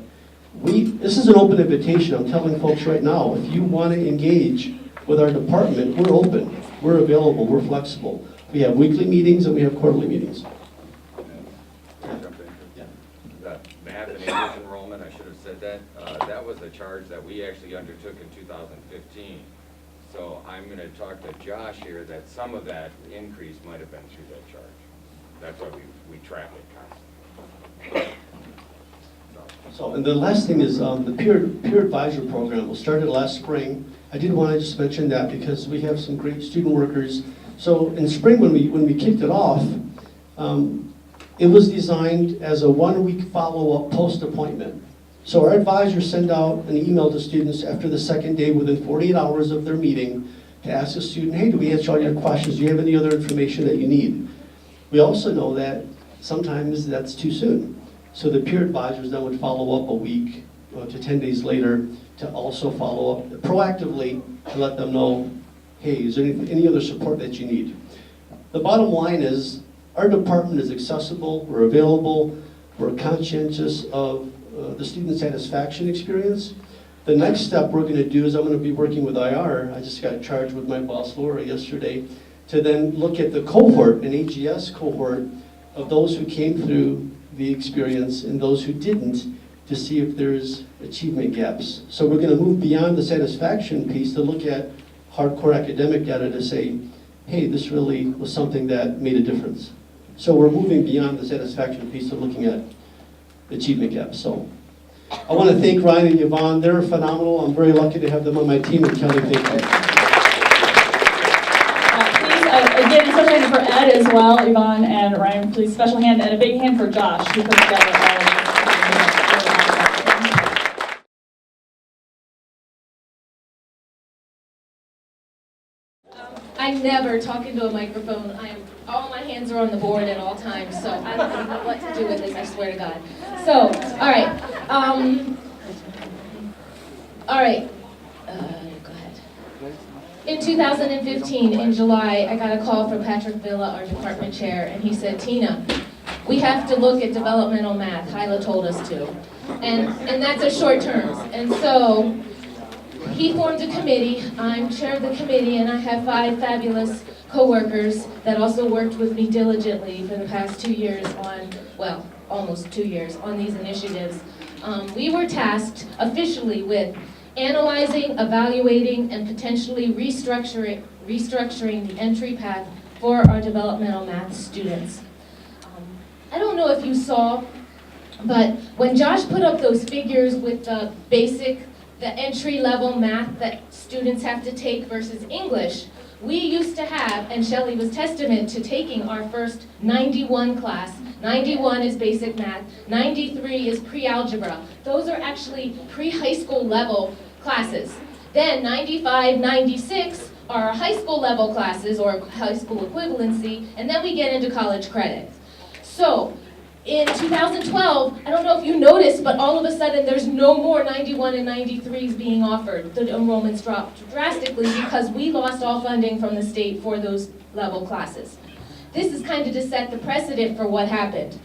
this is an open invitation. I'm telling folks right now, if you want to engage with our department, we're open, we're available, we're flexible. We have weekly meetings and we have quarterly meetings. That math and English enrollment, I should have said that. That was a charge that we actually undertook in 2015. So I'm going to talk to Josh here that some of that increase might have been through that charge. That's why we track it constantly. So, and the last thing is the peer advisor program was started last spring. I did want to just mention that because we have some great student workers. So in spring when we kicked it off, it was designed as a 1-week follow-up post-appointment. So our advisors send out an email to students after the second day within 48 hours of their meeting to ask a student, hey, do we answer all your questions? Do you have any other information that you need? We also know that sometimes that's too soon. So the peer advisors then would follow up a week to 10 days later to also follow up proactively to let them know, hey, is there any other support that you need? The bottom line is our department is accessible, we're available, we're conscientious of the student satisfaction experience. The next step we're going to do is I'm going to be working with IR. I just got charged with my boss Laura yesterday to then look at the cohort, an AGS cohort of those who came through the experience and those who didn't, to see if there's achievement gaps. So we're going to move beyond the satisfaction piece to look at hardcore academic data to say, hey, this really was something that made a difference. So we're moving beyond the satisfaction piece to looking at achievement gaps. So I want to thank Ryan and Yvonne. They're phenomenal. I'm very lucky to have them on my team. And Kelly, thank you. Again, special hand for Ed as well, Yvonne and Ryan, please. Special hand and a big hand for Josh, who put together all of this. I'm never talking to a microphone. All my hands are on the board at all times, so I don't even know what to do with this, I swear to God. So, all right. Go ahead. In 2015, in July, I got a call from Patrick Villa, our department chair, and he said, Tina, we have to look at developmental math. Hyla told us to. And that's a short term. And so he formed a committee. I'm chair of the committee, and I have 5 fabulous coworkers that also worked with me diligently for the past 2 years on, well, almost 2 years on these initiatives. We were tasked officially with analyzing, evaluating, and potentially restructuring the entry path for our developmental math students. I don't know if you saw, but when Josh put up those figures with the entry-level math that students have to take versus English, we used to have, and Shelley was testament to taking our first 91 class. 91 is basic math, 93 is pre-algebra. Those are actually pre-high school level classes. Then 95, 96 are high school level classes or high school equivalency, and then we get into college credit. So In 2012, I don't know if you noticed, but all of a sudden there's no more 91 and 93s being offered. The enrollments dropped drastically because we lost all funding from the state for those level classes. This is kind of to set the precedent for what happened.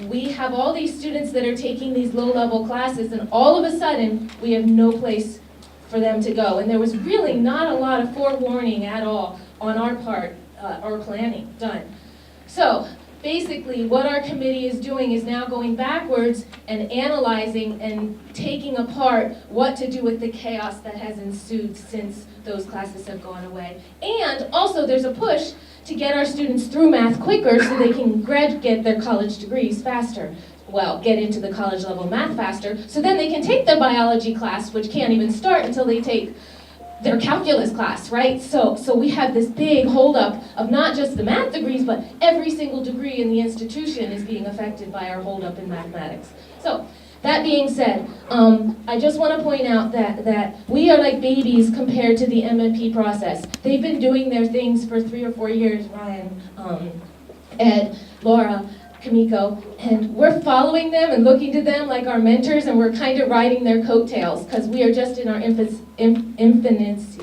We have all these students that are taking these low-level classes, and all of a sudden we have no place for them to go. And there was really not a lot of forewarning at all on our part, or planning done. So basically what our committee is doing is now going backwards and analyzing and taking apart what to do with the chaos that has ensued since those classes have gone away. And also there's a push to get our students through math quicker so they can get their college degrees faster. Well, get into the college level math faster, so then they can take their biology class, which can't even start until they take their calculus class, right? So we have this big holdup of not just the math degrees, but every single degree in the institution is being affected by our holdup in mathematics. So that being said, I just want to point out that we are like babies compared to the MMP process. They've been doing their things for 3 or 4 years, Ryan, Ed, Laura, Kamiko, and we're following them and looking to them like our mentors, and we're kind of riding their coattails because we are just in our infancy.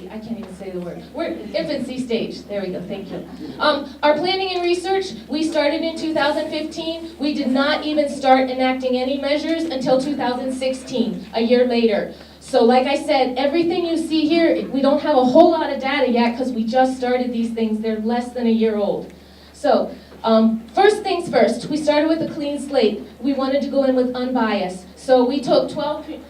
I can't even say the word. We're infancy stage. There we go. Thank you. Our planning and research, we started in 2015. We did not even start enacting any measures until 2016, a year later. So like I said, everything you see here, we don't have a whole lot of data yet because we just started these things. They're less than a year old. So first things first, we started with a clean slate. We wanted to go in with unbiased. So we took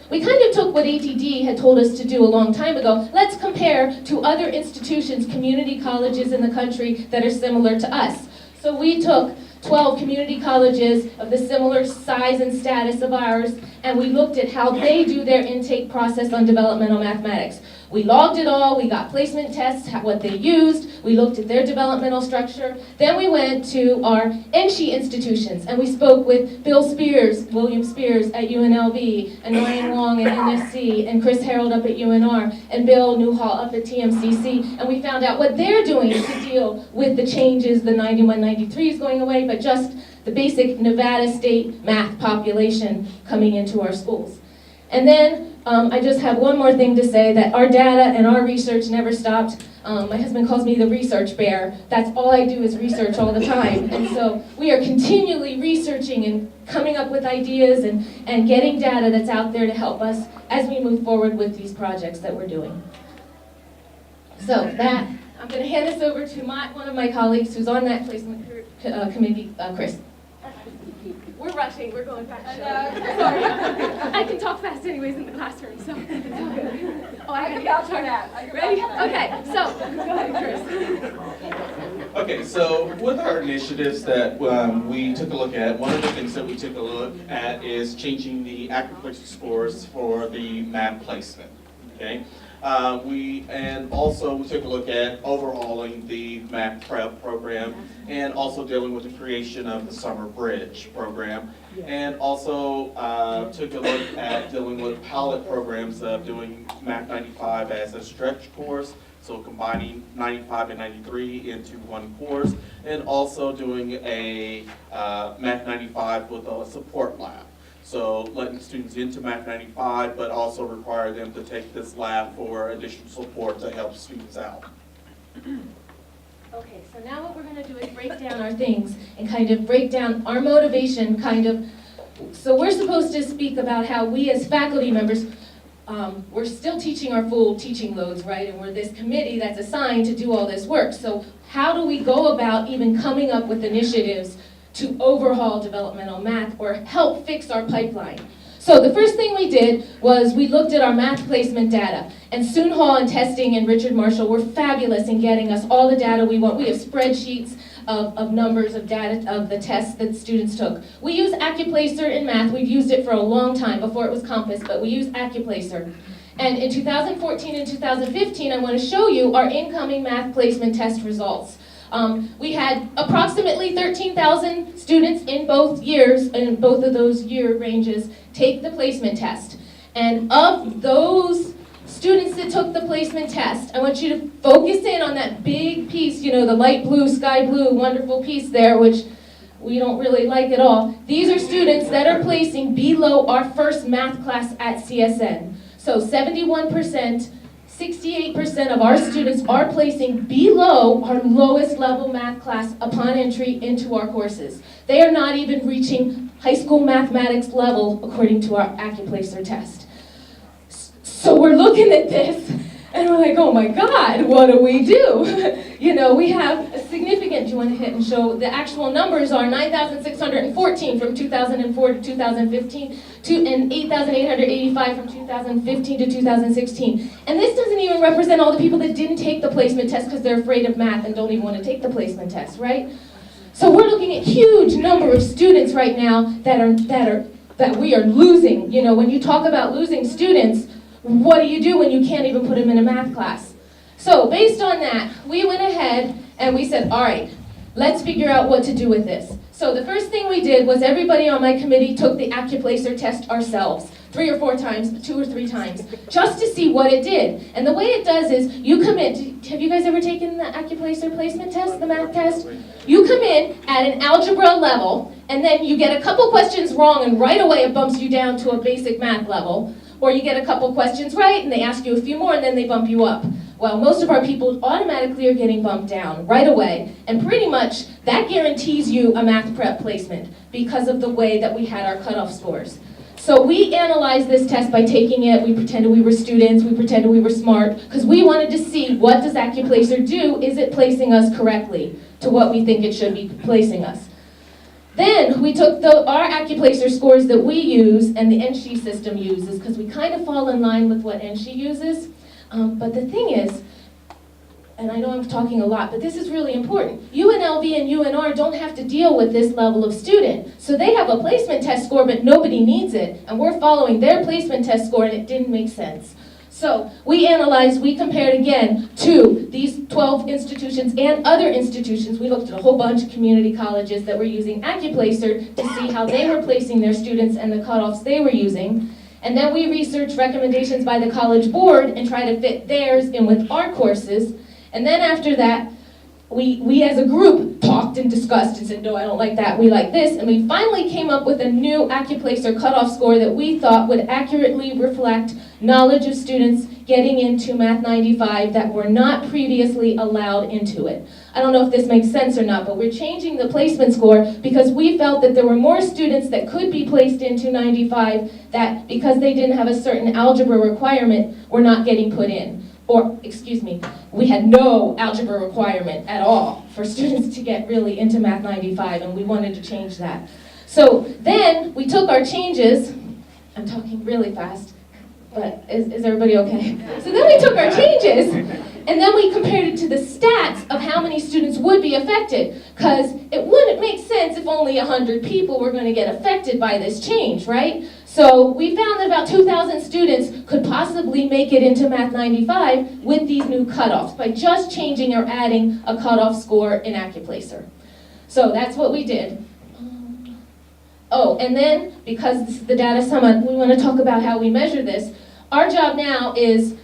we kind of took what ATD had told us to do a long time ago. Let's compare to other institutions, community colleges in the country that are similar to us. So we took 12 community colleges of the similar size and status of ours, and we looked at how they do their intake process on developmental mathematics. We logged it all, we got placement tests, what they used, we looked at their developmental structure. Then we went to our NSHE institutions, and we spoke with Bill Spears, William Spears at UNLV, and Ryan Wong at NSC, and Chris Harold up at UNR, and Bill Newhall up at TMCC, and we found out what they're doing to deal with the changes, the 91, 93s going away, but just the basic Nevada state math population coming into our schools. And then I just have one more thing to say, that our data and our research never stopped. My husband calls me the research bear. That's all I do is research all the time. And so we are continually researching and coming up with ideas and getting data that's out there to help us as we move forward with these projects that we're doing. So that, I'm going to hand this over to one of my colleagues who's on that placement committee, Chris. We're rushing, we're going fast. Sorry. I can talk fast anyways in the classroom, so it's all good. Oh, I can vouch for that. Ready? Okay, so, go ahead, Chris. Okay, so with our initiatives that we took a look at, one of the things that we took a look at is changing the Accuplacer scores for the math placement, okay? And also we took a look at overhauling the math prep program and also dealing with the creation of the summer bridge program, and also took a look at dealing with pilot programs of doing Math 95 as a stretch course, so combining 95 and 93 into one course, and also doing a Math 95 with a support lab. So letting students into Math 95, but also require them to take this lab for additional support to help students out. Okay, so now what we're going to do is break down our things and kind of break down our motivation, kind of. So we're supposed to speak about how we as faculty members, we're still teaching our full teaching loads, right? And we're this committee that's assigned to do all this work. So how do we go about even coming up with initiatives to overhaul developmental math or help fix our pipeline? So the first thing we did was we looked at our math placement data, and Soon Hall and Testing and Richard Marshall were fabulous in getting us all the data we want. We have spreadsheets of numbers of data of the tests that students took. We use Accuplacer in math. We've used it for a long time before it was Compass, but we use Accuplacer. And in 2014 and 2015, I want to show you our incoming math placement test results. We had approximately 13,000 students in both years, in both of those year ranges, take the placement test. And of those students that took the placement test, I want you to focus in on that big piece, you know, the light blue, sky blue, wonderful piece there, which we don't really like at all. These are students that are placing below our first math class at CSN. So 71%, 68% of our students are placing below our lowest level math class upon entry into our courses. They are not even reaching high school mathematics level according to our Accuplacer test. So we're looking at this and we're like, oh my God, what do we do? You know, we have a significant, do you want to hit and show, the actual numbers are 9,614 from 2004 to 2015, and 8,885 from 2015 to 2016. And this doesn't even represent all the people that didn't take the placement test because they're afraid of math and don't even want to take the placement test, right? So we're looking at huge number of students right now that we are losing. You know, when you talk about losing students, what do you do when you can't even put them in a math class? So based on that, we went ahead and we said, all right, let's figure out what to do with this. So the first thing we did was everybody on my committee took the Accuplacer test ourselves, 3 or 4 times, 2 or 3 times, just to see what it did. And the way it does is, you come in, have you guys ever taken the Accuplacer placement test, the math test? You come in at an algebra level, and then you get a couple questions wrong, and right away it bumps you down to a basic math level. Or you get a couple questions right, and they ask you a few more, and then they bump you up. Well, most of our people automatically are getting bumped down right away, and pretty much that guarantees you a math prep placement because of the way that we had our cutoff scores. So we analyzed this test by taking it, we pretended we were students, we pretended we were smart, because we wanted to see, what does Accuplacer do? Is it placing us correctly to what we think it should be placing us? Then we took our Accuplacer scores that we use and the NSHE system uses, because we kind of fall in line with what NSHE uses. But the thing is, and I know I'm talking a lot, but this is really important. UNLV and UNR don't have to deal with this level of student. So they have a placement test score, but nobody needs it. And we're following their placement test score, and it didn't make sense. So we analyzed, we compared again to these 12 institutions and other institutions. We looked at a whole bunch of community colleges that were using Accuplacer to see how they were placing their students and the cutoffs they were using. And then we researched recommendations by the College Board and tried to fit theirs in with our courses. And then after that, we as a group talked and discussed and said, no, I don't like that, we like this. And we finally came up with a new Accuplacer cutoff score that we thought would accurately reflect knowledge of students getting into Math 95 that were not previously allowed into it. I don't know if this makes sense or not, but we're changing the placement score because we felt that there were more students that could be placed into 95 that, because they didn't have a certain algebra requirement, were not getting put in. Or, excuse me, we had no algebra requirement at all for students to get really into Math 95, and we wanted to change that. So then we took our changes. I'm talking really fast, but is everybody okay? So then we took our changes, and then we compared it to the stats of how many students would be affected, because it wouldn't make sense if only 100 people were going to get affected by this change, right? So we found that about 2,000 students could possibly make it into Math 95 with these new cutoffs by just changing or adding a cutoff score in Accuplacer. So that's what we did. Oh, and then, because this is the data summit, we want to talk about how we measure this. Our job now is,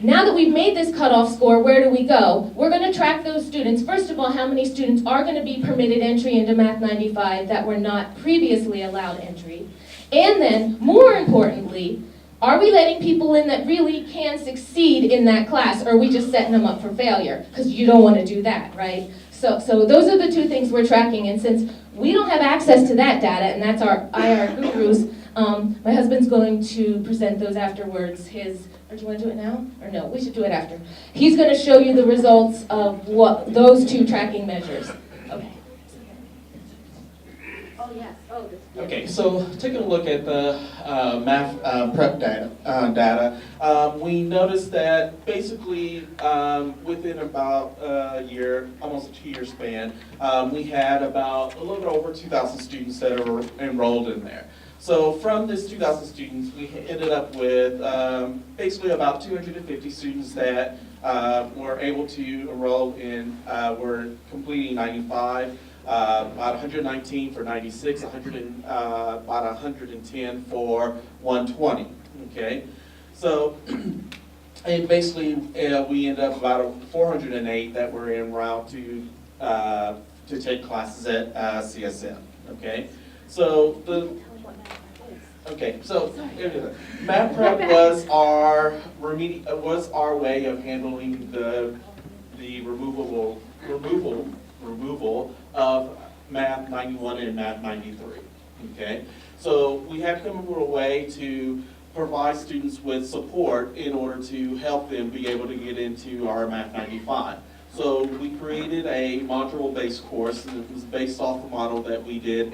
now that we've made this cutoff score, where do we go? We're going to track those students. First of all, how many students are going to be permitted entry into Math 95 that were not previously allowed entry? And then, more importantly, are we letting people in that really can succeed in that class, or are we just setting them up for failure? Because you don't want to do that, right? So those are the two things we're tracking, and since we don't have access to that data, and that's our IR gurus, my husband's going to present those afterwards. Or do you want to do it now? Or no, we should do it after. He's going to show you the results of what those two tracking measures. Okay. Oh, yes. Oh, this. Okay, so taking a look at the math prep data, we noticed that basically within about a year, almost a 2-year span, we had about a little bit over 2,000 students that are enrolled in there. So from this 2,000 students, we ended up with basically about 250 students that were able to enroll in, were completing 95. About 119 for 96, about 110 for 120, okay? So, and basically we ended up about 408 that were en route to to take classes at CSN, okay? So math prep was our way of handling the removal of Math 91 and Math 93, okay? So we had to come up with a way to provide students with support in order to help them be able to get into our Math 95. So we created a module-based course, and it was based off the model that we did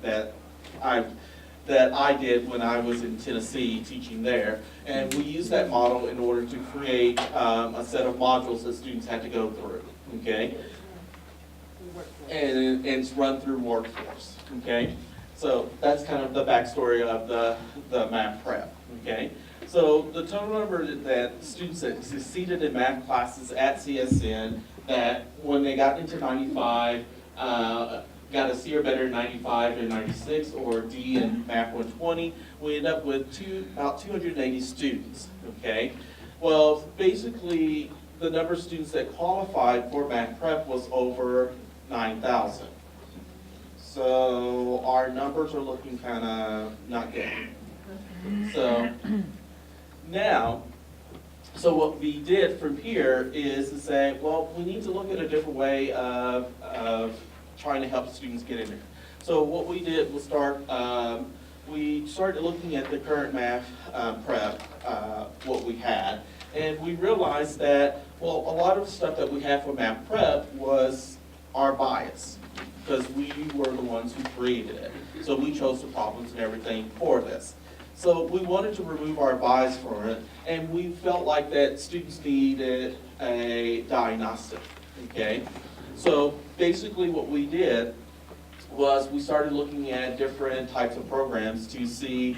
that I did when I was in Tennessee teaching there. And we used that model in order to create a set of modules that students had to go through, okay? And it's run through Workforce, okay? So that's kind of the backstory of the math prep, okay? So the total number that students that succeeded in math classes at CSN, that when they got into 95, got a C or better in 95 and 96, or D in Math 120, we end up with about 280 students, okay? Well, basically, the number of students that qualified for math prep was over 9,000. So our numbers are looking kind of not good. So now, so what we did from here is to say, well, we need to look at a different way of trying to help students get in there. So what we did was we started looking at the current math prep, what we had, and we realized that, well, a lot of the stuff that we had for math prep was our bias, because we were the ones who created it. So we chose the problems and everything for this. So we wanted to remove our bias from it, and we felt like that students needed a diagnostic, okay? So basically what we did was we started looking at different types of programs to see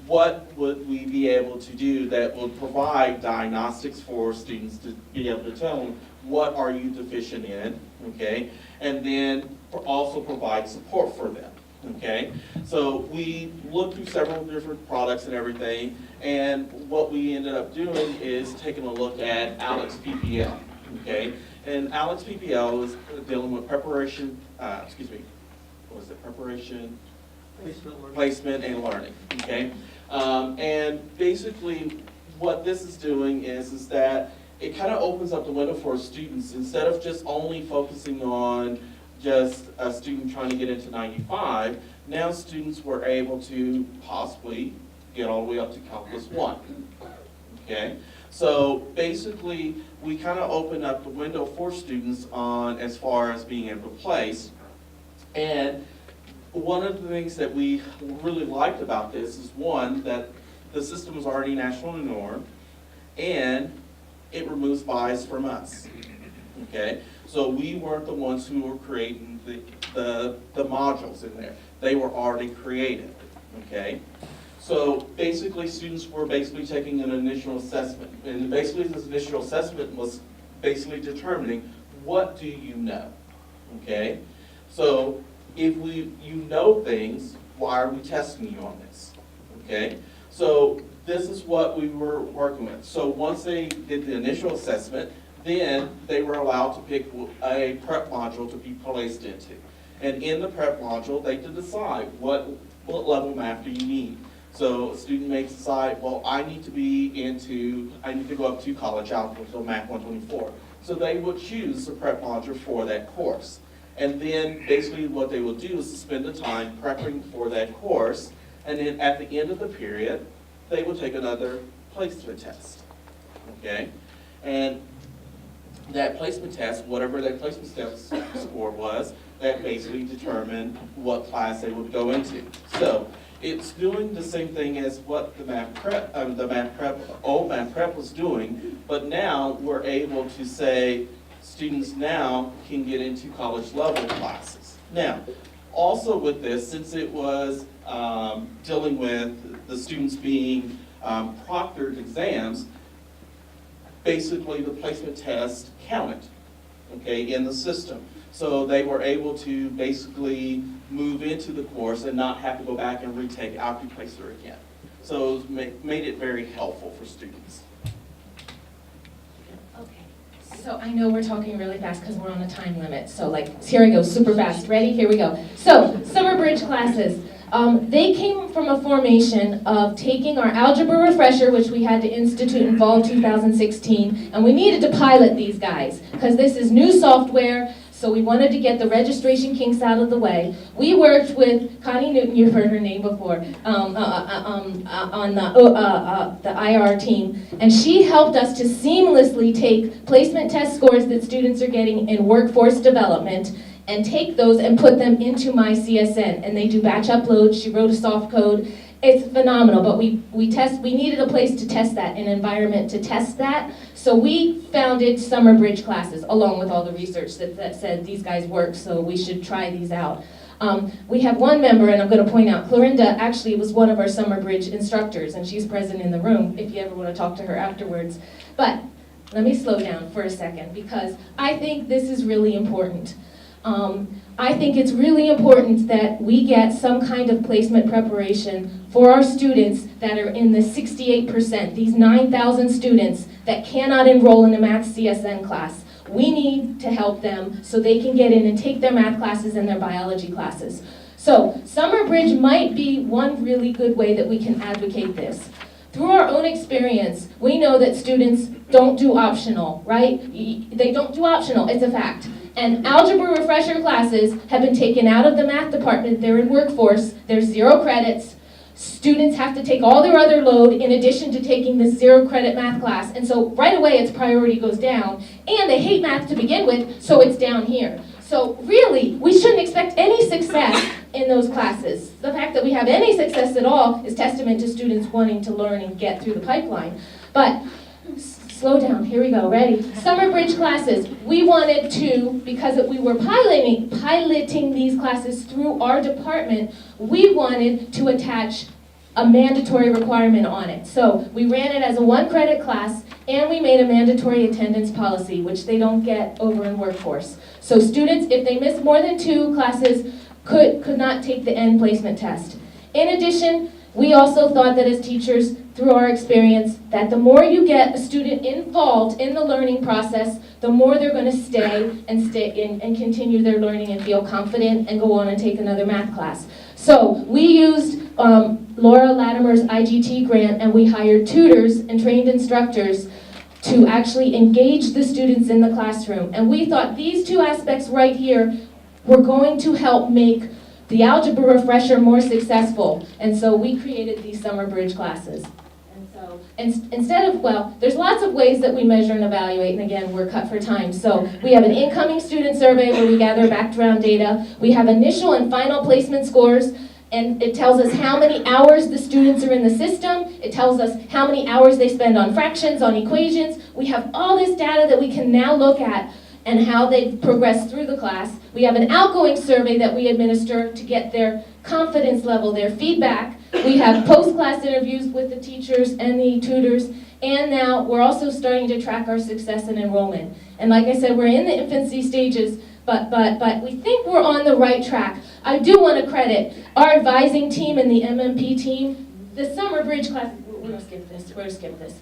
what would we be able to do that would provide diagnostics for students to be able to tell them what are you deficient in, okay? And then also provide support for them, okay? So we looked through several different products and everything, and what we ended up doing is taking a look at Alex PPL, okay? And Alex PPL is dealing with preparation, preparation, placement and learning, okay? And basically what this is doing is that it kind of opens up the window for students. Instead of just only focusing on just a student trying to get into 95, now students were able to possibly get all the way up to Calculus 1, okay? So basically, we kind of open up the window for students on as far as being able to place. And one of the things that we really liked about this is, one, that the system is already national norm, and it removes bias from us, okay? So we weren't the ones who were creating the modules in there. They were already created, okay? So basically, students were basically taking an initial assessment. And basically, this initial assessment was basically determining, what do you know, okay? So if you know things, why are we testing you on this, okay? So this is what we were working with. So once they did the initial assessment, then they were allowed to pick a prep module to be placed into. And in the prep module, they could decide what level math do you need. So a student may decide, well, I need to go up to college algebra, so Math 124. So they would choose the prep module for that course. And then basically what they will do is to spend the time prepping for that course, and then at the end of the period, they will take another placement test, okay? And that placement test, whatever that placement test score was, that basically determined what class they would go into. So it's doing the same thing as what the old math prep was doing, but now we're able to say students now can get into college level classes. Now, also with this, since it was dealing with the students being proctored exams, basically the placement test counted, okay, in the system. So they were able to basically move into the course and not have to go back and retake Accuplacer again. So it made it very helpful for students. Okay, So I know we're talking really fast because we're on a time limit. So like, here I go, super fast. Ready? Here we go. So, summer bridge classes. They came from a formation of taking our algebra refresher, which we had to institute in fall 2016, and we needed to pilot these guys because this is new software. So we wanted to get the registration kinks out of the way. We worked with Connie Newton, you've heard her name before, on the IR team, and she helped us to seamlessly take placement test scores that students are getting in workforce development and take those and put them into my CSN. And they do batch uploads. She wrote a soft code. It's phenomenal, but we needed a place to test that, an environment to test that. So we founded summer bridge classes, along with all the research that said these guys work, so we should try these out. We have one member, and I'm going to point out, Clorinda actually was one of our summer bridge instructors, and she's present in the room if you ever want to talk to her afterwards. But let me slow down for a second, because I think this is really important. I think it's really important that we get some kind of placement preparation for our students that are in the 68%, these 9,000 students that cannot enroll in a math CSN class. We need to help them so they can get in and take their math classes and their biology classes. So, Summer Bridge might be one really good way that we can advocate this. Through our own experience, we know that students don't do optional, right? They don't do optional, it's a fact. And algebra refresher classes have been taken out of the math department. They're in workforce. There's 0 credits. Students have to take all their other load in addition to taking this 0 credit math class. And so right away its priority goes down. And they hate math to begin with, so it's down here. So really, we shouldn't expect any success in those classes. The fact that we have any success at all is testament to students wanting to learn and get through the pipeline. But slow down, here we go, ready? Summer bridge classes. We wanted to, because we were piloting these classes through our department, we wanted to attach a mandatory requirement on it. So we ran it as a 1 credit class, and we made a mandatory attendance policy, which they don't get over in workforce. So students, if they miss more than 2 classes, could not take the end placement test. In addition, we also thought that as teachers, through our experience, that the more you get a student involved in the learning process, the more they're going to stay and continue their learning and feel confident and go on and take another math class. So we used Laura Latimer's IGT grant, and we hired tutors and trained instructors to actually engage the students in the classroom. And we thought these 2 aspects right here were going to help make the algebra refresher more successful. And so we created these summer bridge classes. And so instead of, well, there's lots of ways that we measure and evaluate, and again, we're cut for time. So we have an incoming student survey where we gather background data. We have initial and final placement scores, and it tells us how many hours the students are in the system. It tells us how many hours they spend on fractions, on equations. We have all this data that we can now look at and how they've progressed through the class. We have an outgoing survey that we administer to get their confidence level, their feedback. We have post-class interviews with the teachers and the tutors, and now we're also starting to track our success in enrollment. And like I said, we're in the infancy stages, but we think we're on the right track. I do want to credit our advising team and the MMP team. The summer bridge class, we're going to skip this.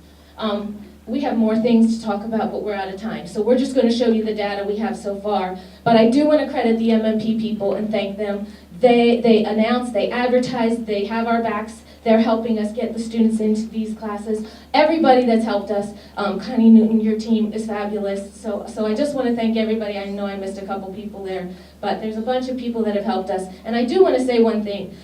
We have more things to talk about, but we're out of time. So we're just going to show you the data we have so far. But I do want to credit the MMP people and thank them. They announce, they advertise, they have our backs. They're helping us get the students into these classes. Everybody that's helped us, Connie Newton, your team is fabulous. So I just want to thank everybody. I know I missed a couple people there, but there's a bunch of people that have helped us. And I do want to say one thing.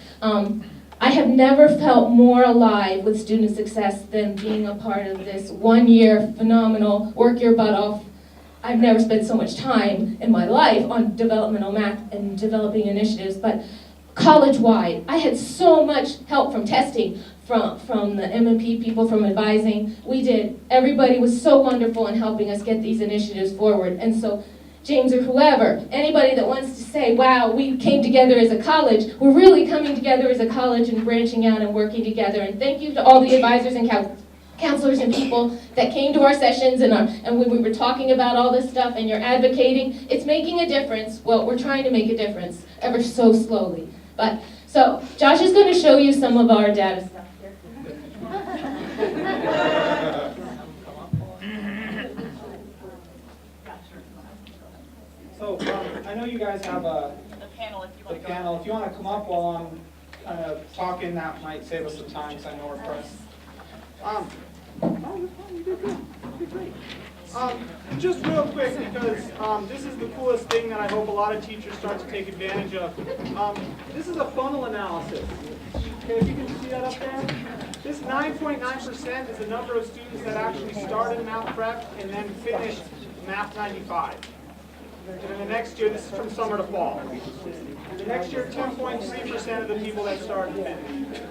I have never felt more alive with student success than being a part of this 1-year phenomenal work your butt off. I've never spent so much time in my life on developmental math and developing initiatives, but college-wide, I had so much help from testing, from the MMP people, from advising. Everybody was so wonderful in helping us get these initiatives forward. And so James or whoever, anybody that wants to say, wow, we came together as a college, we're really coming together as a college and branching out and working together. And thank you to all the advisors and counselors and people that came to our sessions and when we were talking about all this stuff and you're advocating. It's making a difference. Well, we're trying to make a difference ever so slowly. But so Josh is going to show you some of our data stuff here. So I know you guys have a panel if you want to panel. If you want to come up while I'm kind of talking, that might save us some time because I know we're pressed. You did good. You did great. Just real quick, because this is the coolest thing that I hope a lot of teachers start to take advantage of. This is a funnel analysis. Okay, if you can see that up there. This 9.9% is the number of students that actually started math prep and then finished math 95. And then the next year, this is from summer to fall. The next year, 10.3% of the people that started finished.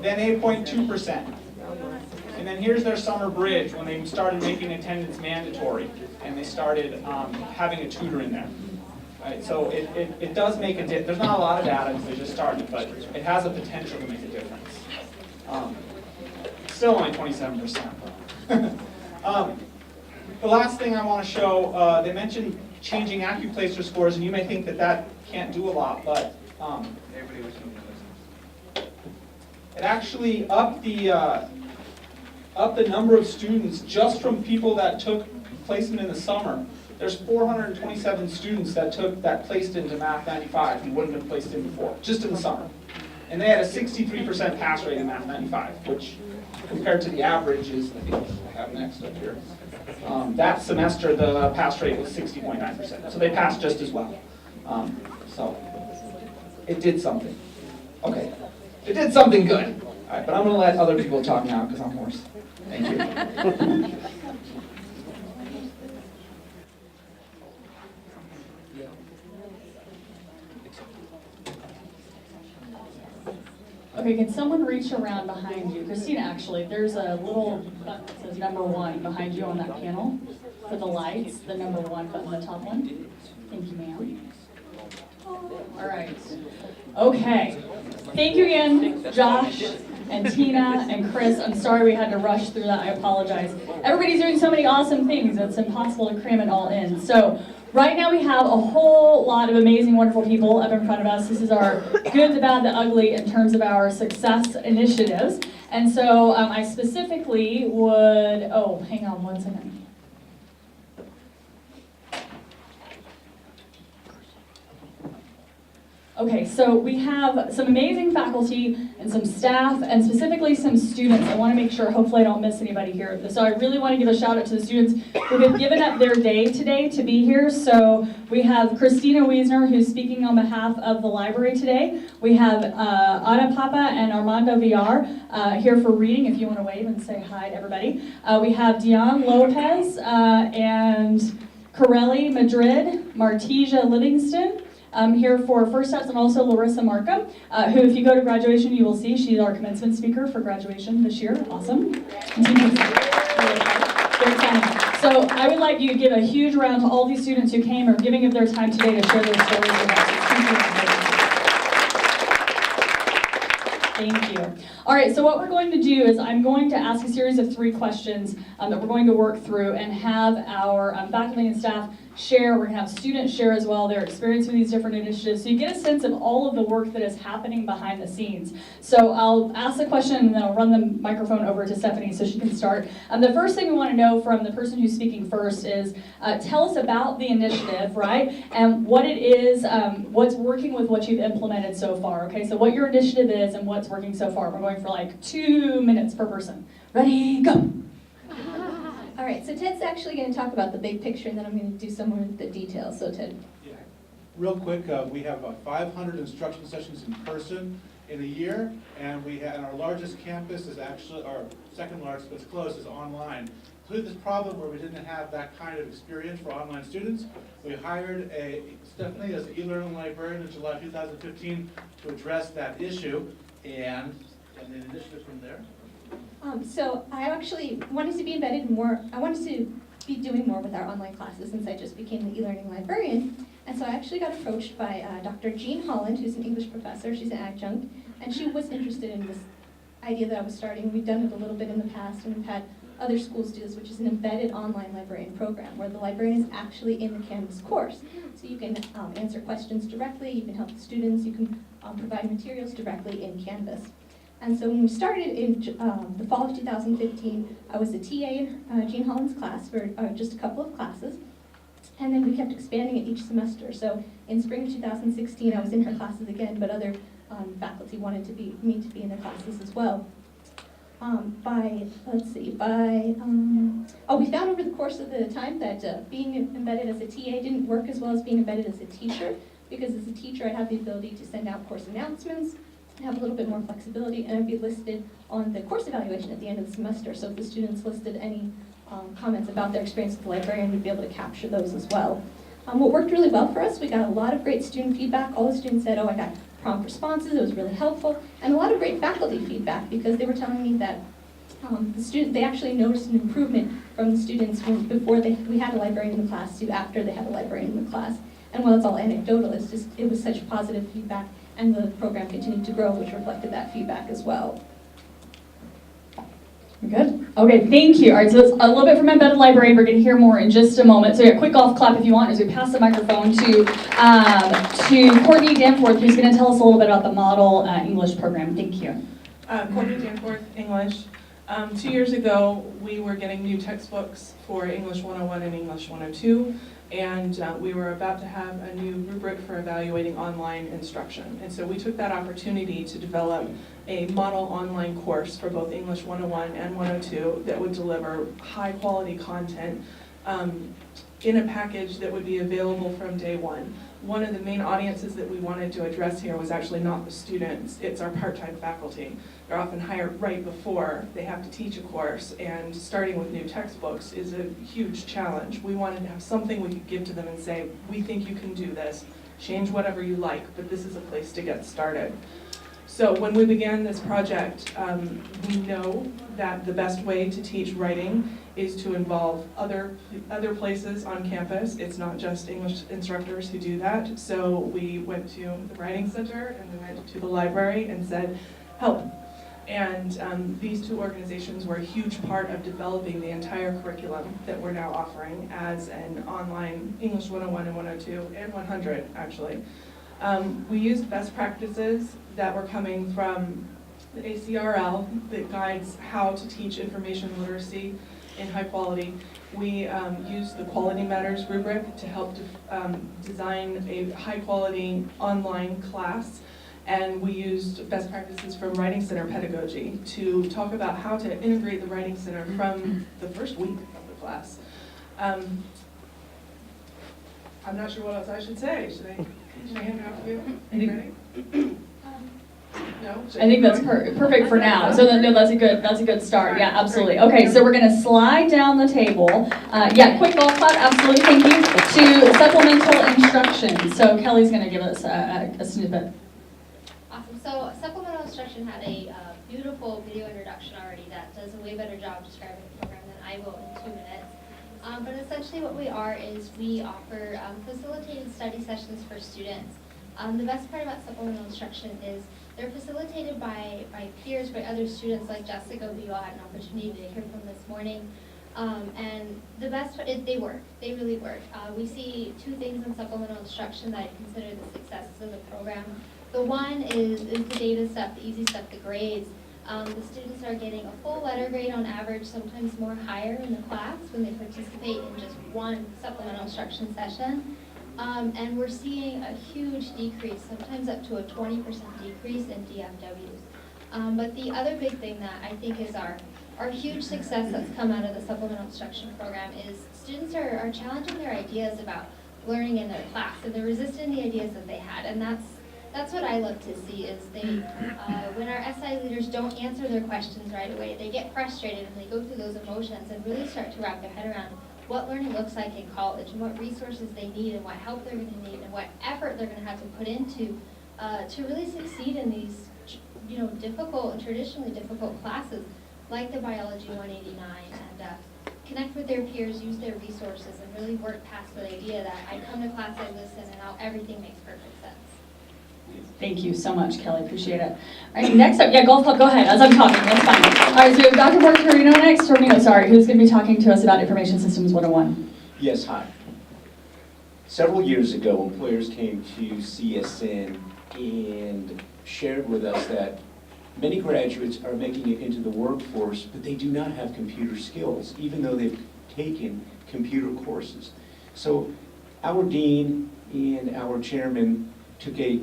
Then 8.2%. And then here's their summer bridge when they started making attendance mandatory and they started having a tutor in there. Right, so it does make a difference. There's not a lot of data because they just started, but it has a potential to make a difference. Still only 27%. The last thing I want to show, they mentioned changing Accuplacer scores, and you may think that that can't do a lot, but it actually upped the number of students just from people that took placement in the summer. There's 427 students that placed into Math 95 who wouldn't have placed in before, just in the summer. And they had a 63% pass rate in Math 95, which compared to the average is, I think I have next up here. That semester the pass rate was 60.9%, so they passed just as well. So it did something. Okay, it did something good. All right, but I'm going to let other people talk now because I'm hoarse. Thank you. Okay, can someone reach around behind you? Christina, actually, there's a little button that says number 1 behind you on that panel for the lights, the number 1 button, the top one. Thank you, ma'am. All right. Okay. Thank you again, Josh and Tina and Chris. I'm sorry we had to rush through that. I apologize. Everybody's doing so many awesome things. It's impossible to cram it all in. So right now we have a whole lot of amazing, wonderful people up in front of us. This is our good, the bad, the ugly in terms of our success initiatives. And so I specifically would, oh, hang on one second. Okay, so we have some amazing faculty and some staff and specifically some students. I want to make sure, hopefully I don't miss anybody here. So I really want to give a shout out to the students who have given up their day today to be here. So we have Christina Wiesner, who's speaking on behalf of the library today. We have Ana Papa and Armando Villar here for reading, if you want to wave and say hi to everybody. We have Dion Lopez and Corelli Madrid, Martija Livingston. Here for First Steps, and also Larissa Markham, who, if you go to graduation, you will see she's our commencement speaker for graduation this year. Awesome. Very exciting. So I would like you to give a huge round to all these students who came or giving of their time today to share their stories with us. Thank you. All right, so what we're going to do is I'm going to ask a series of 3 questions that we're going to work through and have our faculty and staff share. We're going to have students share as well their experience with these different initiatives, so you get a sense of all of the work that is happening behind the scenes. So I'll ask the question and then I'll run the microphone over to Stephanie so she can start. The first thing we want to know from the person who's speaking first is tell us about the initiative, right? And what it is, what's working with what you've implemented so far, okay? So what your initiative is and what's working so far. We're going for like 2 minutes per person. Ready, go! All right, so Ted's actually going to talk about the big picture, and then I'm going to do some more of the details. So Ted. Yeah. Real quick, we have 500 instruction sessions in person in a year, and our largest campus is actually, our second largest, but it's close, is online. So we had this problem where we didn't have that kind of experience for online students. We hired Stephanie as the e-learning librarian in July 2015 to address that issue, and the initiative from there. So I actually wanted to be embedded more, I wanted to be doing more with our online classes since I just became the e-learning librarian. And so I actually got approached by Dr. Jean Holland, who's an English professor. She's an adjunct, and she was interested in this idea that I was starting. We've done it a little bit in the past, and we've had other schools do this, which is an embedded online librarian program, where the librarian is actually in the Canvas course. So you can answer questions directly, you can help the students, you can provide materials directly in Canvas. And so when we started in the fall of 2015, I was a TA in Jean Holland's class for just a couple of classes. And then we kept expanding it each semester. So in spring of 2016, I was in her classes again, but other faculty wanted me to be in their classes as well. We found over the course of the time that being embedded as a TA didn't work as well as being embedded as a teacher, because as a teacher I'd have the ability to send out course announcements, have a little bit more flexibility, and I'd be listed on the course evaluation at the end of the semester. So if the students listed any comments about their experience with the librarian, we'd be able to capture those as well. What worked really well for us, we got a lot of great student feedback. All the students said, oh, I got prompt responses, it was really helpful, and a lot of great faculty feedback, because they were telling me that they actually noticed an improvement from the students before we had a librarian in the class to after they had a librarian in the class. And while it's all anecdotal, it was such positive feedback, and the program continued to grow, which reflected that feedback as well. Good. Okay, thank you. All right, so that's a little bit from Embedded Librarian. We're going to hear more in just a moment. So yeah, quick golf clap if you want as we pass the microphone to Courtney Danforth, who's going to tell us a little bit about the model English program. Thank you. Courtney Danforth, English. 2 years ago, we were getting new textbooks for English 101 and English 102, and we were about to have a new rubric for evaluating online instruction. And so we took that opportunity to develop a model online course for both English 101 and 102 that would deliver high quality content in a package that would be available from day one. One of the main audiences that we wanted to address here was actually not the students, it's our part-time faculty. They're often hired right before they have to teach a course, and starting with new textbooks is a huge challenge. We wanted to have something we could give to them and say, we think you can do this, change whatever you like, but this is a place to get started. So when we began this project, we know that the best way to teach writing is to involve other places on campus. It's not just English instructors who do that. So we went to the Writing Center and we went to the library and said, help. And these two organizations were a huge part of developing the entire curriculum that we're now offering as an online English 101 and 102 and 100 actually. We used best practices that were coming from the ACRL that guides how to teach information literacy in high quality. We used the Quality Matters rubric to help design a high quality online class. And we used best practices from Writing Center pedagogy to talk about how to integrate the Writing Center from the first week of the class. I'm not sure what else I should say. Should I hand it off to you? Are you ready? No? I think that's perfect for now. So no, that's a good start. Yeah, absolutely. Okay, so we're going to slide down the table. Yeah, quick golf clap, absolutely. Thank you. To supplemental instruction. So Kelly's going to give us a snippet. Awesome. So supplemental instruction had a beautiful video introduction already that does a way better job describing the program than I will in 2 minutes. But essentially what we are is we offer facilitated study sessions for students. The best part about supplemental instruction is they're facilitated by peers, by other students like Jessica, who you all had an opportunity to hear from this morning. And the best part is they work. They really work. We see 2 things in supplemental instruction that I consider the successes of the program. The one is the data stuff, the easy stuff, the grades. The students are getting a full letter grade on average, sometimes more higher in the class when they participate in just one supplemental instruction session. And we're seeing a huge decrease, sometimes up to a 20% decrease in DFWs. But the other big thing that I think is our huge success that's come out of the supplemental instruction program is students are challenging their ideas about learning in their class, and they're resisting the ideas that they had. And that's what I love to see is when our SI leaders don't answer their questions right away, they get frustrated and they go through those emotions and really start to wrap their head around what learning looks like in college and what resources they need and what help they're going to need and what effort they're going to have to put into to really succeed in these difficult and traditionally difficult classes like the Biology 189 and connect with their peers, use their resources, and really work past the idea that I come to class, I listen, and now everything makes perfect sense. Thank you so much, Kelly. Appreciate it. All right, next up, yeah, golf club, go ahead. As I'm talking, that's fine. All right, so we have Dr. Torino next. Torino, sorry, who's going to be talking to us about Information Systems 101? Yes, hi. Several years ago, employers came to CSN and shared with us that many graduates are making it into the workforce, but they do not have computer skills, even though they've taken computer courses. So our dean and our chairman took a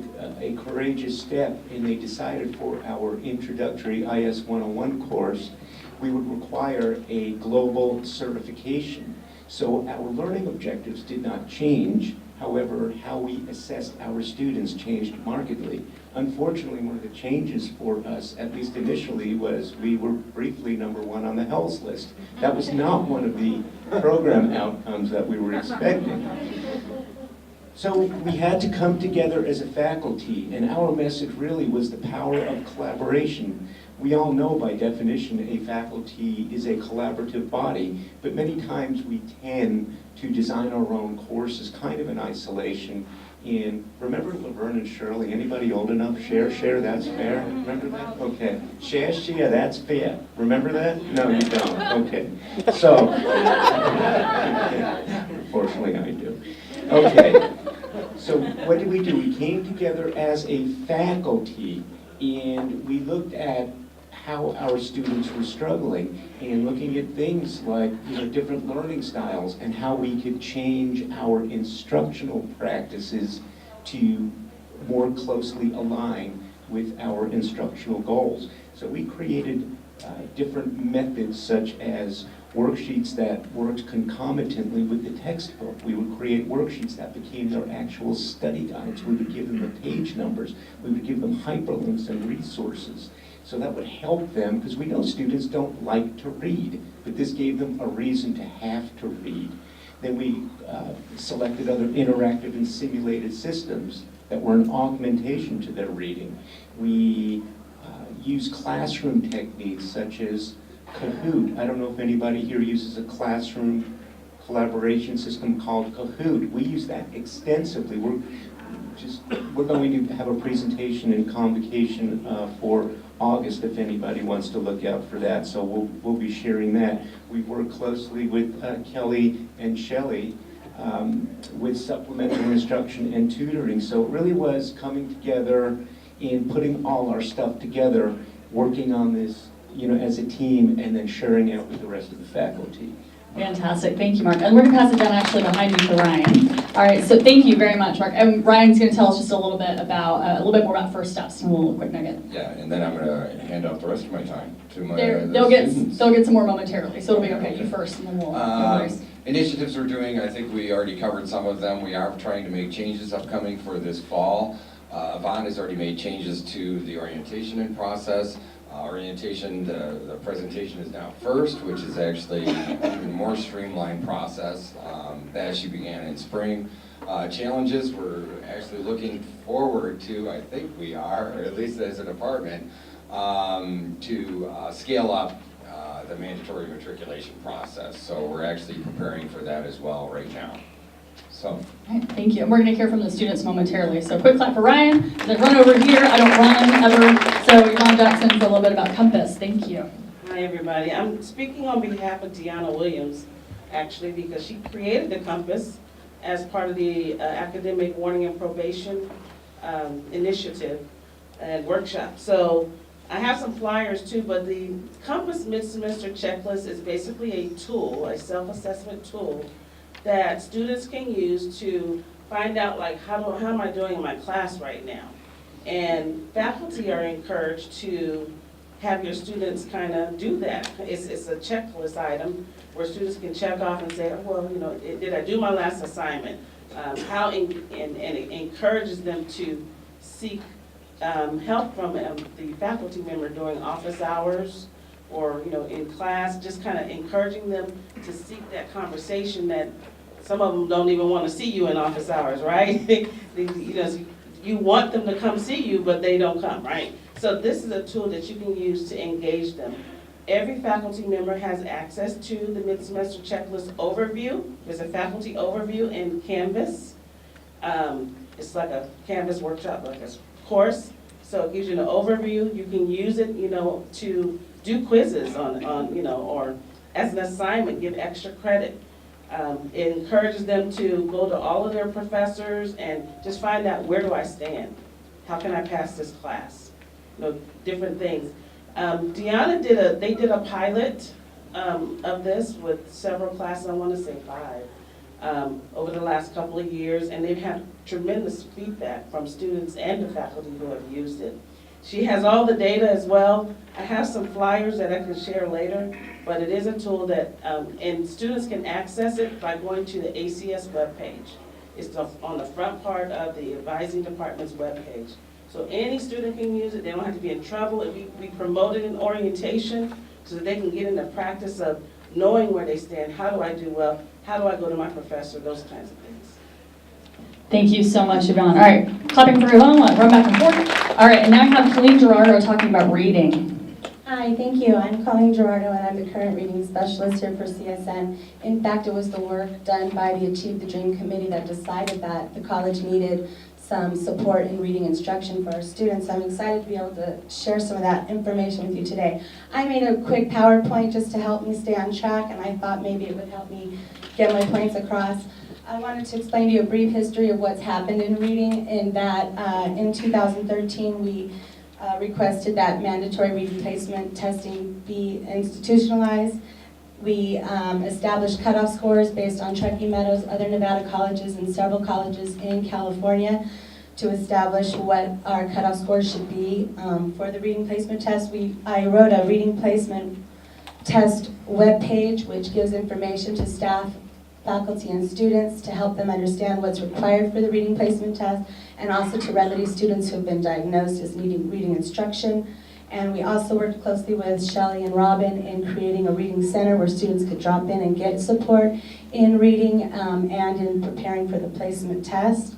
courageous step, and they decided for our introductory IS 101 course, we would require a global certification. So our learning objectives did not change. However, how we assessed our students changed markedly. Unfortunately, one of the changes for us, at least initially, was we were briefly #1 on the Hell's list. That was not one of the program outcomes that we were expecting. So we had to come together as a faculty, and our message really was the power of collaboration. We all know by definition a faculty is a collaborative body, but many times we tend to design our own courses kind of in isolation. And remember Laverne and Shirley? Anybody old enough? Share, that's fair. Remember that? Okay. Share, that's fair. Remember that? No, you don't. Okay. So, unfortunately I do. Okay. So what did we do? We came together as a faculty, and we looked at how our students were struggling and looking at things like, different learning styles and how we could change our instructional practices to more closely align with our instructional goals. So we created different methods such as worksheets that worked concomitantly with the textbook. We would create worksheets that became their actual study guides. We would give them the page numbers. We would give them hyperlinks and resources. So that would help them, because we know students don't like to read, but this gave them a reason to have to read. Then we selected other interactive and simulated systems that were an augmentation to their reading. We used classroom techniques such as Kahoot. I don't know if anybody here uses a classroom collaboration system called Kahoot. We use that extensively. We're going to have a presentation in convocation for August if anybody wants to look out for that. So we'll be sharing that. We work closely with Kelly and Shelley with supplemental instruction and tutoring. So it really was coming together and putting all our stuff together, working on this, as a team, and then sharing out with the rest of the faculty. Fantastic, thank you, Mark. And we're gonna pass it down actually behind me to Ryan. All right, so thank you very much, Mark. And Ryan's gonna tell us just a little bit more about first steps and a little quick nugget. Yeah, and then I'm gonna hand off the rest of my time to my They'll get students. some more momentarily, so it'll be okay. You first, and then we'll. No worries. Initiatives we're doing, I think we already covered some of them. We are trying to make changes upcoming for this fall. Yvonne has already made changes to the orientation and process. Orientation, the presentation is now first, which is actually an even more streamlined process that she began in spring. Challenges, we're actually looking forward to, I think we are, or at least as a department, to scale up the mandatory matriculation process. So we're actually preparing for that as well right now. So. All right, thank you. And we're going to hear from the students momentarily. So quick clap for Ryan. Then run over here. I don't run ever. So Yvonne Jackson for a little bit about Compass. Thank you. Hi, everybody. I'm speaking on behalf of Deanna Williams, actually, because she created the Compass as part of the Academic Warning and Probation Initiative and Workshop. So I have some flyers too, but the Compass Mid-Semester Checklist is basically a tool, a self-assessment tool, that students can use to find out, like, how am I doing in my class right now? And faculty are encouraged to have your students kind of do that. It's a checklist item where students can check off and say, oh, well, did I do my last assignment? And it encourages them to seek help from the faculty member during office hours or in class, just kind of encouraging them to seek that conversation that some of them don't even want to see you in office hours, right? You want them to come see you, but they don't come, right? So this is a tool that you can use to engage them. Every faculty member has access to the mid-semester checklist overview. There's a faculty overview in Canvas. It's like a Canvas workshop, like a course. So it gives you an overview. You can use it, to do quizzes on or as an assignment, give extra credit. It encourages them to go to all of their professors and just find out, where do I stand? How can I pass this class? Different things. Deanna did a pilot of this with several classes, I want to say 5. over the last couple of years, and they've had tremendous feedback from students and the faculty who have used it. She has all the data as well. I have some flyers that I can share later, but it is a tool that, and students can access it by going to the ACS webpage. It's on the front part of the advising department's webpage. So any student can use it. They don't have to be in trouble. We promote it in orientation so that they can get in the practice of knowing where they stand. How do I do well? How do I go to my professor? Those kinds of things. Thank you so much, Yvonne. All right, clapping for Yvonne, run back and forth. All right, and now I have Colleen Gerardo talking about reading. Hi, thank you. I'm Colleen Gerardo, and I'm the current reading specialist here for CSN. In fact, it was the work done by the Achieve the Dream Committee that decided that the college needed some support in reading instruction for our students. I'm excited to be able to share some of that information with you today. I made a quick PowerPoint just to help me stay on track, and I thought maybe it would help me get my points across. I wanted to explain to you a brief history of what's happened in reading, in that in 2013 we requested that mandatory reading placement testing be institutionalized. We established cutoff scores based on Truckee Meadows, other Nevada colleges, and several colleges in California to establish what our cutoff scores should be for the reading placement test. I wrote a reading placement test webpage which gives information to staff, faculty, and students to help them understand what's required for the reading placement test, and also to remedy students who have been diagnosed as needing reading instruction. And we also worked closely with Shelley and Robin in creating a reading center where students could drop in and get support in reading and in preparing for the placement test.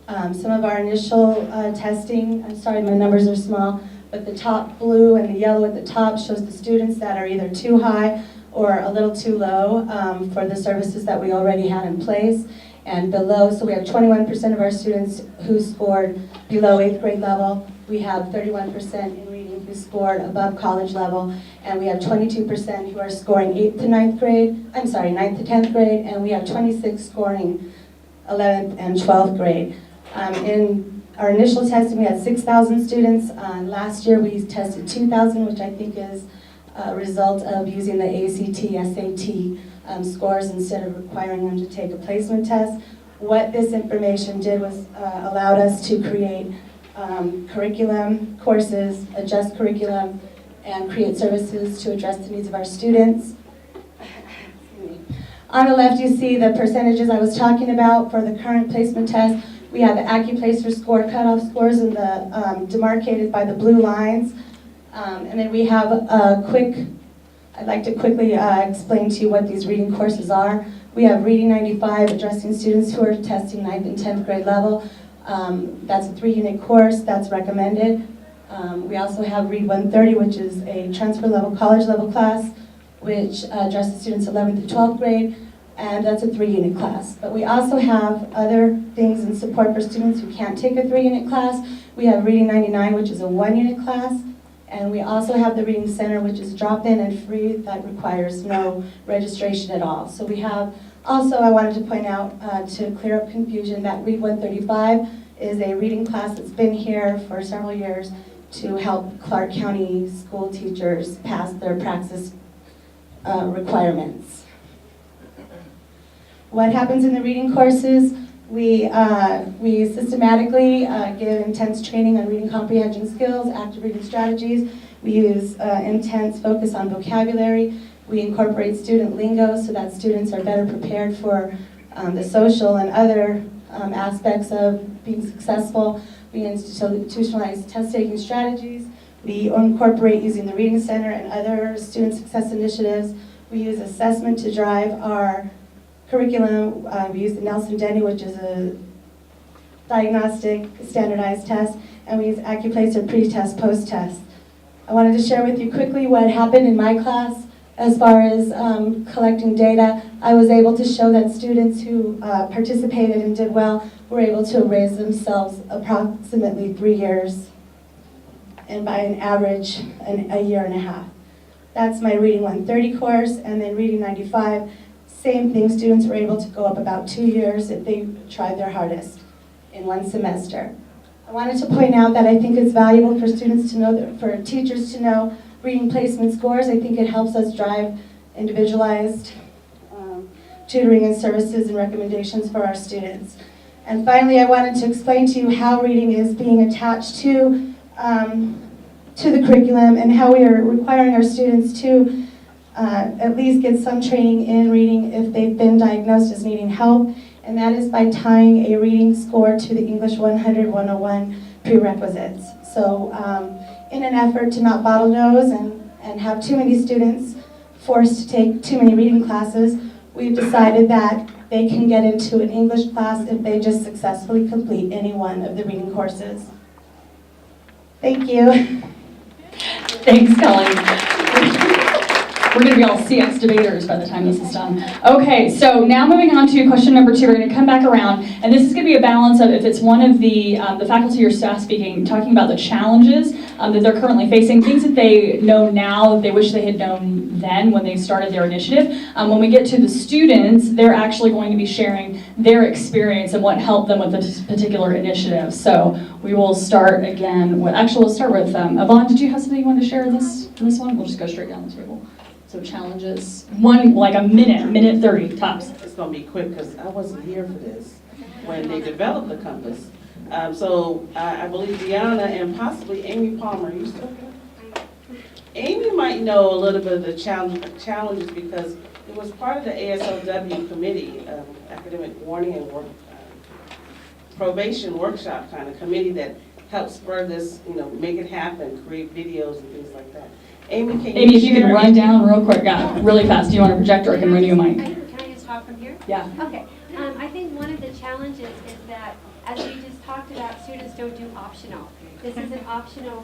Some of our initial testing, I'm sorry my numbers are small, but the top blue and the yellow at the top shows the students that are either too high or a little too low for the services that we already had in place. And below, so we have 21% of our students who scored below 8th grade level. We have 31% in reading who scored above college level. And we have 22% who are scoring 8th to 9th grade, 9th to 10th grade, and we have 26 scoring 11th and 12th grade. In our initial testing, we had 6,000 students. Last year, we tested 2,000, which I think is a result of using the ACT, SAT scores instead of requiring them to take a placement test. What this information did was allowed us to create curriculum, courses, adjust curriculum, and create services to address the needs of our students. On the left, you see the percentages I was talking about for the current placement test. We have the Accuplacer score cutoff scores in the demarcated by the blue lines. And then we have I'd like to quickly explain to you what these reading courses are. We have Reading 95, addressing students who are testing 9th and 10th grade level. That's a 3-unit course that's recommended. We also have Read 130, which is a transfer level, college level class, which addresses students 11th to 12th grade, and that's a 3-unit class. But we also have other things in support for students who can't take a 3-unit class. We have Reading 99, which is a 1-unit class. And we also have the Reading Center, which is drop-in and free, that requires no registration at all. So we have, also I wanted to point out, to clear up confusion, that Read 135 is a reading class that's been here for several years to help Clark County school teachers pass their praxis requirements. What happens in the reading courses? We systematically give intense training on reading comprehension skills, active reading strategies. We use intense focus on vocabulary. We incorporate student lingo so that students are better prepared for the social and other aspects of being successful. We institutionalize test-taking strategies. We incorporate using the Reading Center and other student success initiatives. We use assessment to drive our curriculum. We use the Nelson-Denny, which is a diagnostic standardized test, and we use Accuplacer pre-test, post-test. I wanted to share with you quickly what happened in my class as far as collecting data. I was able to show that students who participated and did well were able to raise themselves approximately 3 years, and by an average, a year and a half. That's my Reading 130 course, and then Reading 95. Same thing, students were able to go up about 2 years if they tried their hardest in 1 semester. I wanted to point out that I think it's valuable for students to know, for teachers to know reading placement scores. I think it helps us drive individualized tutoring and services and recommendations for our students. And finally, I wanted to explain to you how reading is being attached to the curriculum and how we are requiring our students to at least get some training in reading if they've been diagnosed as needing help, and that is by tying a reading score to the English 100-101 prerequisites. So in an effort to not bottle nose and have too many students forced to take too many reading classes, we've decided that they can get into an English class if they just successfully complete any one of the reading courses. Thank you. Thanks, Kelly. We're going to be all CX debaters by the time this is done. Okay, so now moving on to question number 2, we're going to come back around, and this is going to be a balance of if it's one of the faculty or staff speaking, talking about the challenges that they're currently facing, things that they know now that they wish they had known then when they started their initiative. When we get to the students, they're actually going to be sharing their experience and what helped them with this particular initiative. So we will start again with, actually we'll start with, Yvonne, did you have something you wanted to share in this one? We'll just go straight down the table. So challenges, like a minute 30 tops. It's going to be quick because I wasn't here for this when they developed the compass. So I believe Deanna and possibly Amy Palmer, you still here? Amy might know a little bit of the challenges because it was part of the ASLW committee, academic warning and probation workshop kind of committee that helped spur this, make it happen, create videos and things like that. Amy, if you can run down real quick, really fast. Do you want a projector? I can run you a mic. Can I just talk from here? Yeah. Okay. I think one of the challenges is that, as we just talked about, students don't do optional. This is an optional.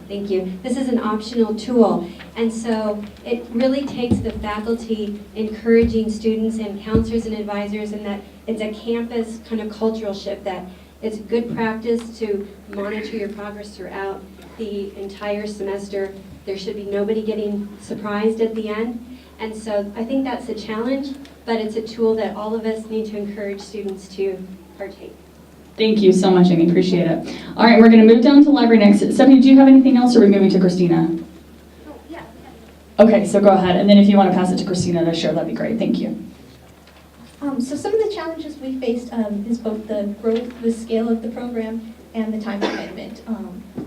Thank you. This is an optional tool, and so it really takes the faculty encouraging students and counselors and advisors, and that it's a campus kind of cultural shift, that it's good practice to monitor your progress throughout the entire semester. There should be nobody getting surprised at the end. And so I think that's a challenge, but it's a tool that all of us need to encourage students to partake. Thank you so much, Amy. Appreciate it. All right, we're going to move down to library next. Stephanie, do you have anything else, or are we moving to Christina? Oh, yeah. Okay, so go ahead. And then if you want to pass it to Christina to share, that'd be great. Thank you. So some of the challenges we faced is both the growth, the scale of the program, and the time commitment.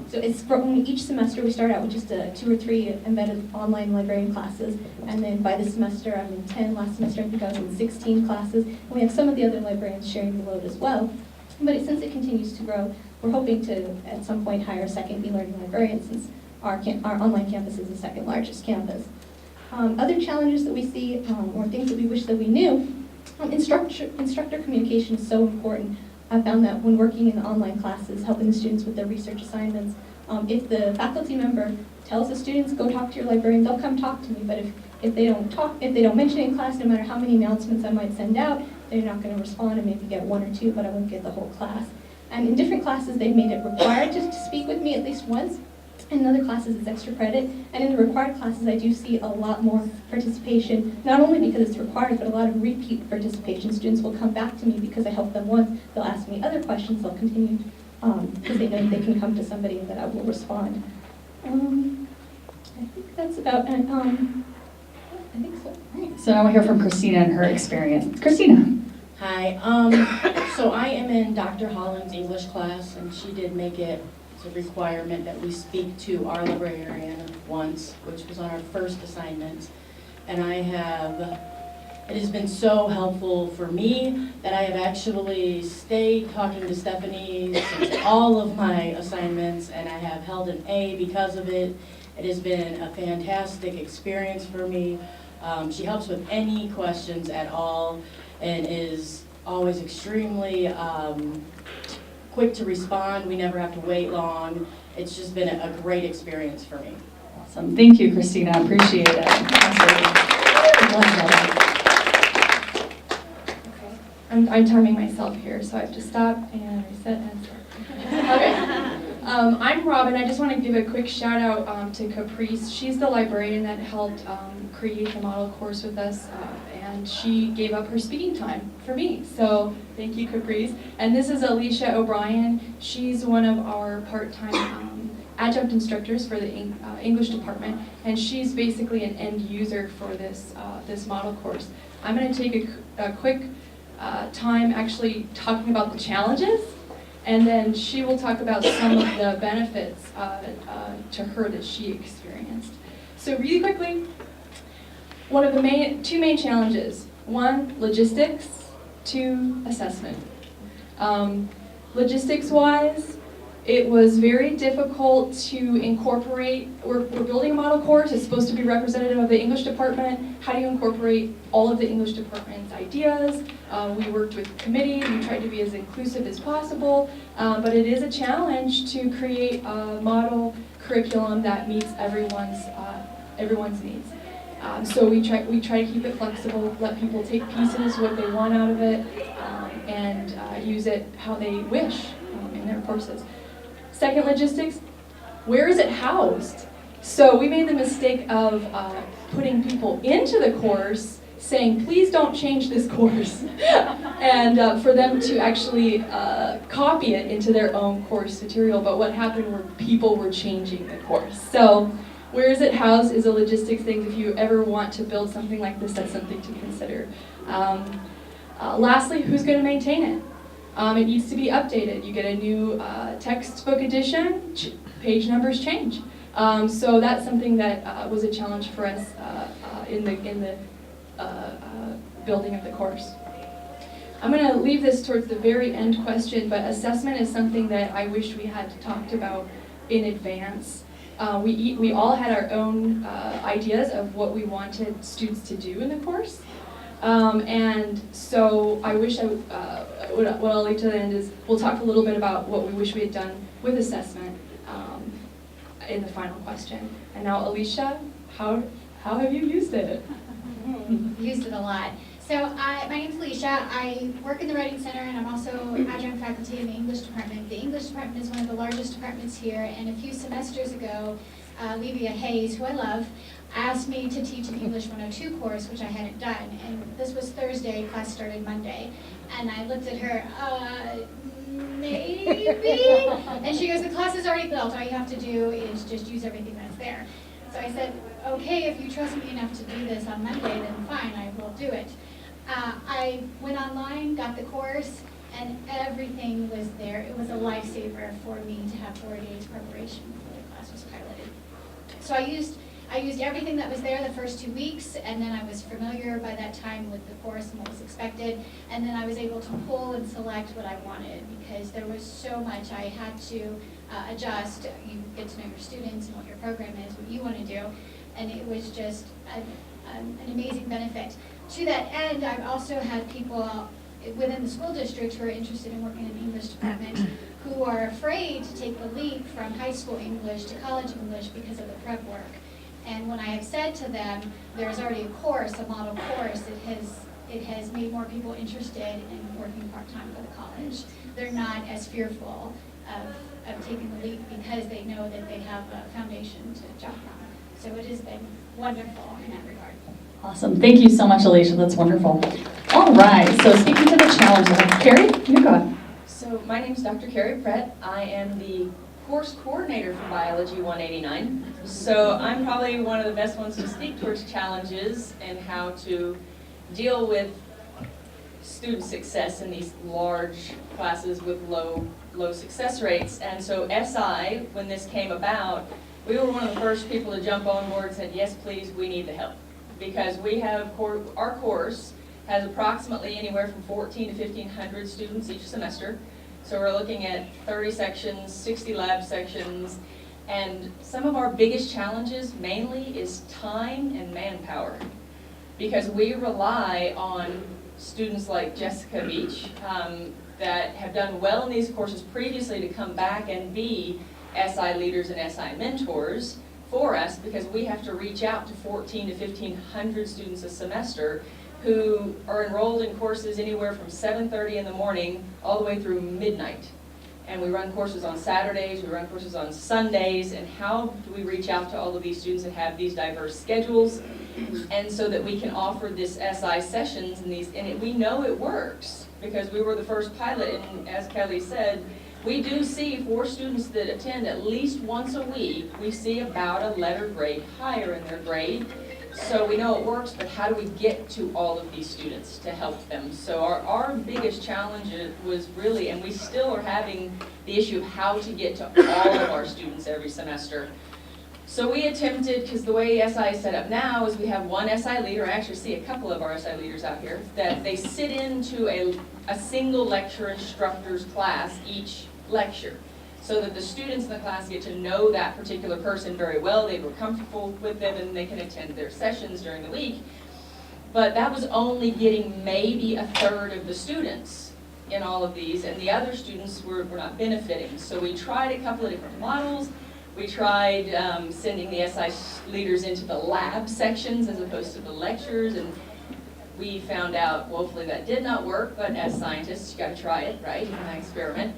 So it's each semester we start out with just 2 or 3 embedded online librarian classes, and then by the semester I'm in 10. Last semester I think I was in 16 classes, and we have some of the other librarians sharing the load as well. But since it continues to grow, we're hoping to at some point hire a second e-learning librarian, since our online campus is the second largest campus. Other challenges that we see, or things that we wish that we knew, instructor communication is so important. I found that when working in online classes, helping the students with their research assignments, if the faculty member tells the students, go talk to your librarian, they'll come talk to me. But if they don't mention it in class, no matter how many announcements I might send out, they're not going to respond and maybe get 1 or 2, but I won't get the whole class. And in different classes, they've made it required to speak with me at least once. In other classes, it's extra credit. And in the required classes, I do see a lot more participation, not only because it's required, but a lot of repeat participation. Students will come back to me because I helped them once. They'll ask me other questions. They'll continue because they know they can come to somebody and that I will respond. I think that's about it. I think so. Right. So now we'll hear from Christina and her experience. Christina. Hi. So I am in Dr. Holland's English class, and she did make it a requirement that we speak to our librarian once, which was on our first assignment. And it has been so helpful for me that I have actually stayed talking to Stephanie since all of my assignments, and I have held an A because of it. It has been a fantastic experience for me. She helps with any questions at all and is always extremely quick to respond. We never have to wait long. It's just been a great experience for me. Awesome. Thank you, Christina. I appreciate it. I'm timing myself here, so I have to stop and reset and start. Okay. I'm Robin. I just want to give a quick shout out to Caprice. She's the librarian that helped create the model course with us, and she gave up her speaking time for me. So thank you, Caprice. And this is Alicia O'Brien. She's one of our part-time adjunct instructors for the English department, and she's basically an end user for this model course. I'm going to take a quick time actually talking about the challenges, and then she will talk about some of the benefits to her that she experienced. So really quickly, one of the two main challenges: one, logistics; two, assessment. Logistics-wise, it was very difficult to incorporate. We're building a model course. It's supposed to be representative of the English department. How do you incorporate all of the English department's ideas? We worked with committees. We tried to be as inclusive as possible, but it is a challenge to create a model curriculum that meets everyone's needs. So we try to keep it flexible, let people take pieces, what they want out of it, and use it how they wish in their courses. Second, logistics, where is it housed? So we made the mistake of putting people into the course, saying, please don't change this course, and for them to actually copy it into their own course material. But what happened were people were changing the course. So where is it housed is a logistics thing. If you ever want to build something like this, that's something to consider. Lastly, who's going to maintain it? It needs to be updated. You get a new textbook edition, page numbers change. So that's something that was a challenge for us in the building of the course. I'm going to leave this towards the very end question, but assessment is something that I wish we had talked about in advance. We all had our own ideas of what we wanted students to do in the course. And so I wish what I'll leave to the end is we'll talk a little bit about what we wish we had done with assessment in the final question. And now Alicia, how have you used it? Used it a lot. So my name's Alicia. I work in the Writing Center, and I'm also adjunct faculty in the English department. The English department is one of the largest departments here, and a few semesters ago, Livia Hayes, who I love, asked me to teach an English 102 course, which I hadn't done. And this was Thursday, class started Monday. And I looked at her, maybe? And she goes, the class is already built. All you have to do is just use everything that's there. So I said, okay, if you trust me enough to do this on Monday, then fine, I will do it. I went online, got the course, and everything was there. It was a lifesaver for me to have 4 days preparation before the class was piloted. So I used everything that was there the first 2 weeks, and then I was familiar by that time with the course and what was expected, and then I was able to pull and select what I wanted because there was so much I had to adjust. You get to know your students and what your program is, what you want to do, and it was just an amazing benefit. To that end, I've also had people within the school district who are interested in working in the English department who are afraid to take the leap from high school English to college English because of the prep work. And when I have said to them, there's already a course, a model course, it has made more people interested in working part-time for the college. They're not as fearful of taking the leap because they know that they have a foundation to jump from. So it has been wonderful in that regard. Awesome. Thank you so much, Alicia. That's wonderful. All right. So speaking to the challenges, Carrie, you go ahead. So my name is Dr. Carrie Pratt. I am the course coordinator for Biology 189. So I'm probably one of the best ones to speak towards challenges and how to deal with student success in these large classes with low success rates. And so SI, when this came about, we were one of the first people to jump on board and said, yes, please, we need the help. Because we have, our course has approximately anywhere from 1,400 to 1,500 students each semester. So we're looking at 30 sections, 60 lab sections, and some of our biggest challenges mainly is time and manpower. Because we rely on students like Jessica Beach that have done well in these courses previously to come back and be SI leaders and SI mentors for us, because we have to reach out to 1,400 to 1,500 students a semester who are enrolled in courses anywhere from 7:30 in the morning all the way through midnight. And we run courses on Saturdays, we run courses on Sundays, and how do we reach out to all of these students that have these diverse schedules, and so that we can offer this SI sessions and we know it works because we were the first pilot, and as Kelly said, we do see for students that attend at least once a week, we see about a letter grade higher in their grade. So we know it works, but how do we get to all of these students to help them? So our biggest challenge was really, and we still are having the issue of how to get to all of our students every semester. So we attempted, because the way SI is set up now is we have one SI leader, I actually see a couple of our SI leaders out here, that they sit into a single lecture instructor's class each lecture, so that the students in the class get to know that particular person very well, they were comfortable with them, and they can attend their sessions during the week. But that was only getting maybe a third of the students in all of these, and the other students were not benefiting. So we tried a couple of different models. We tried sending the SI leaders into the lab sections as opposed to the lectures, and we found out woefully that did not work, but as scientists, you got to try it, right, in an experiment.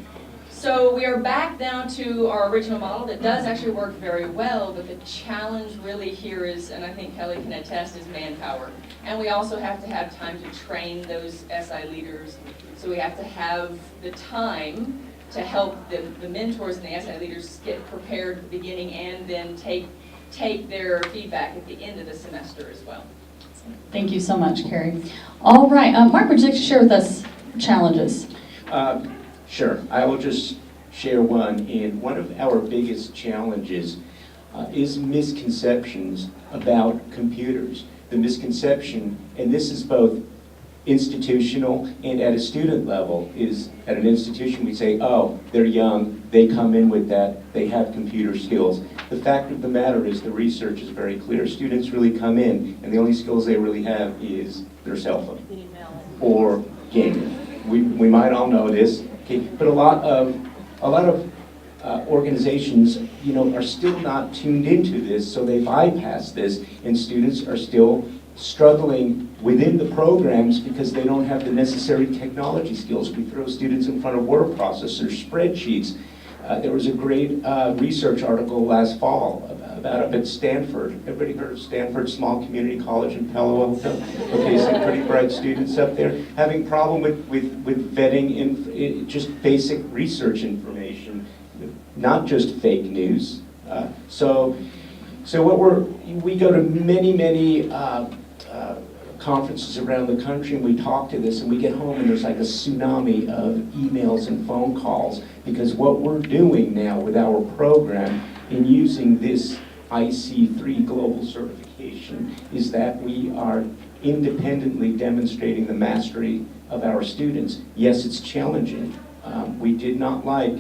So we are back down to our original model that does actually work very well, but the challenge really here is, and I think Kelly can attest, is manpower. And we also have to have time to train those SI leaders, so we have to have the time to help the mentors and the SI leaders get prepared at the beginning and then take their feedback at the end of the semester as well. Thank you so much, Carrie. All right, Mark, would you like to share with us challenges? Sure, I will just share one. And one of our biggest challenges is misconceptions about computers. The misconception, and this is both institutional and at a student level, is at an institution we say, oh, they're young, they come in with that, they have computer skills. The fact of the matter is the research is very clear. Students really come in and the only skills they really have is their cell phone or gaming. We might all know this, okay, but a lot of organizations, are still not tuned into this, so they bypass this, and students are still struggling within the programs because they don't have the necessary technology skills. We throw students in front of word processors, spreadsheets. There was a great research article last fall about up at Stanford. Everybody heard of Stanford Small Community College in Palo Alto? Okay, some pretty bright students up there having problem with vetting in just basic research information, not just fake news. So we go to many conferences around the country, and we talk to this, and we get home and there's like a tsunami of emails and phone calls, because what we're doing now with our program in using this IC3 global certification is that we are independently demonstrating the mastery of our students. Yes, it's challenging. We did not like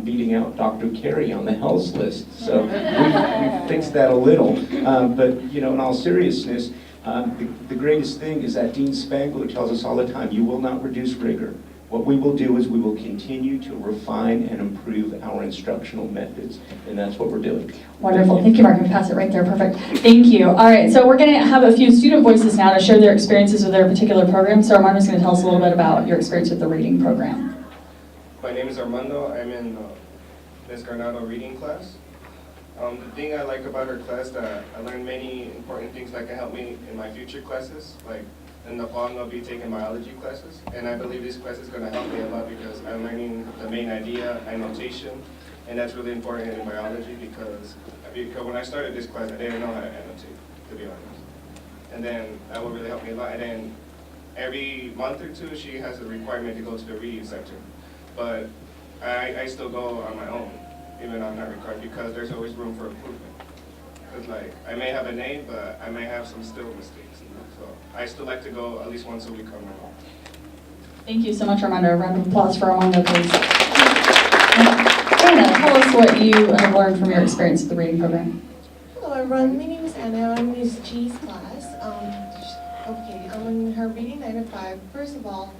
beating out Dr. Carey on the health list, so we fixed that a little. But in all seriousness, the greatest thing is that Dean Spangler tells us all the time, you will not reduce rigor. What we will do is we will continue to refine and improve our instructional methods, and that's what we're doing. Wonderful. Thank you, Mark. I'm going to pass it right there. Perfect. Thank you. All right, so we're going to have a few student voices now to share their experiences with their particular program. So Armando's going to tell us a little bit about your experience with the reading program. My name is Armando. I'm in Ms. Garnado reading class. The thing I like about her class that I learned many important things that can help me in my future classes. Like in the fall, I'll be taking biology classes, and I believe this class is going to help me a lot because I'm learning the main idea, annotation, and that's really important in biology because when I started this class, I didn't know how to annotate, to be honest. And then that will really help me a lot. And then every month or two, she has a requirement to go to the reading center. But I still go on my own, even though I'm not required, because there's always room for improvement. Because I may have an A, but I may have some still mistakes. So I still like to go at least once a week on my own. Thank you so much, Armando. A round of applause for Armando, please. Anna, tell us what you have learned from your experience with the reading program. Hello everyone, my name is Anna. I'm in Ms. G's class. I'm in her reading 9 to 5. First of all,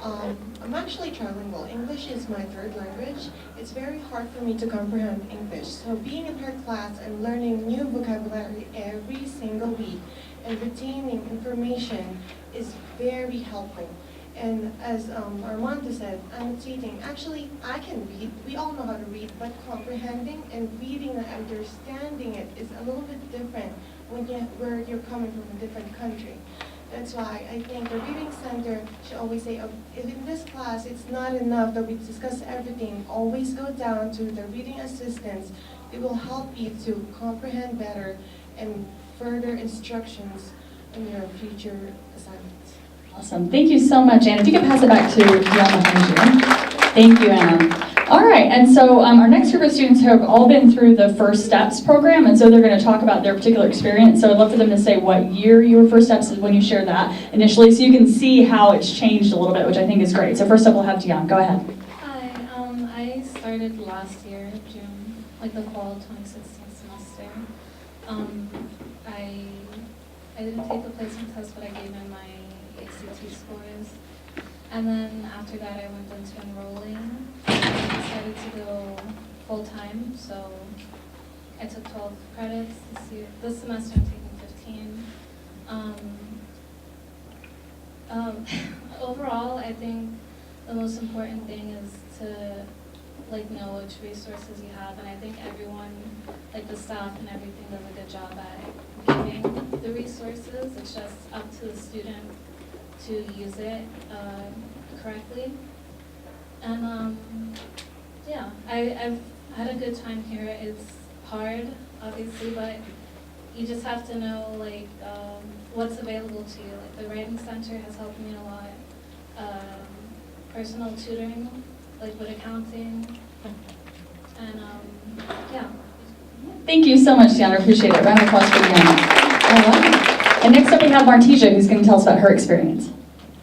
I'm actually trilingual. English is my third language. It's very hard for me to comprehend English. So being in her class and learning new vocabulary every single week and retaining information is very helpful. And as Armando said, annotating. Actually, I can read. We all know how to read, but comprehending and reading and understanding it is a little bit different where you're coming from a different country. That's why I think the Reading Center should always say, if in this class it's not enough that we discuss everything, always go down to the reading assistants. They will help you to comprehend better and further instructions in your future assignments. Awesome. Thank you so much, Anna. If you could pass it back to Deanna behind you. Thank you, Anna. All right, and so our next group of students have all been through the First Steps program, and so they're going to talk about their particular experience. So I'd love for them to say what year you were First Steps is when you shared that initially, so you can see how it's changed a little bit, which I think is great. So first up, we'll have Deanna. Go ahead. Hi, I started last year, June, like the fall 2016 semester. I didn't take the placement test, but I gave in my ACT scores. And then after that, I went into enrolling. I decided to go full-time, so I took 12 credits this year. This semester, I'm taking 15. Overall, I think the most important thing is to know which resources you have, and I think everyone, like the staff and everything, does a good job at giving the resources. It's just up to the student to use it correctly. And yeah, I've had a good time here. It's hard, obviously, but you just have to know what's available to you. Like the Writing Center has helped me a lot. Personal tutoring, like with accounting, and yeah. Thank you so much, Deanna. Appreciate it. Round of applause for Deanna. All right. And next up we have Martija, who's going to tell us about her experience.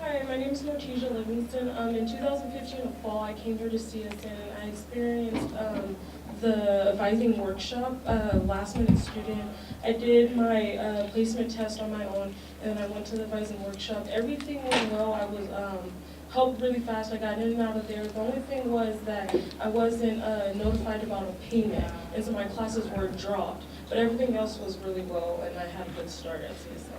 Hi, my name is Martija Livingston. In 2015, in the fall, I came here to CSN and I experienced the advising workshop, last minute student. I did my placement test on my own, and I went to the advising workshop. Everything went well. I was helped really fast. I got in and out of there. The only thing was that I wasn't notified about a payment, and so my classes were dropped. But everything else was really well, and I had a good start at CSN.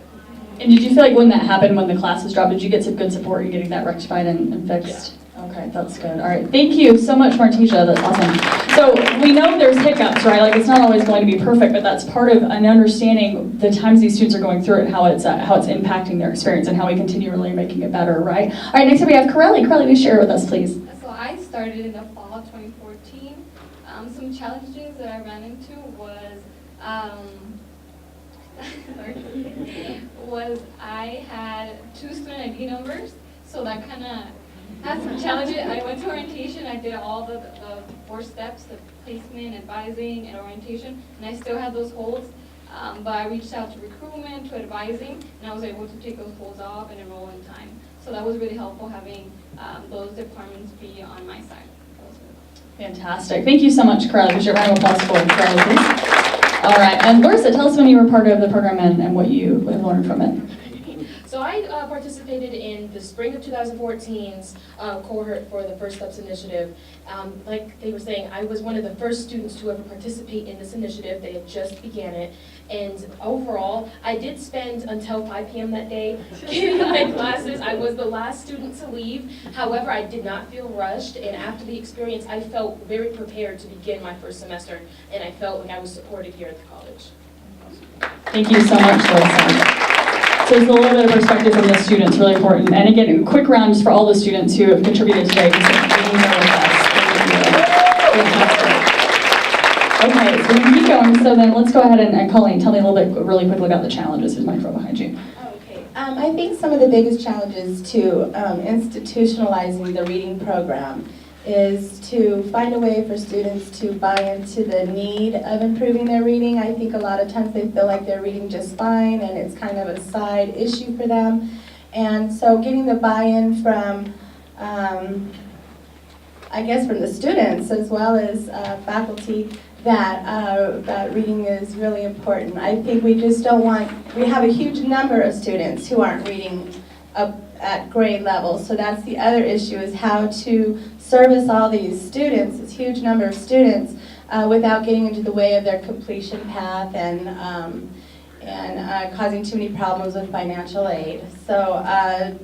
And did you feel like when that happened, when the classes dropped, did you get some good support in getting that rectified and fixed? Yeah. Okay, that's good. All right, thank you so much, Martija. That's awesome. So we know there's hiccups, right? Like it's not always going to be perfect, but that's part of an understanding the times these students are going through it, how it's impacting their experience, and how we continually making it better, right? All right, next up we have Corelli. Corelli, will you share it with us, please? So I started in the fall of 2014. Some challenges that I ran into was I had 2 student ID numbers, so that kind of had some challenges. I went to orientation, I did all the 4 steps, the placement, advising, and orientation, and I still had those holds, but I reached out to recruitment, to advising, and I was able to take those holds off and enroll in time. So that was really helpful having those departments be on my side. Fantastic. Thank you so much, Corelli. Would you round of applause for Corelli, please? All right, and Larissa, tell us when you were part of the program and what you learned from it. So I participated in the spring of 2014's cohort for the First Steps initiative. Like they were saying, I was one of the first students to ever participate in this initiative. They had just began it. And overall, I did spend until 5 p.m. that day giving my classes. I was the last student to leave. However, I did not feel rushed. And after the experience, I felt very prepared to begin my first semester. And I felt like I was supported here at the college. Thank you so much, Larissa. So it's a little bit of perspective from the students, really important. And again, a quick round just for all the students who have contributed today. Okay, so we can keep going. So then let's go ahead and Colleen, tell me a little bit really quickly about the challenges. There's a microphone behind you. Okay. I think some of the biggest challenges to institutionalizing the reading program is to find a way for students to buy into the need of improving their reading. I think a lot of times they feel like they're reading just fine and it's kind of a side issue for them. And so getting the buy-in from, I guess from the students as well as faculty that reading is really important. I think we just don't we have a huge number of students who aren't reading at grade level. So that's the other issue, is how to service all these students, this huge number of students, without getting into the way of their completion path and causing too many problems with financial aid. So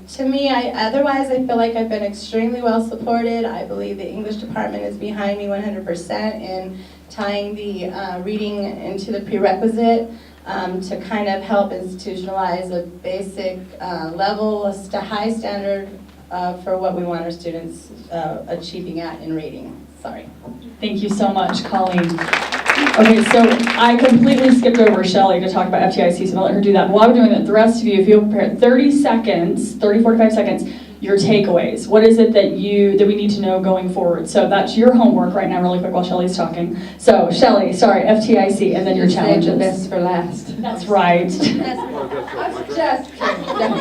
to me, otherwise I feel like I've been extremely well supported. I believe the English department is behind me 100% in tying the reading into the prerequisite to kind of help institutionalize a basic level to high standard for what we want our students achieving at in reading. Sorry. Thank you so much, Colleen. Okay, so I completely skipped over Shelley to talk about FTIC, so I'll let her do that. But while we're doing that, the rest of you, if you'll prepare 30 seconds, 45 seconds, your takeaways. What is it that we need to know going forward? So that's your homework right now, really quick, while Shelley's talking. So Shelley, sorry, FTIC, and then your challenges. Save the best for last. That's right. I'm just kidding.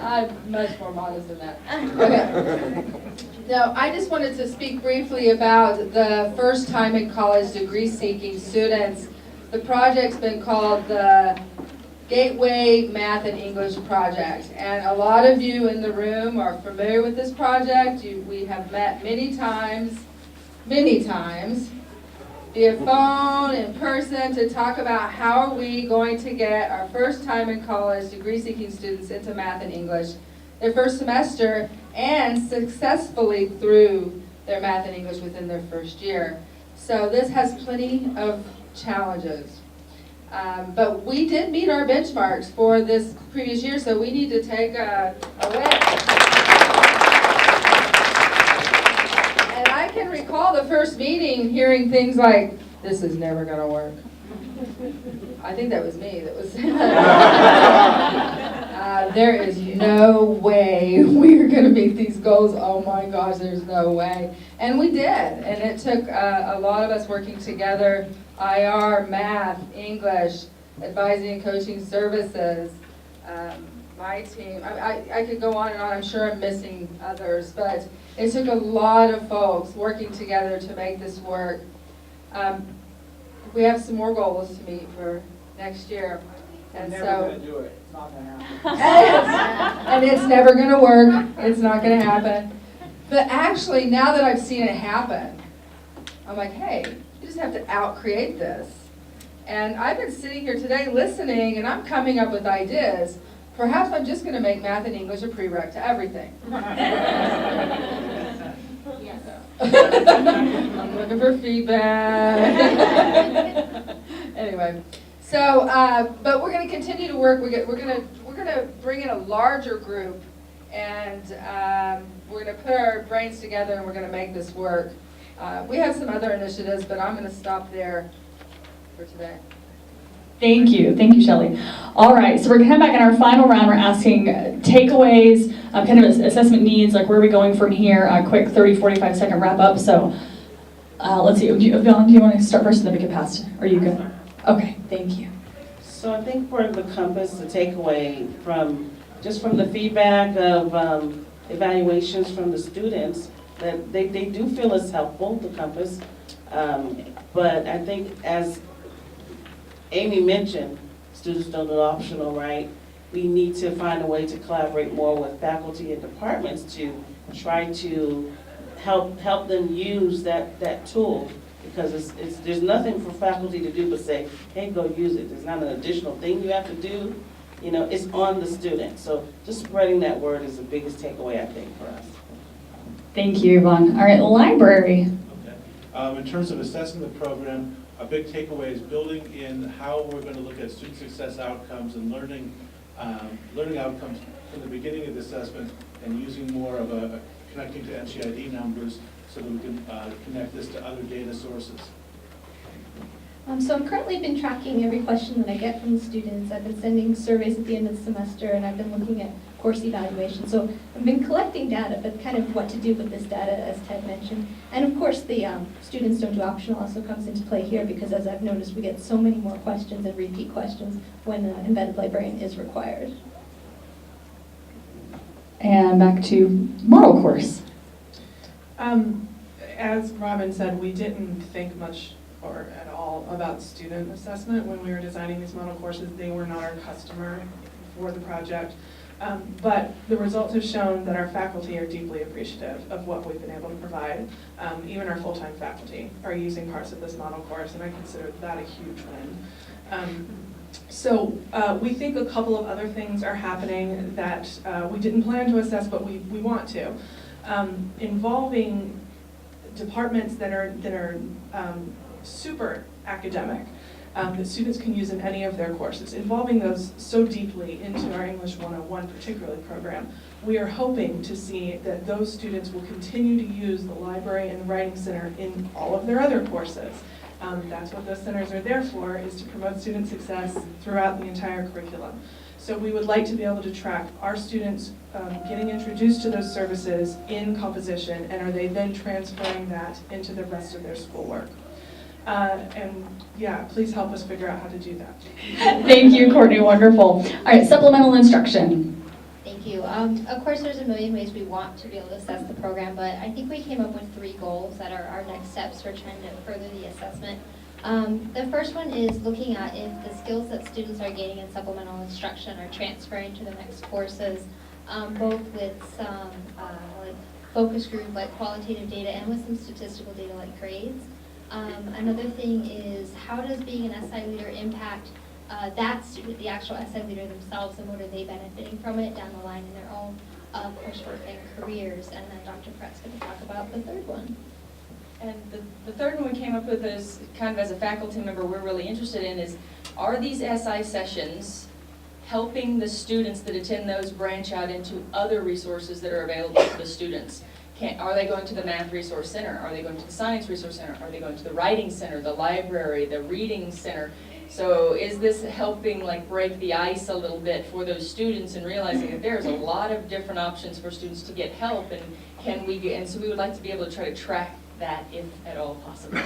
I'm much more modest than that. Okay. No, I just wanted to speak briefly about the first time in college degree-seeking students. The project's been called the Gateway Math and English Project. And a lot of you in the room are familiar with this project. We have met many times, via phone, in person, to talk about how are we going to get our first time in college degree-seeking students into math and English their first semester and successfully through their math and English within their first year. So this has plenty of challenges. But we did meet our benchmarks for this previous year, so we need to take a win. And I can recall the first meeting hearing things like, this is never going to work. I think that was me that was there is no way we're going to meet these goals. Oh my gosh, there's no way. And we did. And it took a lot of us working together, IR, math, English, advising and coaching services, my team. I could go on and on. I'm sure I'm missing others. But it took a lot of folks working together to make this work. We have some more goals to meet for next year. And never so, going to do it. It's not going to happen. and it's never going to work. It's not going to happen. But actually, now that I've seen it happen, I'm like, hey, you just have to out-create this. And I've been sitting here today listening, and I'm coming up with ideas. Perhaps I'm just going to make math and English a prereq to everything. Yes. I'm looking for feedback. Anyway. So, but we're going to continue to work. We're going to bring in a larger group, and we're going to put our brains together, and we're going to make this work. We have some other initiatives, but I'm going to stop there for today. Thank you, Shelley. All right, so we're going to come back in our final round. We're asking takeaways, kind of assessment needs, like where are we going from here? A quick 30, 45 second wrap up. So let's see. Vaughn, do you want to start first, and then we can pass? Are you good? Okay, thank you. So I think for the compass, the takeaway from the feedback of evaluations from the students, that they do feel it's helpful, the compass. But I think as Amy mentioned, students don't do optional, right? We need to find a way to collaborate more with faculty and departments to try to help them use that tool. Because there's nothing for faculty to do but say, hey, go use it. There's not an additional thing you have to do. You know, it's on the student. So just spreading that word is the biggest takeaway, I think, for us. Thank you, Yvonne. All right, library. Okay. In terms of assessing the program, a big takeaway is building in how we're going to look at student success outcomes and learning outcomes from the beginning of the assessment, and using more of a connecting to NCID numbers so that we can connect this to other data sources. So I'm currently been tracking every question that I get from the students. I've been sending surveys at the end of the semester, and I've been looking at course evaluation. So I've been collecting data, but kind of what to do with this data, as Ted mentioned. And of course, the students don't do optional also comes into play here, because as I've noticed, we get so many more questions and repeat questions when the embedded librarian is required. And back to model course. As Robin said, we didn't think much or at all about student assessment when we were designing these model courses. They were not our customer for the project. But the results have shown that our faculty are deeply appreciative of what we've been able to provide. Even our full-time faculty are using parts of this model course, and I consider that a huge win. So we think a couple of other things are happening that we didn't plan to assess, but we want to. Involving departments that are super academic. that students can use in any of their courses, involving those so deeply into our English 101 particularly program. We are hoping to see that those students will continue to use the library and the writing center in all of their other courses. That's what those centers are there for, is to promote student success throughout the entire curriculum. So we would like to be able to track our students getting introduced to those services in composition, and are they then transferring that into the rest of their schoolwork. And yeah, please help us figure out how to do that. Thank you, Courtney, wonderful. All right, supplemental instruction. Thank you. Of course, there's a million ways we want to be able to assess the program, but I think we came up with 3 goals that are our next steps for trying to further the assessment. The first one is looking at if the skills that students are gaining in supplemental instruction are transferring to the next courses, both with some like focus group, like qualitative data, and with some statistical data like grades. Another thing is, how does being an SI leader impact that student, the actual SI leader themselves, and what are they benefiting from it down the line in their own coursework and careers? And then Dr. Pratt's going to talk about the third one. And the third one we came up with is kind of as a faculty member we're really interested in is, are these SI sessions helping the students that attend those branch out into other resources that are available to the students? Are they going to the Math Resource Center? Are they going to the Science Resource Center? Are they going to the Writing Center, the library, the Reading Center? So is this helping like break the ice a little bit for those students and realizing that there's a lot of different options for students to get help, and so we would like to be able to try to track that if at all possible.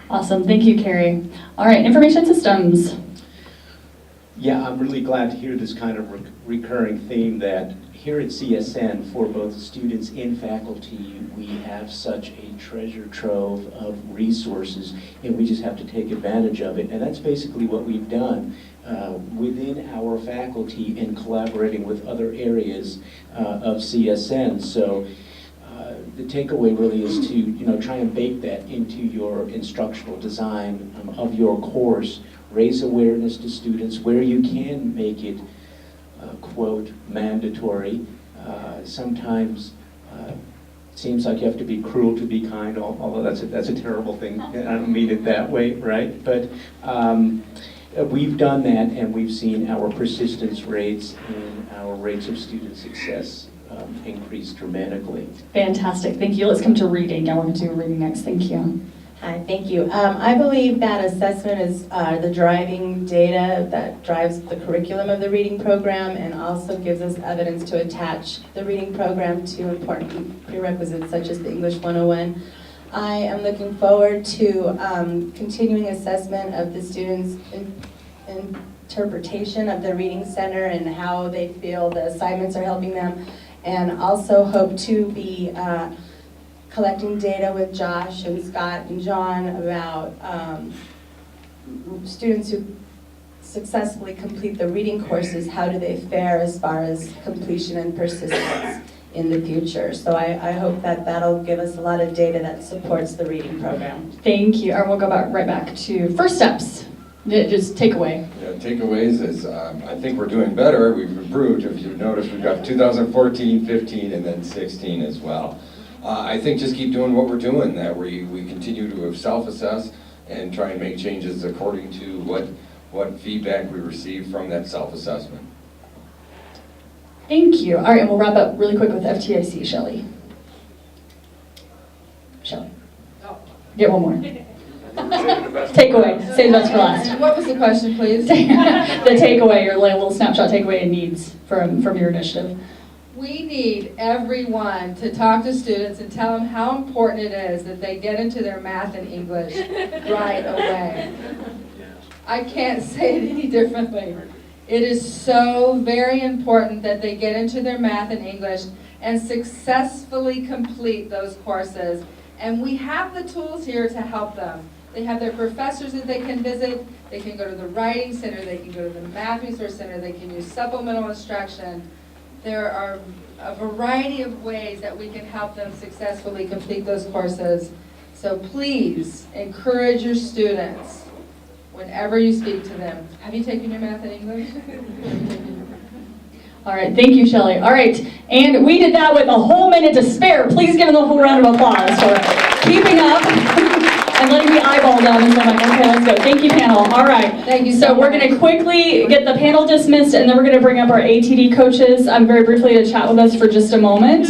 Awesome, thank you, Carrie. All right, information systems. Yeah, I'm really glad to hear this kind of recurring theme that here at CSN, for both students and faculty, we have such a treasure trove of resources, and we just have to take advantage of it. And that's basically what we've done within our faculty in collaborating with other areas of CSN. So the takeaway really is to try and bake that into your instructional design of your course. Raise awareness to students where you can make it quote, mandatory. Sometimes it seems like you have to be cruel to be kind, although that's a terrible thing. I don't mean it that way, right? But we've done that, and we've seen our persistence rates and our rates of student success increase dramatically. Fantastic, thank you. Let's come to reading. I want to do reading next, thank you. Hi, thank you. I believe that assessment is the driving data that drives the curriculum of the reading program, and also gives us evidence to attach the reading program to important prerequisites such as the English 101. I am looking forward to continuing assessment of the students' interpretation of the reading center and how they feel the assignments are helping them, and also hope to be collecting data with Josh and Scott and John about students who successfully complete the reading courses. How do they fare as far as completion and persistence in the future? So I hope that that'll give us a lot of data that supports the reading program. Thank you. All right, we'll go right back to first steps. Just takeaway. Yeah, takeaways is I think we're doing better. We've improved. If you've noticed, we've got 2014, 15, and then 16 as well. I think just keep doing what we're doing, that we continue to self-assess and try and make changes according to what feedback we receive from that self-assessment. Thank you. All right, and we'll wrap up really quick with FTIC, Shelley. Shelley. Get one more. Takeaway. Save the best for last. What was the question, please? The takeaway, your little snapshot takeaway and needs from your initiative. We need everyone to talk to students and tell them how important it is that they get into their math and English right away. I can't say it any differently. It is so very important that they get into their math and English and successfully complete those courses. And we have the tools here to help them. They have their professors that they can visit. They can go to the Writing Center. They can go to the Math Resource Center. They can use supplemental instruction. There are a variety of ways that we can help them successfully complete those courses. So please encourage your students whenever you speak to them. Have you taken your math and English? All right, thank you, Shelley. All right, and we did that with a whole minute to spare. Please give them a full round of applause for keeping up and letting me eyeball job, Ms. Womack. Okay, let's go. Thank you, panel. All right. Thank you So we're going to quickly get the panel dismissed, and then we're going to bring up our ATD coaches very briefly to chat with us for just a moment.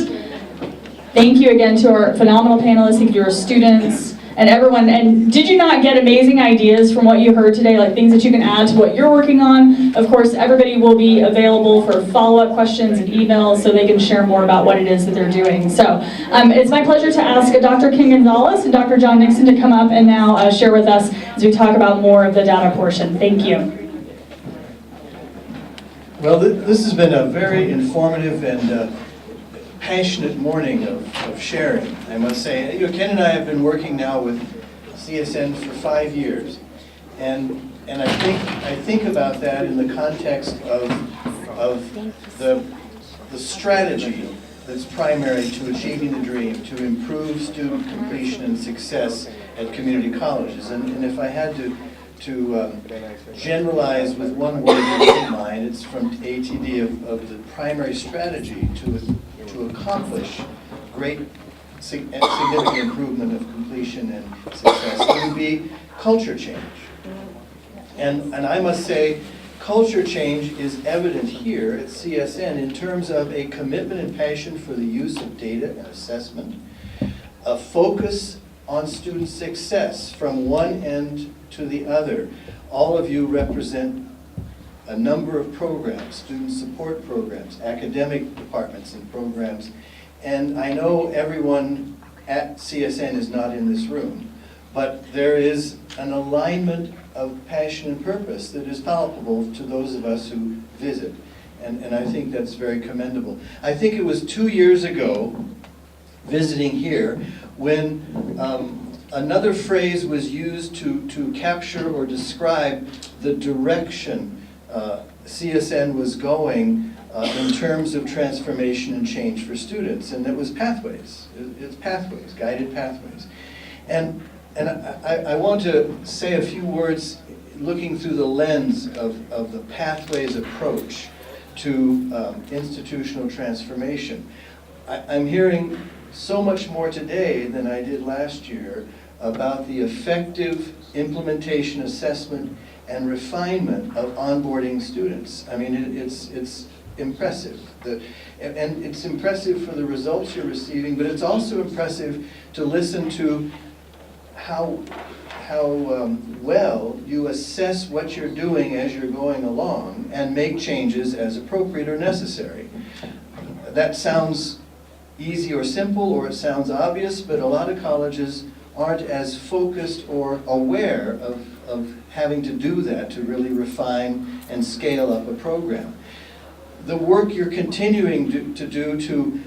Thank you again to our phenomenal panelists, thank you to our students, and everyone. And did you not get amazing ideas from what you heard today, like things that you can add to what you're working on? Of course, everybody will be available for follow-up questions and emails so they can share more about what it is that they're doing. So it's my pleasure to ask Dr. Kim Gonzalez and Dr. John Nixon to come up and now share with us as we talk about more of the data portion. Thank you. Well, this has been a very informative and passionate morning of sharing, I must say. You know, Ken and I have been working now with CSN for 5 years, and I think about that in the context of the strategy that's primary to achieving the dream, to improve student completion and success at community colleges. And if I had to generalize with one word in mind, it's from ATD of the primary strategy to accomplish great significant improvement of completion and success. It would be culture change. And I must say, culture change is evident here at CSN in terms of a commitment and passion for the use of data and assessment, a focus on student success from one end to the other. All of you represent a number of programs, student support programs, academic departments and programs, and I know everyone at CSN is not in this room, but there is an alignment of passion and purpose that is palpable to those of us who visit, and I think that's very commendable. I think it was 2 years ago, visiting here, when another phrase was used to capture or describe the direction CSN was going in terms of transformation and change for students, and it was pathways. It's pathways, guided pathways. And I want to say a few words looking through the lens of the pathways approach to institutional transformation. I'm hearing so much more today than I did last year about the effective implementation, assessment, and refinement of onboarding students. I mean, it's impressive. And it's impressive for the results you're receiving, but it's also impressive to listen to how well you assess what you're doing as you're going along and make changes as appropriate or necessary. That sounds easy or simple, or it sounds obvious, but a lot of colleges aren't as focused or aware of having to do that to really refine and scale up a program. The work you're continuing to do to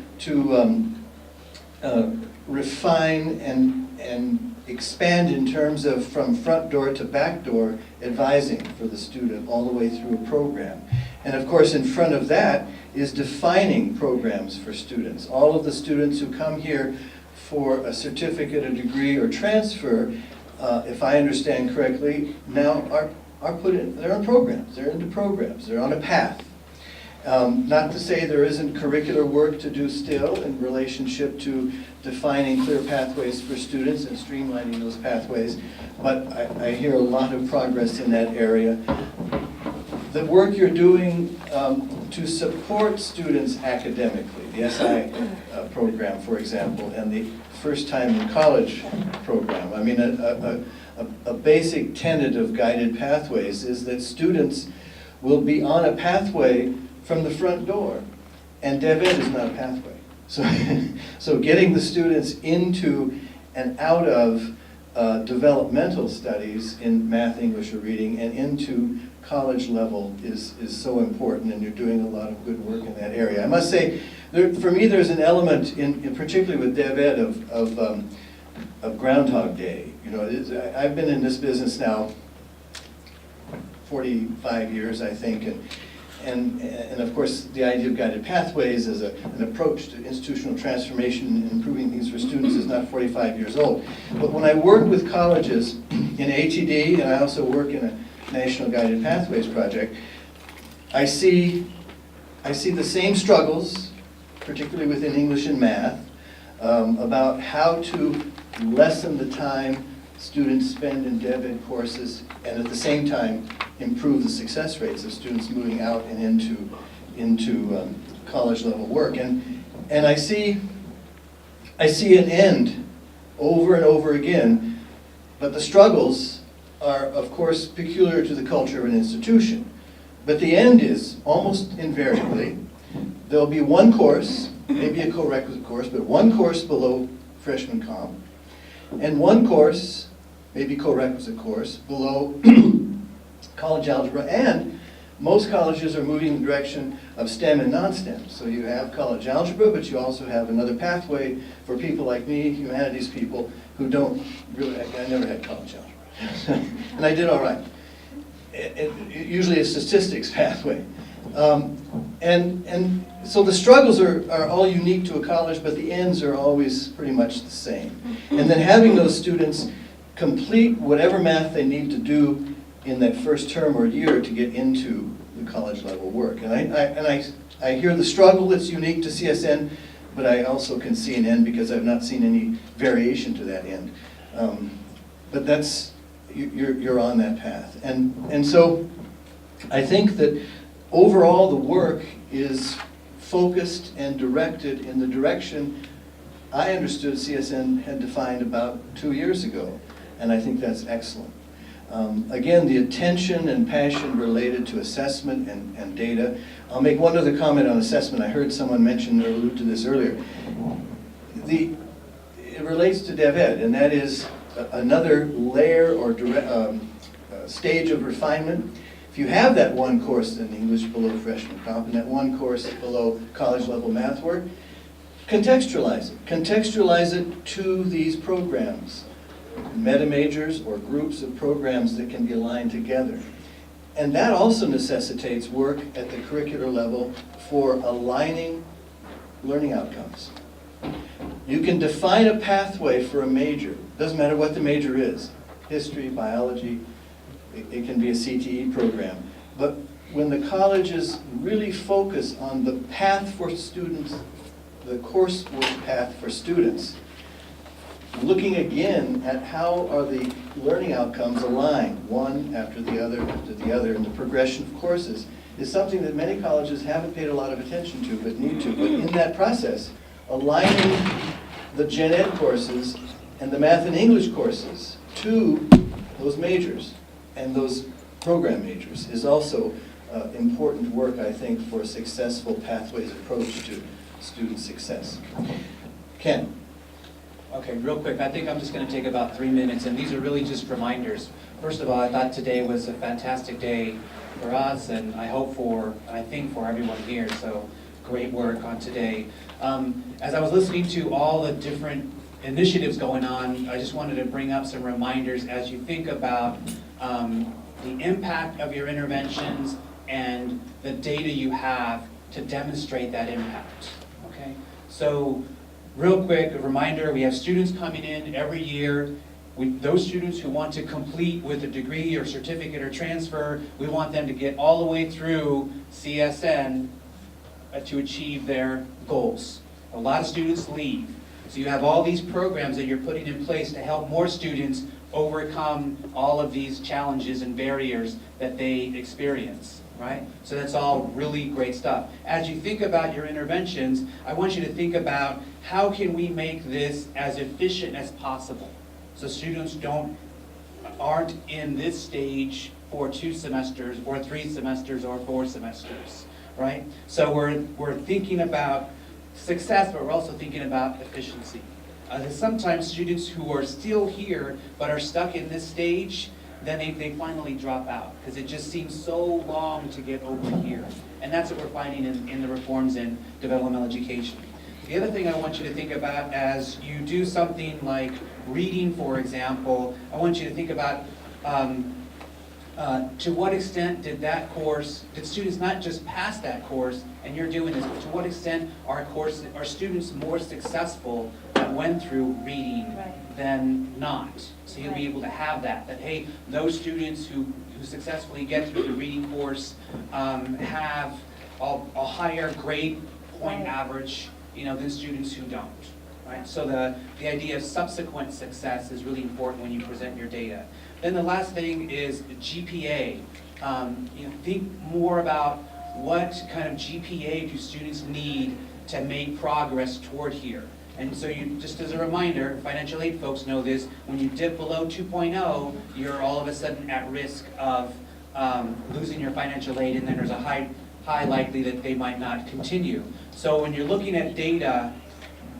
refine and expand in terms of from front door to back door advising for the student all the way through a program. And of course, in front of that is defining programs for students. All of the students who come here for a certificate, a degree, or transfer, if I understand correctly, now are put in, they're in programs, they're into programs, they're on a path. Not to say there isn't curricular work to do still in relationship to defining clear pathways for students and streamlining those pathways, but I hear a lot of progress in that area. The work you're doing to support students academically, the SI program, for example, and the First Time in College program. I mean, a basic tenet of guided pathways is that students will be on a pathway from the front door, and Dev Ed is not a pathway. So getting the students into and out of developmental studies in math, English, or reading, and into college level is so important, and you're doing a lot of good work in that area. I must say, for me, there's an element, in particularly with Dev Ed, of Groundhog Day. You know, I've been in this business now 45 years, I think, and of course, the idea of guided pathways as an approach to institutional transformation and improving things for students is not 45 years old. But when I work with colleges in ATD, and I also work in a National Guided Pathways project, I see the same struggles, particularly within English and math, about how to lessen the time students spend in dev ed courses, and at the same time improve the success rates of students moving out and into college level work. And I see an end over and over again, but the struggles are, of course, peculiar to the culture of an institution. But the end is, almost invariably, there'll be one course, maybe a co-requisite course, but one course below freshman comp, and one course, maybe co-requisite course, below college algebra, and most colleges are moving in the direction of STEM and non-STEM. So you have college algebra, but you also have another pathway for people like me, humanities people, who don't really, I never had college algebra. And I did all right. Usually a statistics pathway. And so the struggles are all unique to a college, but the ends are always pretty much the same. And then having those students complete whatever math they need to do in that first term or year to get into the college level work. And I hear the struggle that's unique to CSN, but I also can see an end because I've not seen any variation to that end. But that's, you're on that path. And so I think that overall the work is focused and directed in the direction I understood CSN had defined about 2 years ago. And I think that's excellent. Again, the attention and passion related to assessment and data. I'll make one other comment on assessment. I heard someone mention or allude to this earlier. It relates to Dev Ed, and that is another layer or stage of refinement. If you have that one course in English below freshman comp and that one course below college level math work, contextualize it. Contextualize it to these programs. Meta majors or groups of programs that can be aligned together. And that also necessitates work at the curricular level for aligning learning outcomes. You can define a pathway for a major. Doesn't matter what the major is. History, biology, it can be a CTE program. But when the colleges really focus on the path for students, the coursework path for students, looking again at how are the learning outcomes aligned, one after the other, and the progression of courses is something that many colleges haven't paid a lot of attention to, but need to. But in that process, aligning the gen ed courses and the math and English courses to those majors and those program majors is also important work, I think, for a successful pathways approach to student success. Ken. Okay, real quick, I think I'm just going to take about 3 minutes, and these are really just reminders. First of all, I thought today was a fantastic day for us, and I think for everyone here, so great work on today. As I was listening to all the different initiatives going on, I just wanted to bring up some reminders as you think about the impact of your interventions and the data you have to demonstrate that impact, okay? So, real quick, a reminder, we have students coming in every year. Those students who want to complete with a degree or certificate or transfer, we want them to get all the way through CSN to achieve their goals. A lot of students leave. So you have all these programs that you're putting in place to help more students overcome all of these challenges and barriers that they experience, right? So that's all really great stuff. As you think about your interventions, I want you to think about how can we make this as efficient as possible so students aren't in this stage for 2 semesters or 3 semesters or 4 semesters, right? So we're thinking about success, but we're also thinking about efficiency. Sometimes students who are still here but are stuck in this stage, then they finally drop out because it just seems so long to get over here. And that's what we're finding in the reforms in developmental education. The other thing I want you to think about as you do something like reading, for example, I want you to think about to what extent did students not just pass that course and you're doing this, but to what extent are students more successful that went through reading than not? So you'll be able to have that hey, those students who successfully get through the reading course have a higher grade point average, than students who don't, right? So the idea of subsequent success is really important when you present your data. Then the last thing is GPA. Think more about what kind of GPA do students need to make progress toward here. And so just as a reminder, financial aid folks know this, when you dip below 2.0, you're all of a sudden at risk of losing your financial aid, and then there's a high likelihood that they might not continue. So when you're looking at data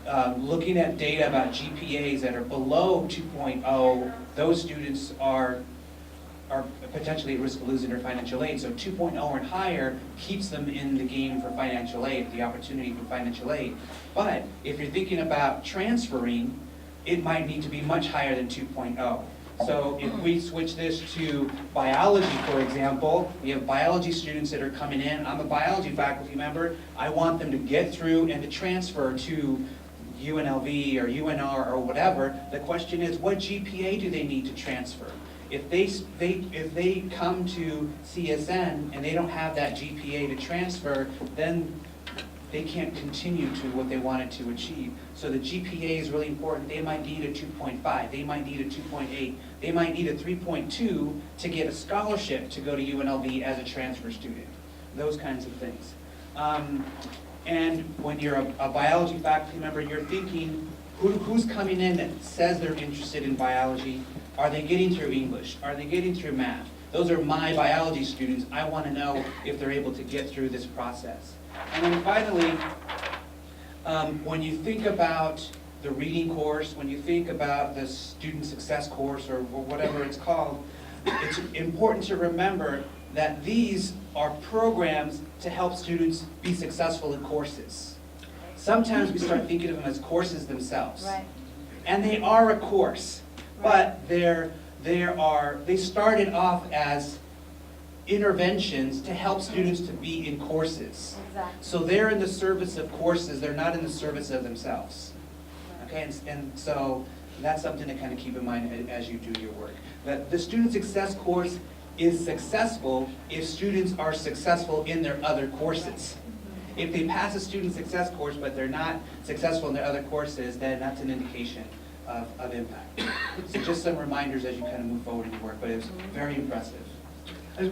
about GPAs that are below 2.0, those students are potentially at risk of losing their financial aid. So 2.0 or higher keeps them in the game for financial aid, the opportunity for financial aid. But if you're thinking about transferring, it might need to be much higher than 2.0. So if we switch this to biology, for example, we have biology students that are coming in. I'm a biology faculty member. I want them to get through and to transfer to UNLV or UNR or whatever. The question is, what GPA do they need to transfer? If they come to CSN and they don't have that GPA to transfer, then they can't continue to what they wanted to achieve. So the GPA is really important. They might need a 2.5, they might need a 2.8, they might need a 3.2 to get a scholarship to go to UNLV as a transfer student. Those kinds of things. And when you're a biology faculty member, you're thinking, who's coming in that says they're interested in biology? Are they getting through English? Are they getting through math? Those are my biology students. I want to know if they're able to get through this process. And then finally, when you think about the reading course, when you think about the student success course or whatever it's called, it's important to remember that these are programs to help students be successful in courses. Sometimes we start thinking of them as courses themselves. Right. And they are a course, but they started off as interventions to help students to be in courses. Exactly. So they're in the service of courses, they're not in the service of themselves. Okay, and so that's something to kind of keep in mind as you do your work. That the student success course is successful if students are successful in their other courses. If they pass a student success course but they're not successful in their other courses, then that's an indication of impact. So just some reminders as you kind of move forward in your work, but it's very impressive.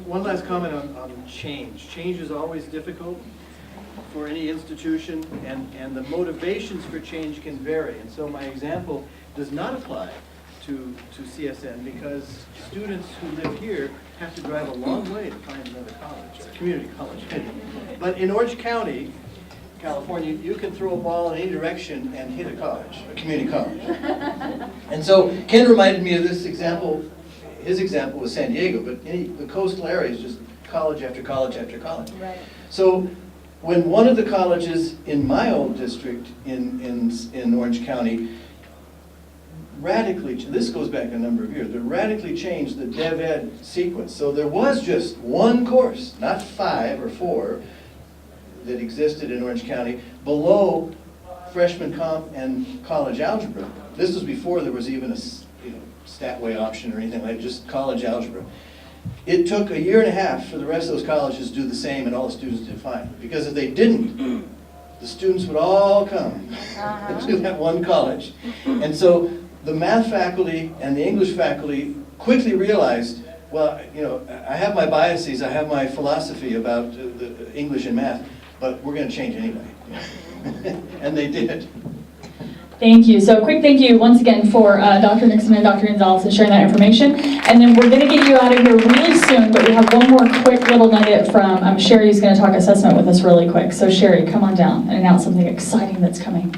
One last comment on change. Change is always difficult for any institution, and the motivations for change can vary. And so my example does not apply to CSN because students who live here have to drive a long way to find another college, a community college. But in Orange County, California, you can throw a ball in any direction and hit a college, a community college. And so Ken reminded me of this example. His example was San Diego, but the coastal area is just college after college after college. Right. So when one of the colleges in my old district in Orange County radically, this goes back a number of years, they radically changed the Dev Ed sequence. So there was just one course, not 5 or 4, that existed in Orange County below freshman comp and college algebra. This was before there was even a Statway option or anything like that, just college algebra. It took a year and a half for the rest of those colleges to do the same, and all the students did fine. Because if they didn't, the students would all come to that one college. And so the math faculty and the English faculty quickly realized, well, I have my biases, I have my philosophy about the English and math, but we're going to change anyway. And they did. Thank you. So a quick thank you once again for Dr. Nixon and Dr. Gonzalez for sharing that information. And then we're going to get you out of here really soon, but we have one more quick little nugget from Sherry, who's going to talk assessment with us really quick. So Sherry, come on down and announce something exciting that's coming.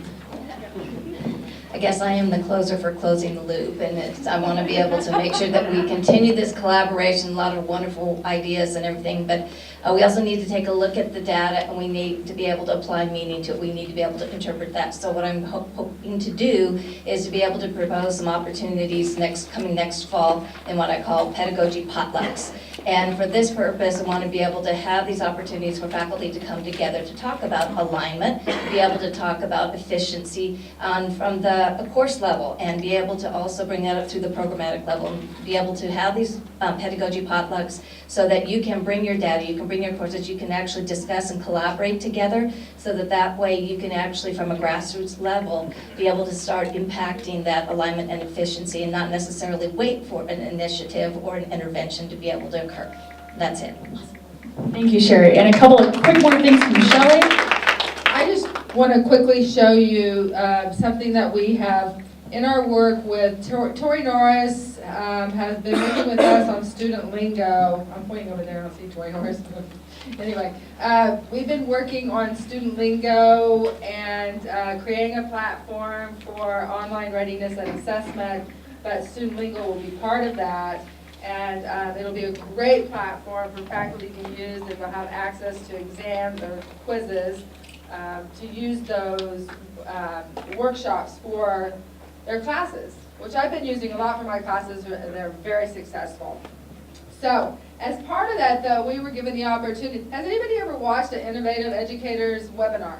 I guess I am the closer for closing the loop, and I want to be able to make sure that we continue this collaboration, a lot of wonderful ideas and everything, but we also need to take a look at the data, and we need to be able to apply meaning to it. We need to be able to interpret that. So what I'm hoping to do is to be able to propose some opportunities coming next fall in what I call pedagogy potlucks. And for this purpose, I want to be able to have these opportunities for faculty to come together to talk about alignment, be able to talk about efficiency from the course level, and be able to also bring that up through the programmatic level, and be able to have these pedagogy potlucks so that you can bring your data, you can bring bring your courses, you can actually discuss and collaborate together, so that way you can actually, from a grassroots level, be able to start impacting that alignment and efficiency and not necessarily wait for an initiative or an intervention to be able to occur. That's it. Thank you, Sherry. And a couple of quick more things from Shelley. I just want to quickly show you something that we have in our work with Tori Norris has been working with us on student lingo. I'm pointing over there, I don't see Tori Norris. Anyway, we've been working on student lingo and creating a platform for online readiness and assessment, but student lingo will be part of that. And it'll be a great platform for faculty to use that will have access to exams or quizzes to use those workshops for their classes, which I've been using a lot for my classes, and they're very successful. So, as part of that though, we were given the opportunity. Has anybody ever watched an Innovative Educators webinar?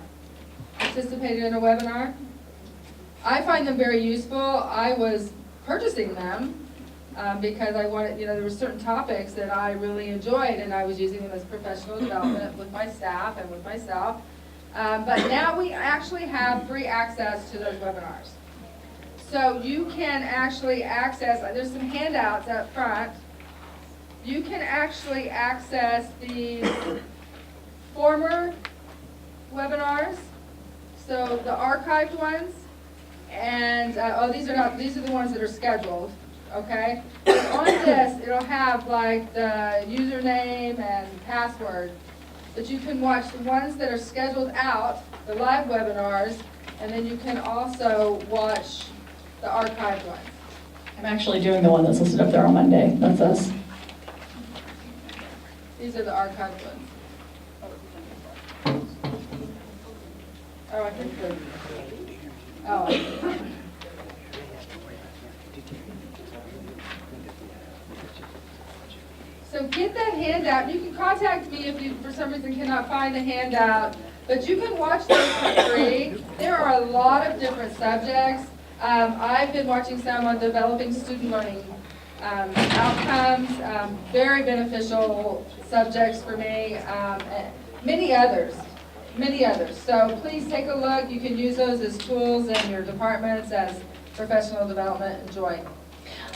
Participated in a webinar? I find them very useful. I was purchasing them because I wanted, there were certain topics that I really enjoyed, and I was using them as professional development with my staff and with myself. But now we actually have free access to those webinars. So you can actually access, there's some handouts up front. You can actually access these former webinars, so the archived ones, and, these are the ones that are scheduled, okay? On this, it'll have like the username and password, but you can watch the ones that are scheduled out, the live webinars, and then you can also watch the archived ones. I'm actually doing the one that's listed up there on Monday. That's us. These are the archived ones. Oh, I think the, oh. So get that handout. You can contact me if you, for some reason, cannot find the handout, but you can watch those for free. There are a lot of different subjects. I've been watching some on developing student learning outcomes, very beneficial subjects for me, and many others. So please take a look. You can use those as tools in your departments as professional development. Enjoy.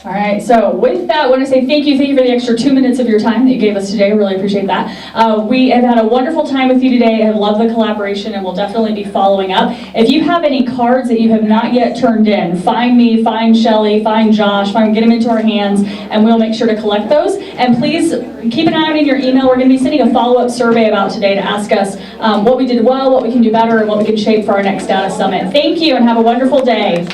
All right, so with that, I want to say thank you for the extra 2 minutes of your time that you gave us today. Really appreciate that. We have had a wonderful time with you today. I love the collaboration, and we'll definitely be following up. If you have any cards that you have not yet turned in, find me, find Shelley, find Josh, get them into our hands, and we'll make sure to collect those. And please keep an eye out in your email. We're going to be sending a follow-up survey about today to ask us what we did well, what we can do better, and what we can shape for our next data summit. Thank you, and have a wonderful day.